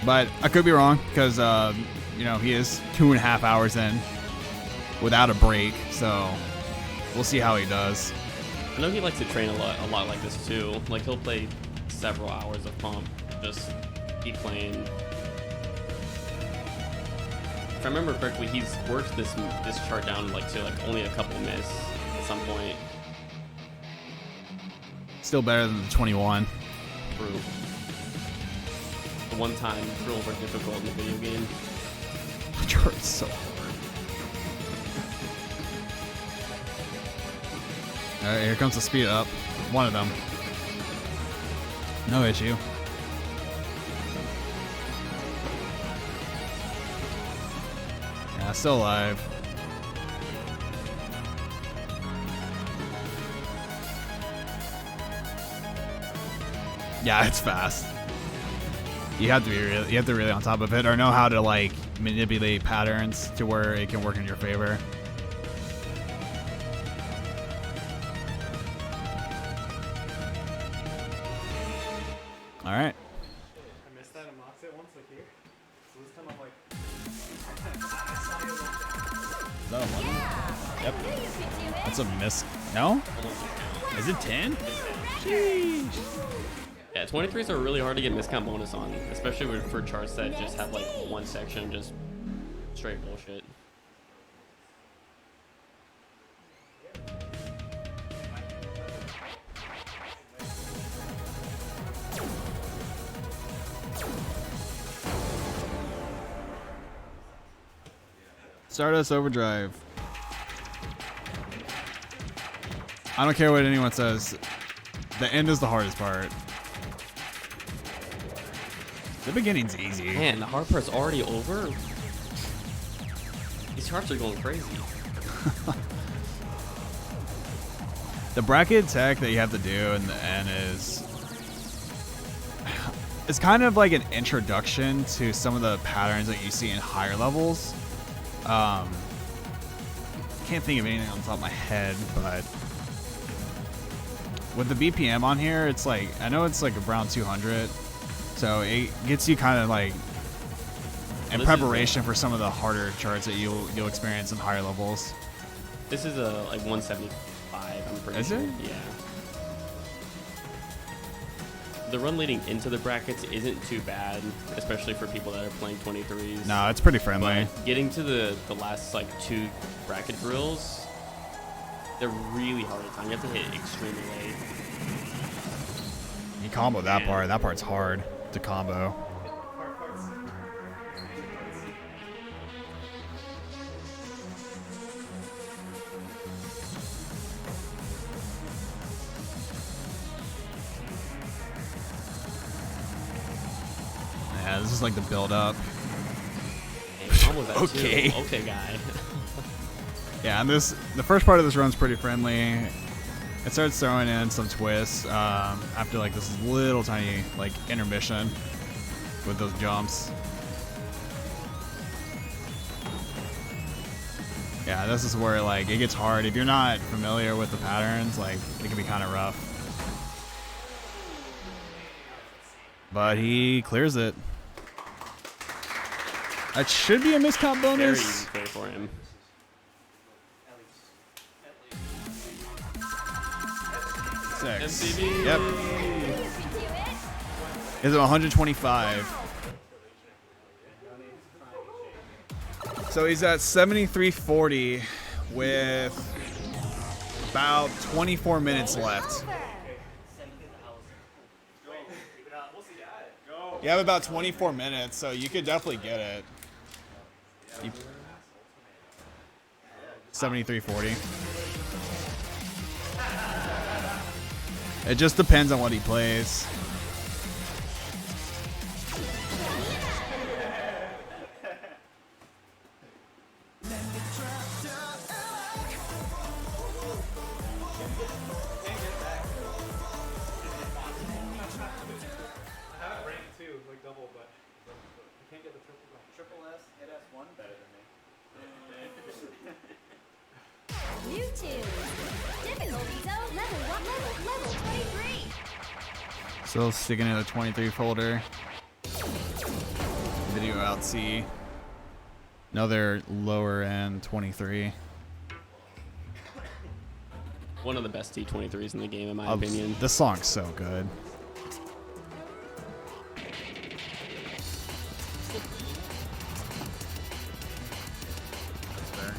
But I could be wrong because you know, he is 2.5 hours in without a break, so we'll see how he does. I know he likes to train a lot like this too. Like he'll play several hours of pump, just keep playing. If I remember correctly, he's worked this chart down like to like only a couple miss at some point. Still better than the 21. True. The one-time rules are difficult in the video game. The chart is so hard. Alright, here comes the speed up. One of them. No issue. Yeah, still alive. Yeah, it's fast. You have to be really on top of it, or know how to like manipulate patterns to where it can work in your favor. All right. I missed that and mocked it once, like here. So this time I'm like, Is that a one? Yep. Knew you could do it. That's a miss. No? Is it 10? Yeah, 23s are really hard to get miscount bonus on, especially for charts that just have like one section just straight bullshit. Stardust Overdrive. I don't care what anyone says. The end is the hardest part. The beginning's easy. Man, the hard part's already over. These charts are going crazy. The bracket tech that you have to do in the end is it's kind of like an introduction to some of the patterns that you see in higher levels. Can't think of anything on the top of my head, but with the BPM on here, it's like, I know it's like around 200, so it gets you kind of like in preparation for some of the harder charts that you'll experience in higher levels. This is a like 175. I'm pretty Is sure. it? Yeah. The run leading into the brackets isn't too bad, especially for people that are playing 23s. No, it's pretty friendly. But getting to the last like 2 bracket drills, they're really hard at time. You have to hit extremely late. You combo that part. That part's hard to combo. Yeah, this is like the build up. Okay. Okay, guy. Yeah, and the first part of this run's pretty friendly. It starts throwing in some twists after like this little tiny like intermission with those jumps. Yeah, this is where like it gets hard. If you're not familiar with the patterns, like it can be kind of rough. But he clears it. That should be a miscount Very bonus. easy play for him. Six. MCB. Yep. Knew you could do it. Is it 125? So he's at 7340 with about 24 minutes left. You have about 24 minutes, so you could definitely get it. 7340. It just depends on what he plays. I have it ranked too, like double, but I can't get the triple S, hit S1 better than me. YouTube. Difficulty zone level 1, level 23. Still sticking in the 23 folder. Video out C. Another lower end 23. One of the best T23s in the game, in my opinion. This song's so good. That's fair.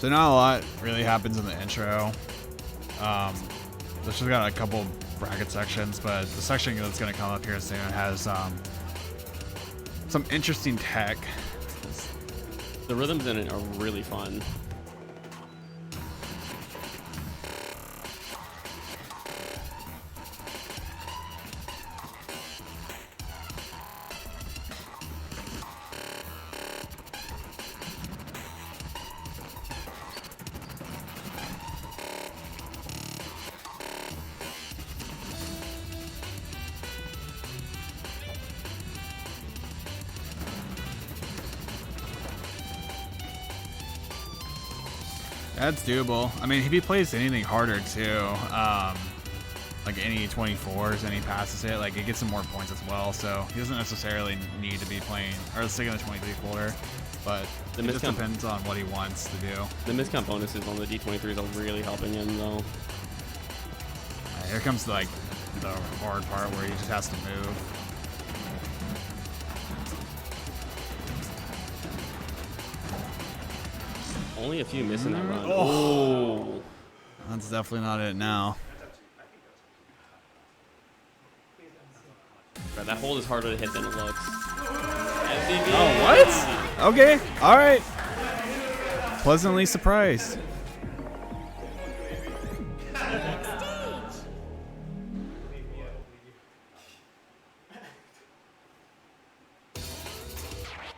So not a lot really happens in the intro. This just got a couple bracket sections, but the section that's going to come up here soon has some interesting tech. The rhythms in it are really fun. That's doable. I mean, if he plays anything harder too, like any 24s and he passes it, like it gets him more points as well. So he doesn't necessarily need to be playing or sticking the 23 quarter, but it just depends on what he wants to do. The miscount bonuses on the D23s are really helping him though. Here comes like the hard part where he just has to move. Only a few missing that run. Oh, that's definitely not it now. Right, that hold is harder to hit than it looks. Oh, what? Okay, all right. Pleasantly surprised.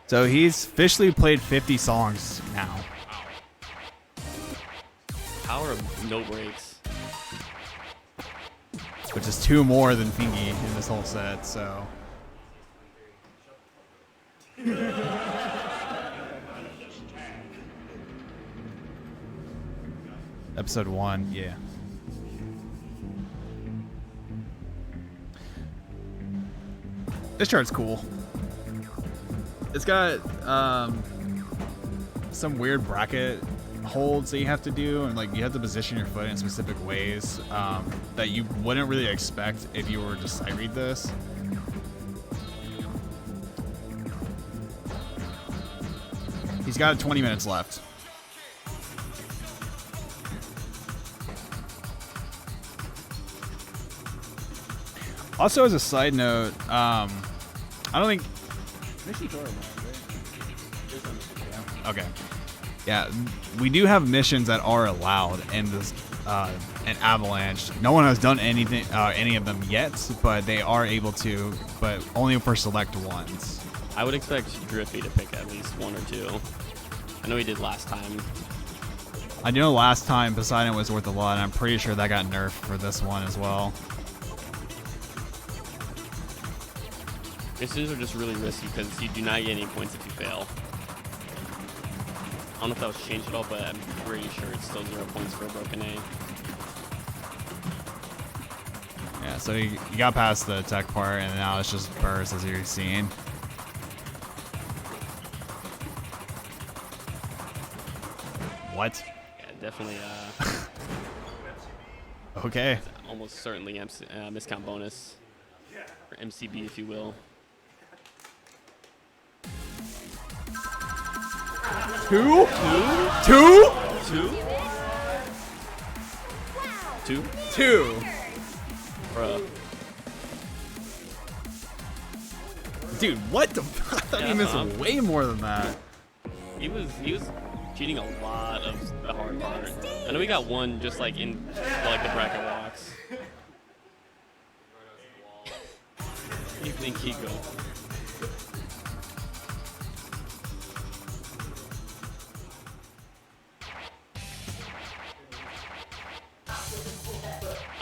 So he's officially played 50 songs now. Power of no breaks. Which is 2 more than Fingy in this whole set, so. Episode 1, yeah. This chart's cool. It's got some weird bracket holds that you have to do, and like you have to position your foot in specific ways that you wouldn't really expect if you were to sight read this. He's got 20 minutes left. Also, as a side note, I don't think. Okay. Yeah, we do have missions that are allowed in this in Avalanche. No one has done anything, any of them yet, but they are able to, but only for select ones. I would expect Driffy to pick at least 1 or 2. I know he did last time. I know last time Poseidon was worth a lot, and I'm pretty sure that got nerfed for this one as well. Missions are just really risky because you do not get any points if you fail. I don't know if that was changed at all, but I'm pretty sure it's still 0 points for a broken A. Yeah, so you got past the tech part, and now it's just burst as you're seeing. What? Yeah, definitely. Okay. Almost certainly miscount bonus, or MCB, if you will. Two? Bruh. Dude, what the? I thought he missed way more than that. He was cheating a lot of the hard part. I know we got one just like in like the bracket walks. Evening Kiko.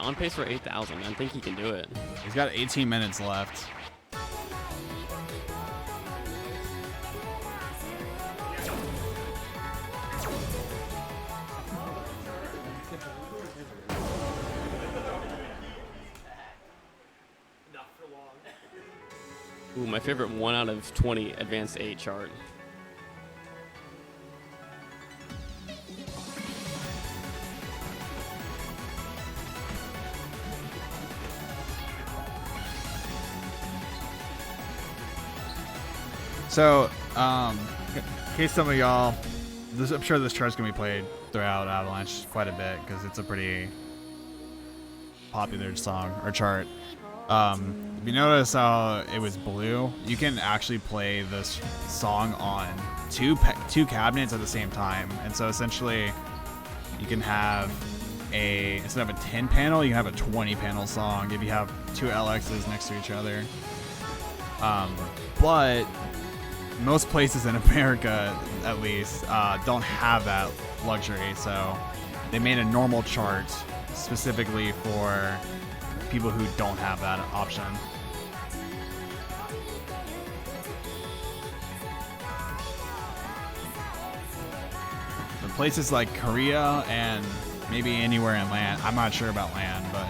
On pace for 8,000. I think he can do it. He's got 18 minutes left. Ooh, my favorite 1 out of 20 advanced 8 chart. So, in case some of y'all I'm sure this chart's gonna be played throughout Avalanche quite a bit because it's a pretty popular song or chart. If you notice how it was blue, you can actually play this song on two cabinets at the same time, and so essentially you can have instead of a 10 panel, you can have a 20 panel song if you have two LXs next to each other. But most places in America, at least, don't have that luxury, so they made a normal chart specifically for people who don't have that option. The places like Korea and maybe anywhere in land, I'm not sure about land, but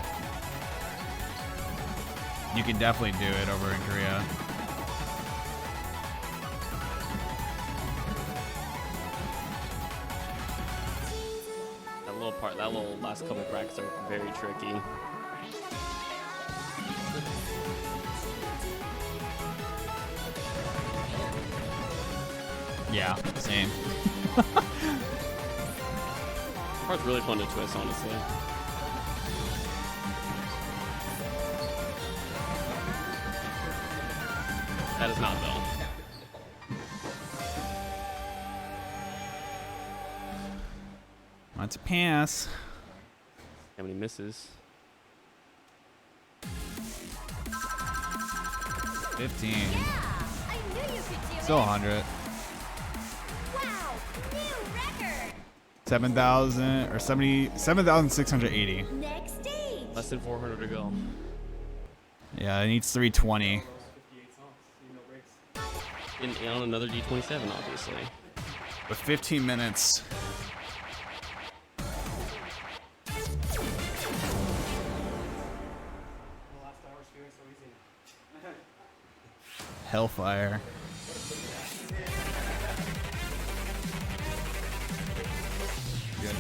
you can definitely do it over in Korea. That little last couple brackets are very tricky. Yeah, same. Part's really fun to twist, honestly. That is not Bill. That's a pass. How many misses? 15. Yeah, I knew you could do Still it. 100. Wow, new record. 7,000 or 7,680. Next stage. Less than 400 to go. Yeah, it needs 320. 58 songs. See no breaks. On another D27, obviously. With 15 minutes. The last hour's feeling so easy. Hellfire. Good.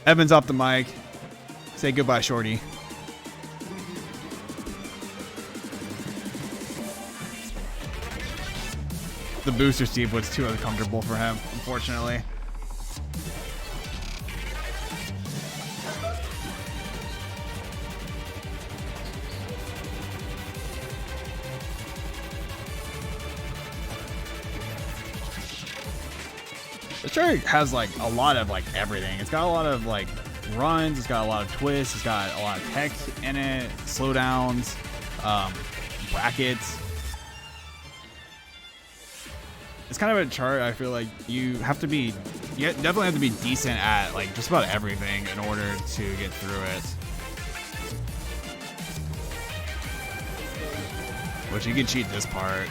Evan's off the mic. Say goodbye, Shorty. The booster Steve was too uncomfortable for him, unfortunately. The chart has like a lot of like everything. It's got a lot of like runs, it's got a lot of twists, it's got a lot of text in it, slowdowns, brackets. It's kind of a chart I feel like you definitely have to be decent at like just about everything in order to get through it. Which you can cheat this part.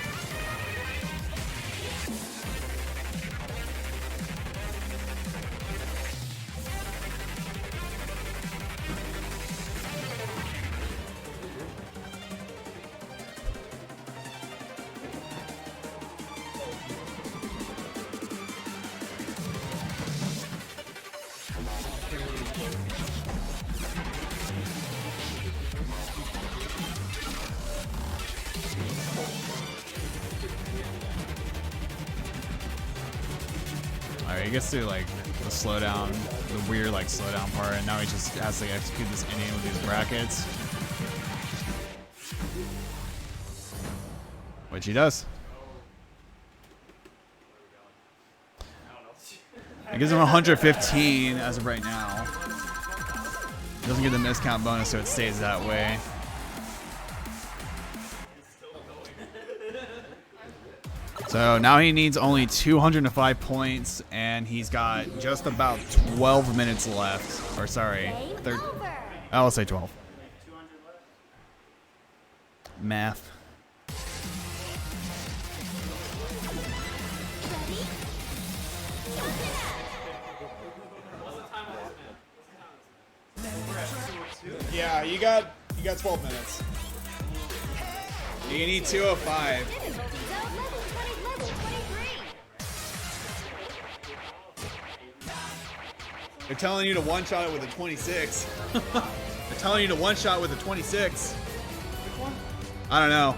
Alright, he gets to like the slowdown, the weird like slowdown part, and now he just has to execute this Indian with these brackets. Which he does. It gives him 115 as of right now. Doesn't get the miscount bonus, so it stays that way. So now he needs only 205 points, and he's got just about 12 minutes left. Or sorry, Game over. I'll say 12. Math. Yeah, you got 12 minutes. You need 205. Difficulty zone level 23. They're telling you to one-shot it with a 26. They're telling you to one-shot with a 26. I don't know.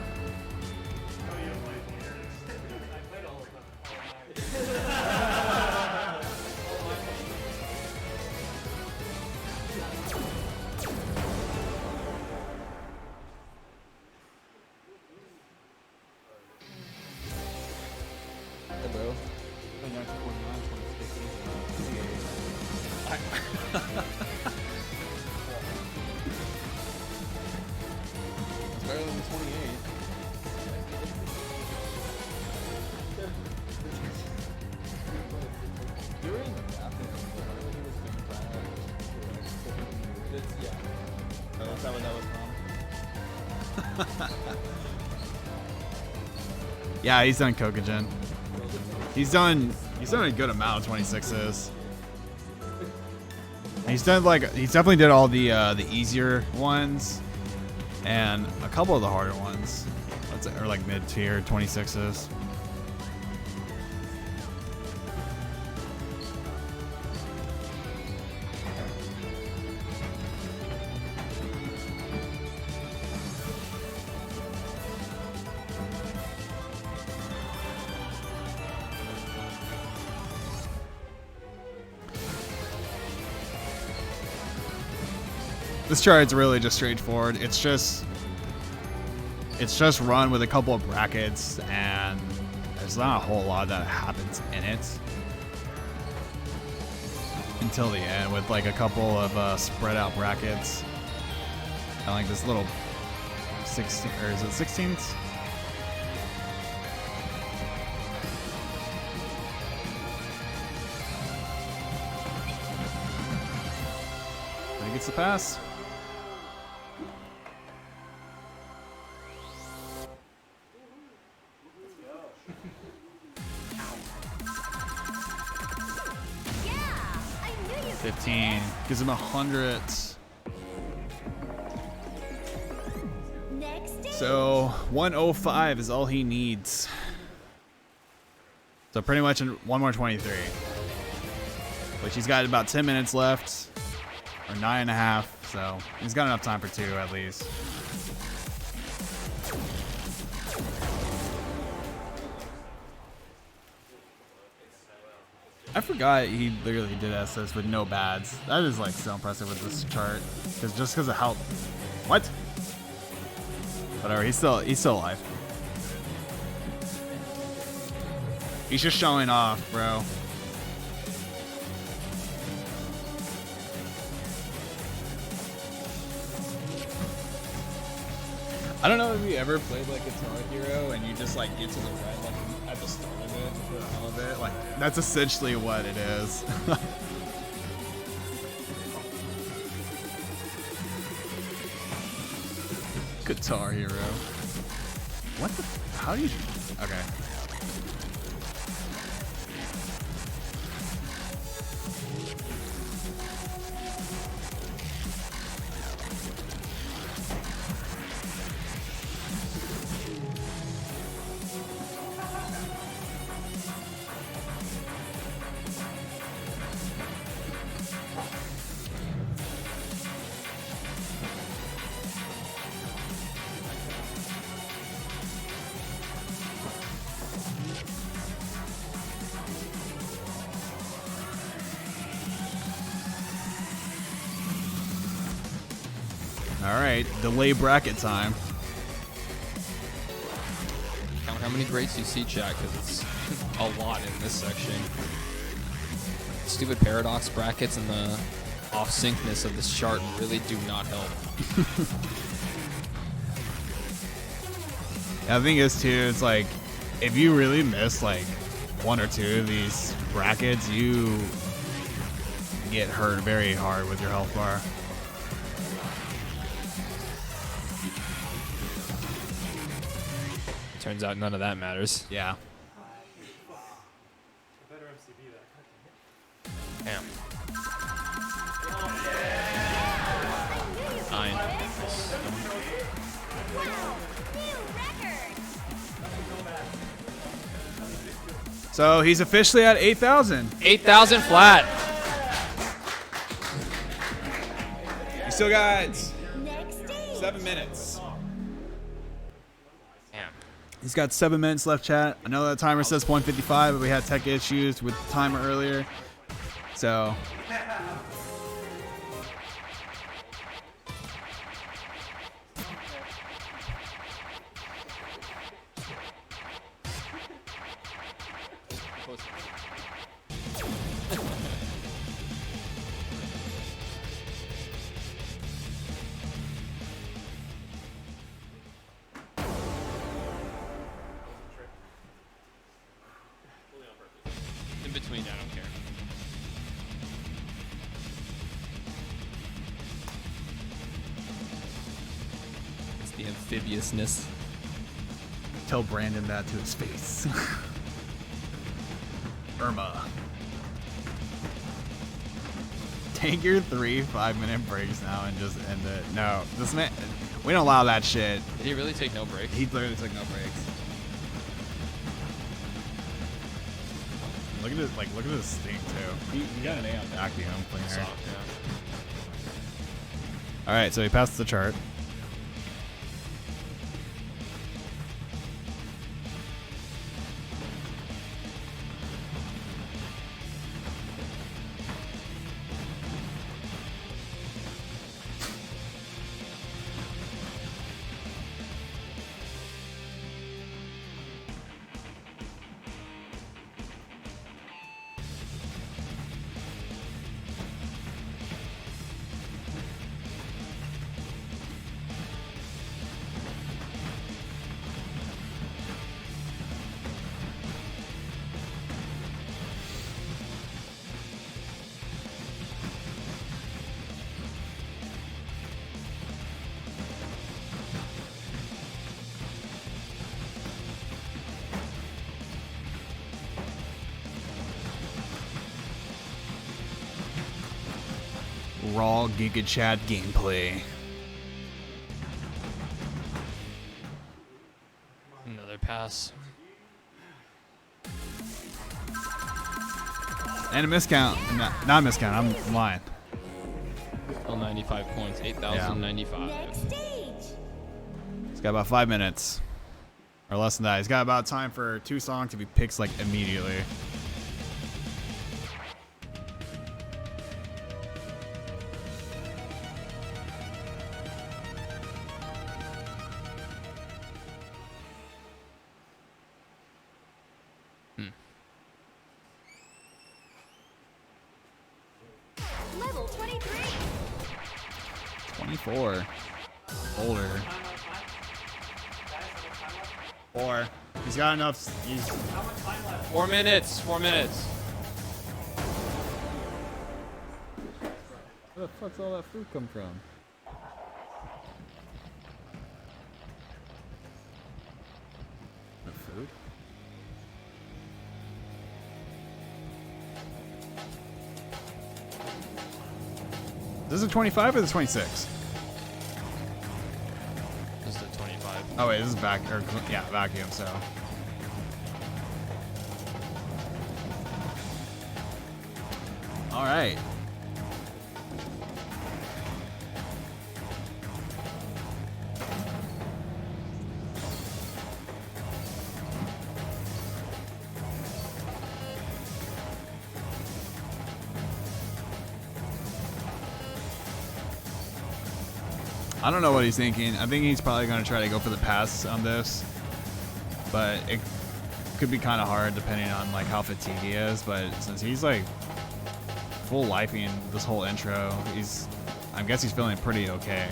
Hey, bro. It's better than the 28. You were in the bathroom. Yeah. Oh, that's not what that was from. Yeah, he's done Kokagen. He's done a good amount of 26s. He's definitely did all the easier ones and a couple of the harder ones. Or like mid-tier 26s. This chart's really just straightforward. It's just run with a couple of brackets, and there's not a whole lot that happens in it until the end, with like a couple of spread out brackets and like this little 16, or is it 16s? He gets the pass. Yeah, I knew you 15 gives him 100. Next stage. So 105 is all he needs. So pretty much in one more 23, which he's got about 10 minutes left, or 9.5. So he's got enough time for 2 at least. I forgot he literally did SS with no bads. That is like so impressive with this chart, because of how. What? Whatever. He's still alive. He's just showing off, bro. I don't know if you ever played like Guitar Hero and you just like get to the red like at the start of it for all of it. Like that's essentially what it is. Guitar Hero. What the? How do you? Okay. All right, delay bracket time. Count how many greats you see, chat, because it's a lot in this section. Stupid paradox brackets and the off-syncness of this chart really do not help. Yeah, the thing is too, it's like if you really miss like 1 or 2 of these brackets, you get hurt very hard with your health bar. Turns out none of that matters. Yeah. Better MCB that. Damn. I knew you 9. Wow, new record. So he's officially at 8,000. 8,000 flat. You still got Next stage. 7 minutes. He's got 7 minutes left, chat. I know that timer says 1:55, but we had tech issues with the timer earlier. So In between, I don't care. It's the amphibiousness. tell Brandon that to his face. Irma. Take your 3 5-minute breaks now and just end it. No, this man, we don't allow that shit. Did he really take no break? He literally took no breaks. Look at this, like, look at this stink too. He got an A on vacuum cleaner. Soft, yeah. All right, so he passed the chart. Raw Giga Chad gameplay. Another pass. And a miscount. Not a miscount, I'm lying. Still 95 points. 8,095. Next stage. He's got about 5 minutes. Or less than that. He's got about time for 2 songs if he picks like immediately. Level 23. 24. Older. 4. He's got enough. He's 4 minutes. 4 minutes. Where the fuck's all that food come from? the food. This is 25 or the 26? This is the 25. Oh wait, this is vacuum. So. All right. I don't know what he's thinking. I think he's probably going to try to go for the pass on this, but it could be kind of hard depending on like how fatigued he is. But since he's like full lifing this whole intro, I guess he's feeling pretty okay,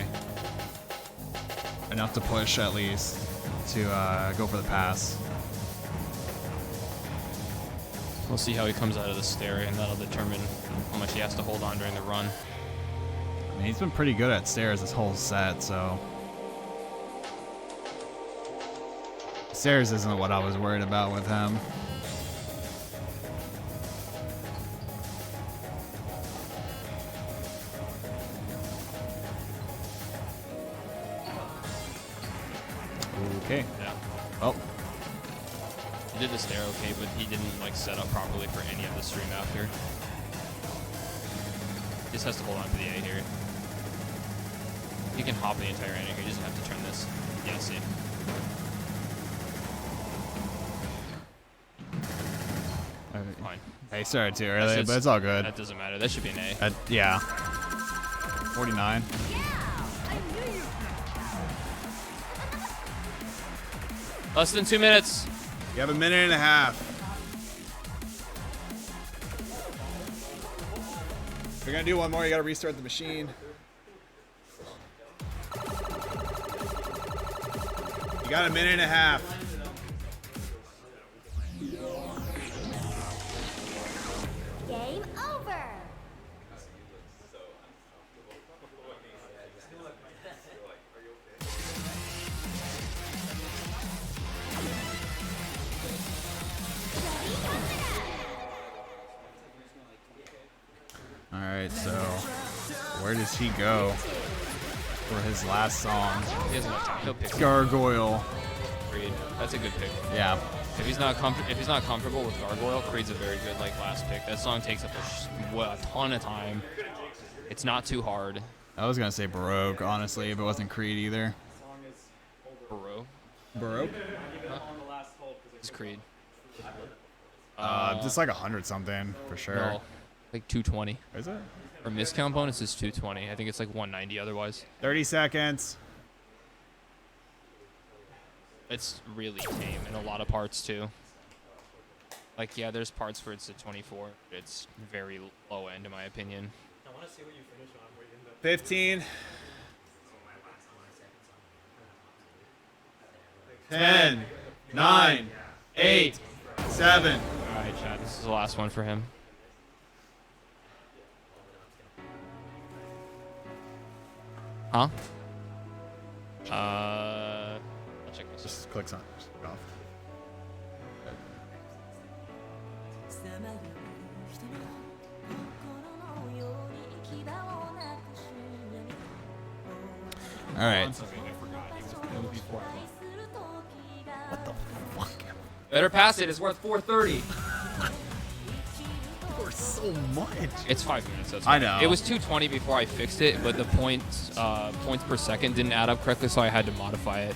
enough to push at least to go for the pass. We'll see how he comes out of the stair, and that'll determine how much he has to hold on during the run. I mean, he's been pretty good at stairs this whole set, so stairs isn't what I was worried about with him. Okay. Yeah. Well, He did the stair okay, but he didn't like set up properly for any of the stream after. He just has to hold on to the A here. He can hop the entire ending. He doesn't have to turn this. Yeah, see. Fine. He started too That early, shit's- but it's all good. That doesn't matter. That should be an A. Yeah. 49. Less than 2 minutes. You have a minute and a half. If you're gonna do one more, you gotta restart the machine. You got a minute and a half. Game over. All right, so where does he go for his last song? He has enough time. He'll pick Gargoyle. Creed. That's a good pick. Yeah. If he's not comfortable with Gargoyle, Creed's a very good like last pick. That song takes up a ton of time. It's not too hard. I was gonna say Baroque, honestly, if it wasn't Creed either. Baroque. Baroque? It's Creed. Just like 100 something for sure. No, like 220. Is it? Or miscount bonus is 220. I think it's like 190 otherwise. 30 seconds. It's really tame in a lot of parts too. Like yeah, there's parts where it's a 24. But it's very low end in my opinion. I want to see what you finish on. Where you end up. 15. 10, 9, 8, 7. All right, Chad. This is the last one for him. Huh? I'll check this. Just clicks on. Just click off. All right. What the fuck? Better pass it. It's worth 430. Or so much. It's 5 minutes. That's I fine. know. It was 220 before I fixed it, but the points per second didn't add up correctly, so I had to modify it.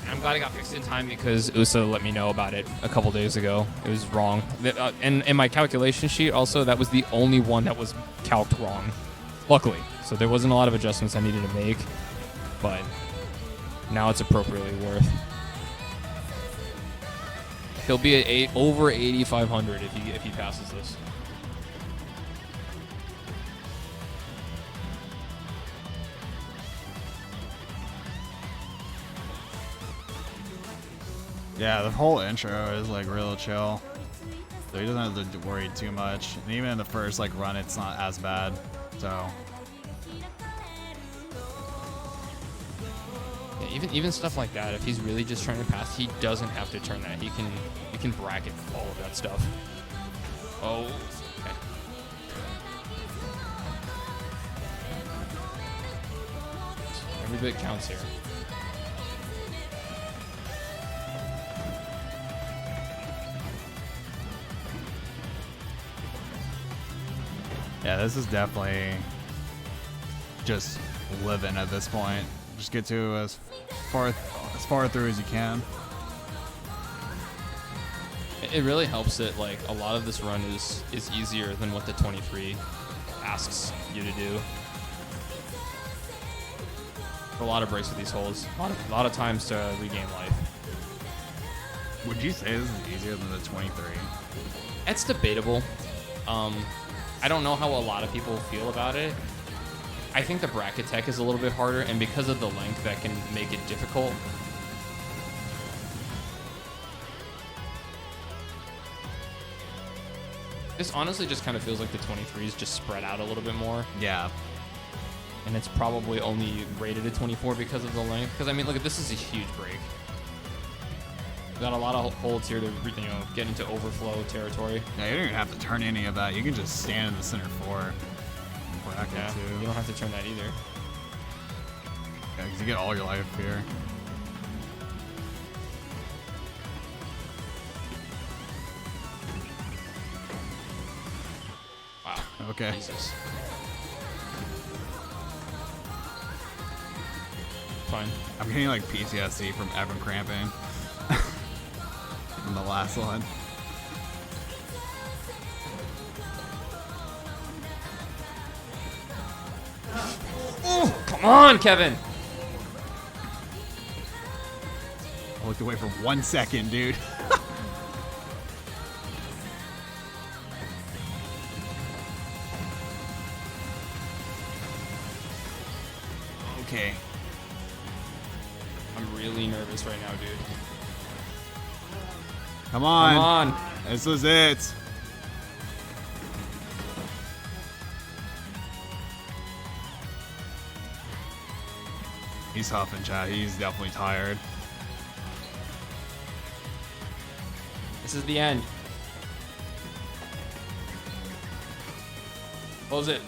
And I'm glad it got fixed in time because USA let me know about it a couple days ago. It was wrong. And in my calculation sheet, also, that was the only one that was calced wrong. Luckily. So there wasn't a lot of adjustments I needed to make, but now it's appropriately worth. He'll be at over 8,500 if he passes this. Yeah, the whole intro is like real chill. So he doesn't have to worry too much. And even in the first like run, it's not as bad. So Yeah, even stuff like that, if he's really just trying to pass, he doesn't have to turn that. He can bracket all of that stuff. Oh, okay. Every bit counts here. yeah, this is definitely just living at this point. Just get to as far through as you can. It really helps that like a lot of this run is easier than what the 23 asks you to do. A lot of breaks with these holes. A lot of times to regain life. Would you say this is easier than the 23? It's debatable. I don't know how a lot of people feel about it. I think the bracket tech is a little bit harder, and because of the length, that can make it difficult. This honestly just kind of feels like the 23s just spread out a little bit more, Yeah. and it's probably only rated at 24 because of the length. Because I mean, look, this is a huge break. We've got a lot of holds here to get into overflow territory. Yeah, you don't even have to turn any of that. You can just stand in the center four. Bracket Yeah, too. you don't have to turn that either. Yeah, because you get all your life here. Wow. Okay. Jesus. Fine. I'm getting like PTSD from Evan cramping. From the last one. Come on, Kevin. I looked away for 1 second, dude. Okay. I'm really nervous right now, dude. Come on. Come on. This is it. He's huffing, chat. He's definitely tired. This is the end. Close it.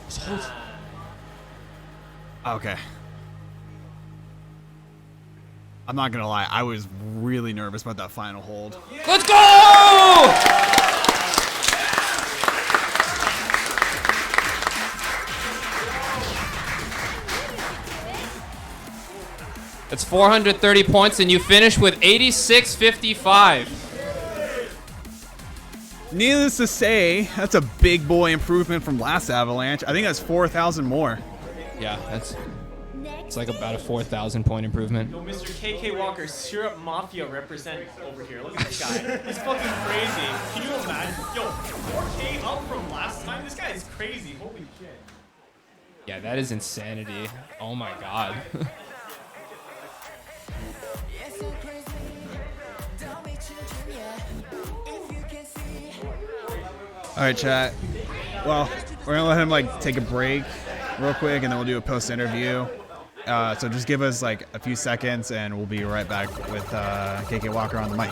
Just hold. Okay. I'm not gonna lie, I was really nervous about that final hold. Let's go! It's 430 points, and you finish with 86.55. Needless to say, that's a big boy improvement from last Avalanche. I think that's 4,000 more. Yeah, it's like about a 4,000 point improvement. Yo, Mr. KkWalker, Syrup Mafia represent over here. Look at this guy. He's fucking crazy. Can you imagine? Yo, 4K up from last time? This guy is crazy. Holy shit. Yeah, that is insanity. Oh my god. All right, chat. Well, we're gonna let him like take a break real quick, and then we'll do a post interview. So just give us like a few seconds, and we'll be right back with KkWalker on the mic.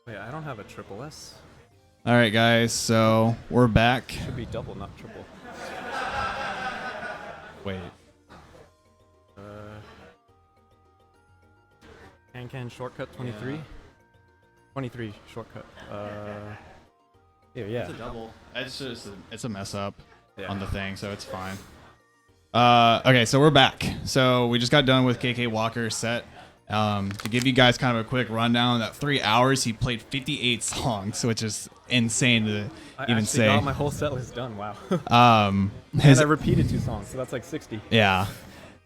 Wait, I don't have a triple S. All right, guys. So we're back. Should be double, not triple. Wait. Can shortcut 23. Yeah. 23 shortcut. Yeah. It's a double. It's a mess up Yeah. on the thing, so it's fine. Okay, so we're back. So we just got done with KkWalker's set. To give you guys kind of a quick rundown, that 3 hours he played 58 songs, which is insane to even say. I got my whole set list done. Wow. Um, And I repeated 2 songs, so that's like 60. Yeah.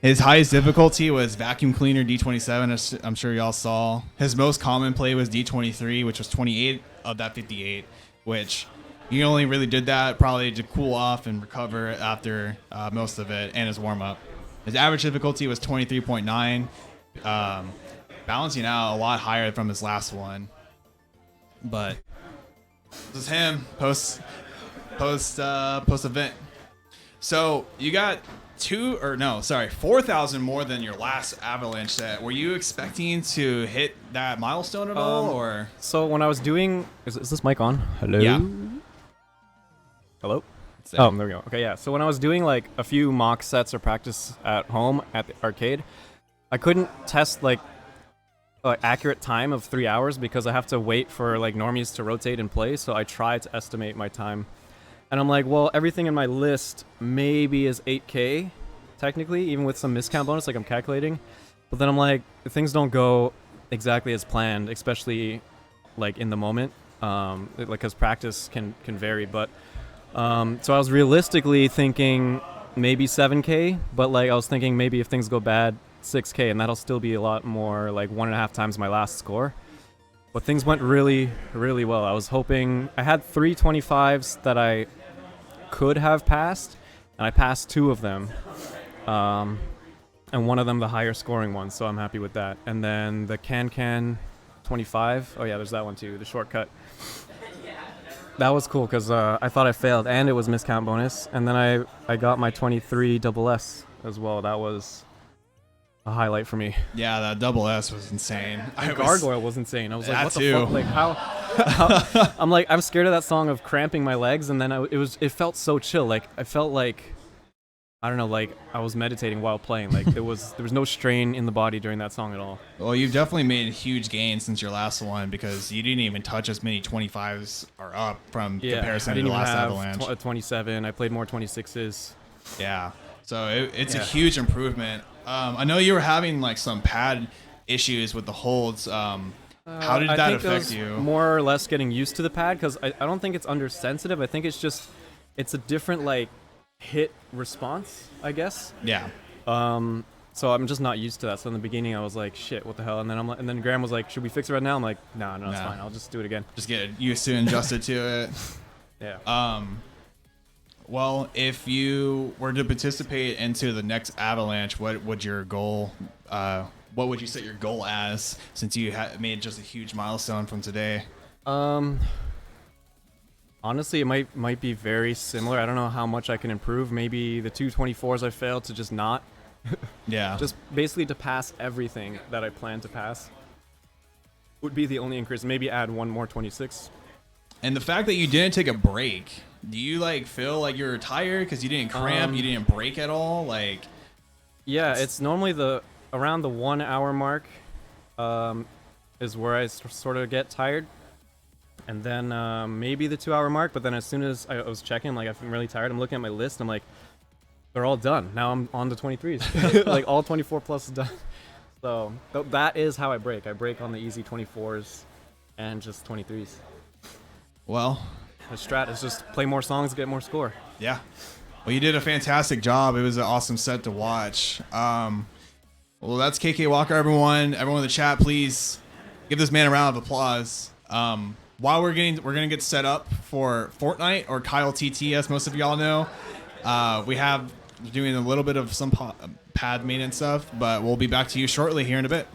His highest difficulty was Vacuum Cleaner D27, as I'm sure y'all saw. His most common play was D23, which was 28 of that 58, which he only really did that probably to cool off and recover after most of it and his warm-up. His average difficulty was 23.9, balancing out a lot higher from his last one. But this is him post event. So you got 4,000 more than your last Avalanche set. Were you expecting to hit that milestone at all, or? So when I was doing, is this mic on? Hello. Yeah. Hello. Oh, there we go. Okay, yeah. So when I was doing like a few mock sets or practice at home at the arcade, I couldn't test like accurate time of 3 hours because I have to wait for like normies to rotate and play. So I tried to estimate my time. And I'm like, well, everything in my list maybe is 8K, technically, even with some miscount bonus, like I'm calculating. But then I'm like, things don't go exactly as planned, especially like in the moment, because practice can vary. But so I was realistically thinking maybe 7K, but like I was thinking maybe if things go bad, 6K, and that'll still be a lot more, like 1.5 times my last score. But things went really, really well. I was hoping, I had 3 25s that I could have passed, and I passed 2 of them, and one of them the higher scoring one, so I'm happy with that. And then the can 25, oh yeah, there's that one too, the shortcut. That was cool because I thought I failed, and it was miscount bonus, and then I got my 23 double S as well. That was a highlight for me. Yeah, that double S was insane. Gargoyle was insane. I was like, That what the too. fuck? Like, how I'm like, I'm scared of that song of cramping my legs, and then it felt so chill. Like, I felt like I don't know, like I was meditating while playing. Like there was no strain in the body during that song at all. Well, you've definitely made huge gains since your last one because you didn't even touch as many 25s or up from comparison I to didn't the last even have Avalanche. a 27. I played more 26s. Yeah. So it's a Yeah. huge improvement. I know you were having like some pad issues with the holds. How did I that think it affect was you? more or less getting used to the pad because I don't think it's undersensitive. I think it's a different like hit response, I guess. Yeah. So I'm just not used to that. So in the beginning I was like, shit, what the hell? And then Graham was like, should we fix it right now? I'm like, no, it's Nah. fine. I'll just do it again. Just get used to and adjusted to it. Yeah. Well, if you were to participate into the next Avalanche, what would your goal? What would you set your goal as? Since you made just a huge milestone from today. Honestly, it might be very similar. I don't know how much I can improve. Maybe the 224s I failed to just not. Yeah. Just basically to pass everything that I plan to pass would be the only increase. Maybe add one more 26. And the fact that you didn't take a break, do you like feel like you're tired because you didn't cramp, you didn't break at all? Like, Yeah, it's normally around the 1 hour mark is where I sort of get tired. And then maybe the 2 hour mark, but then as soon as I was checking, like I'm really tired, I'm looking at my list, I'm like, they're all done. Now I'm on the 23s. Like all 24 plus is done. So that is how I break. I break on the easy 24s and just 23s. well, The strat is just play more songs, get more score. yeah. Well, you did a fantastic job. It was an awesome set to watch. Well, that's KkWalker, everyone. Everyone in the chat, please give this man a round of applause. While we're gonna get set up for Fortnite or Kyle TT, as most of y'all know. We have doing a little bit of some pad maintenance stuff, but we'll be back to you shortly here in a bit.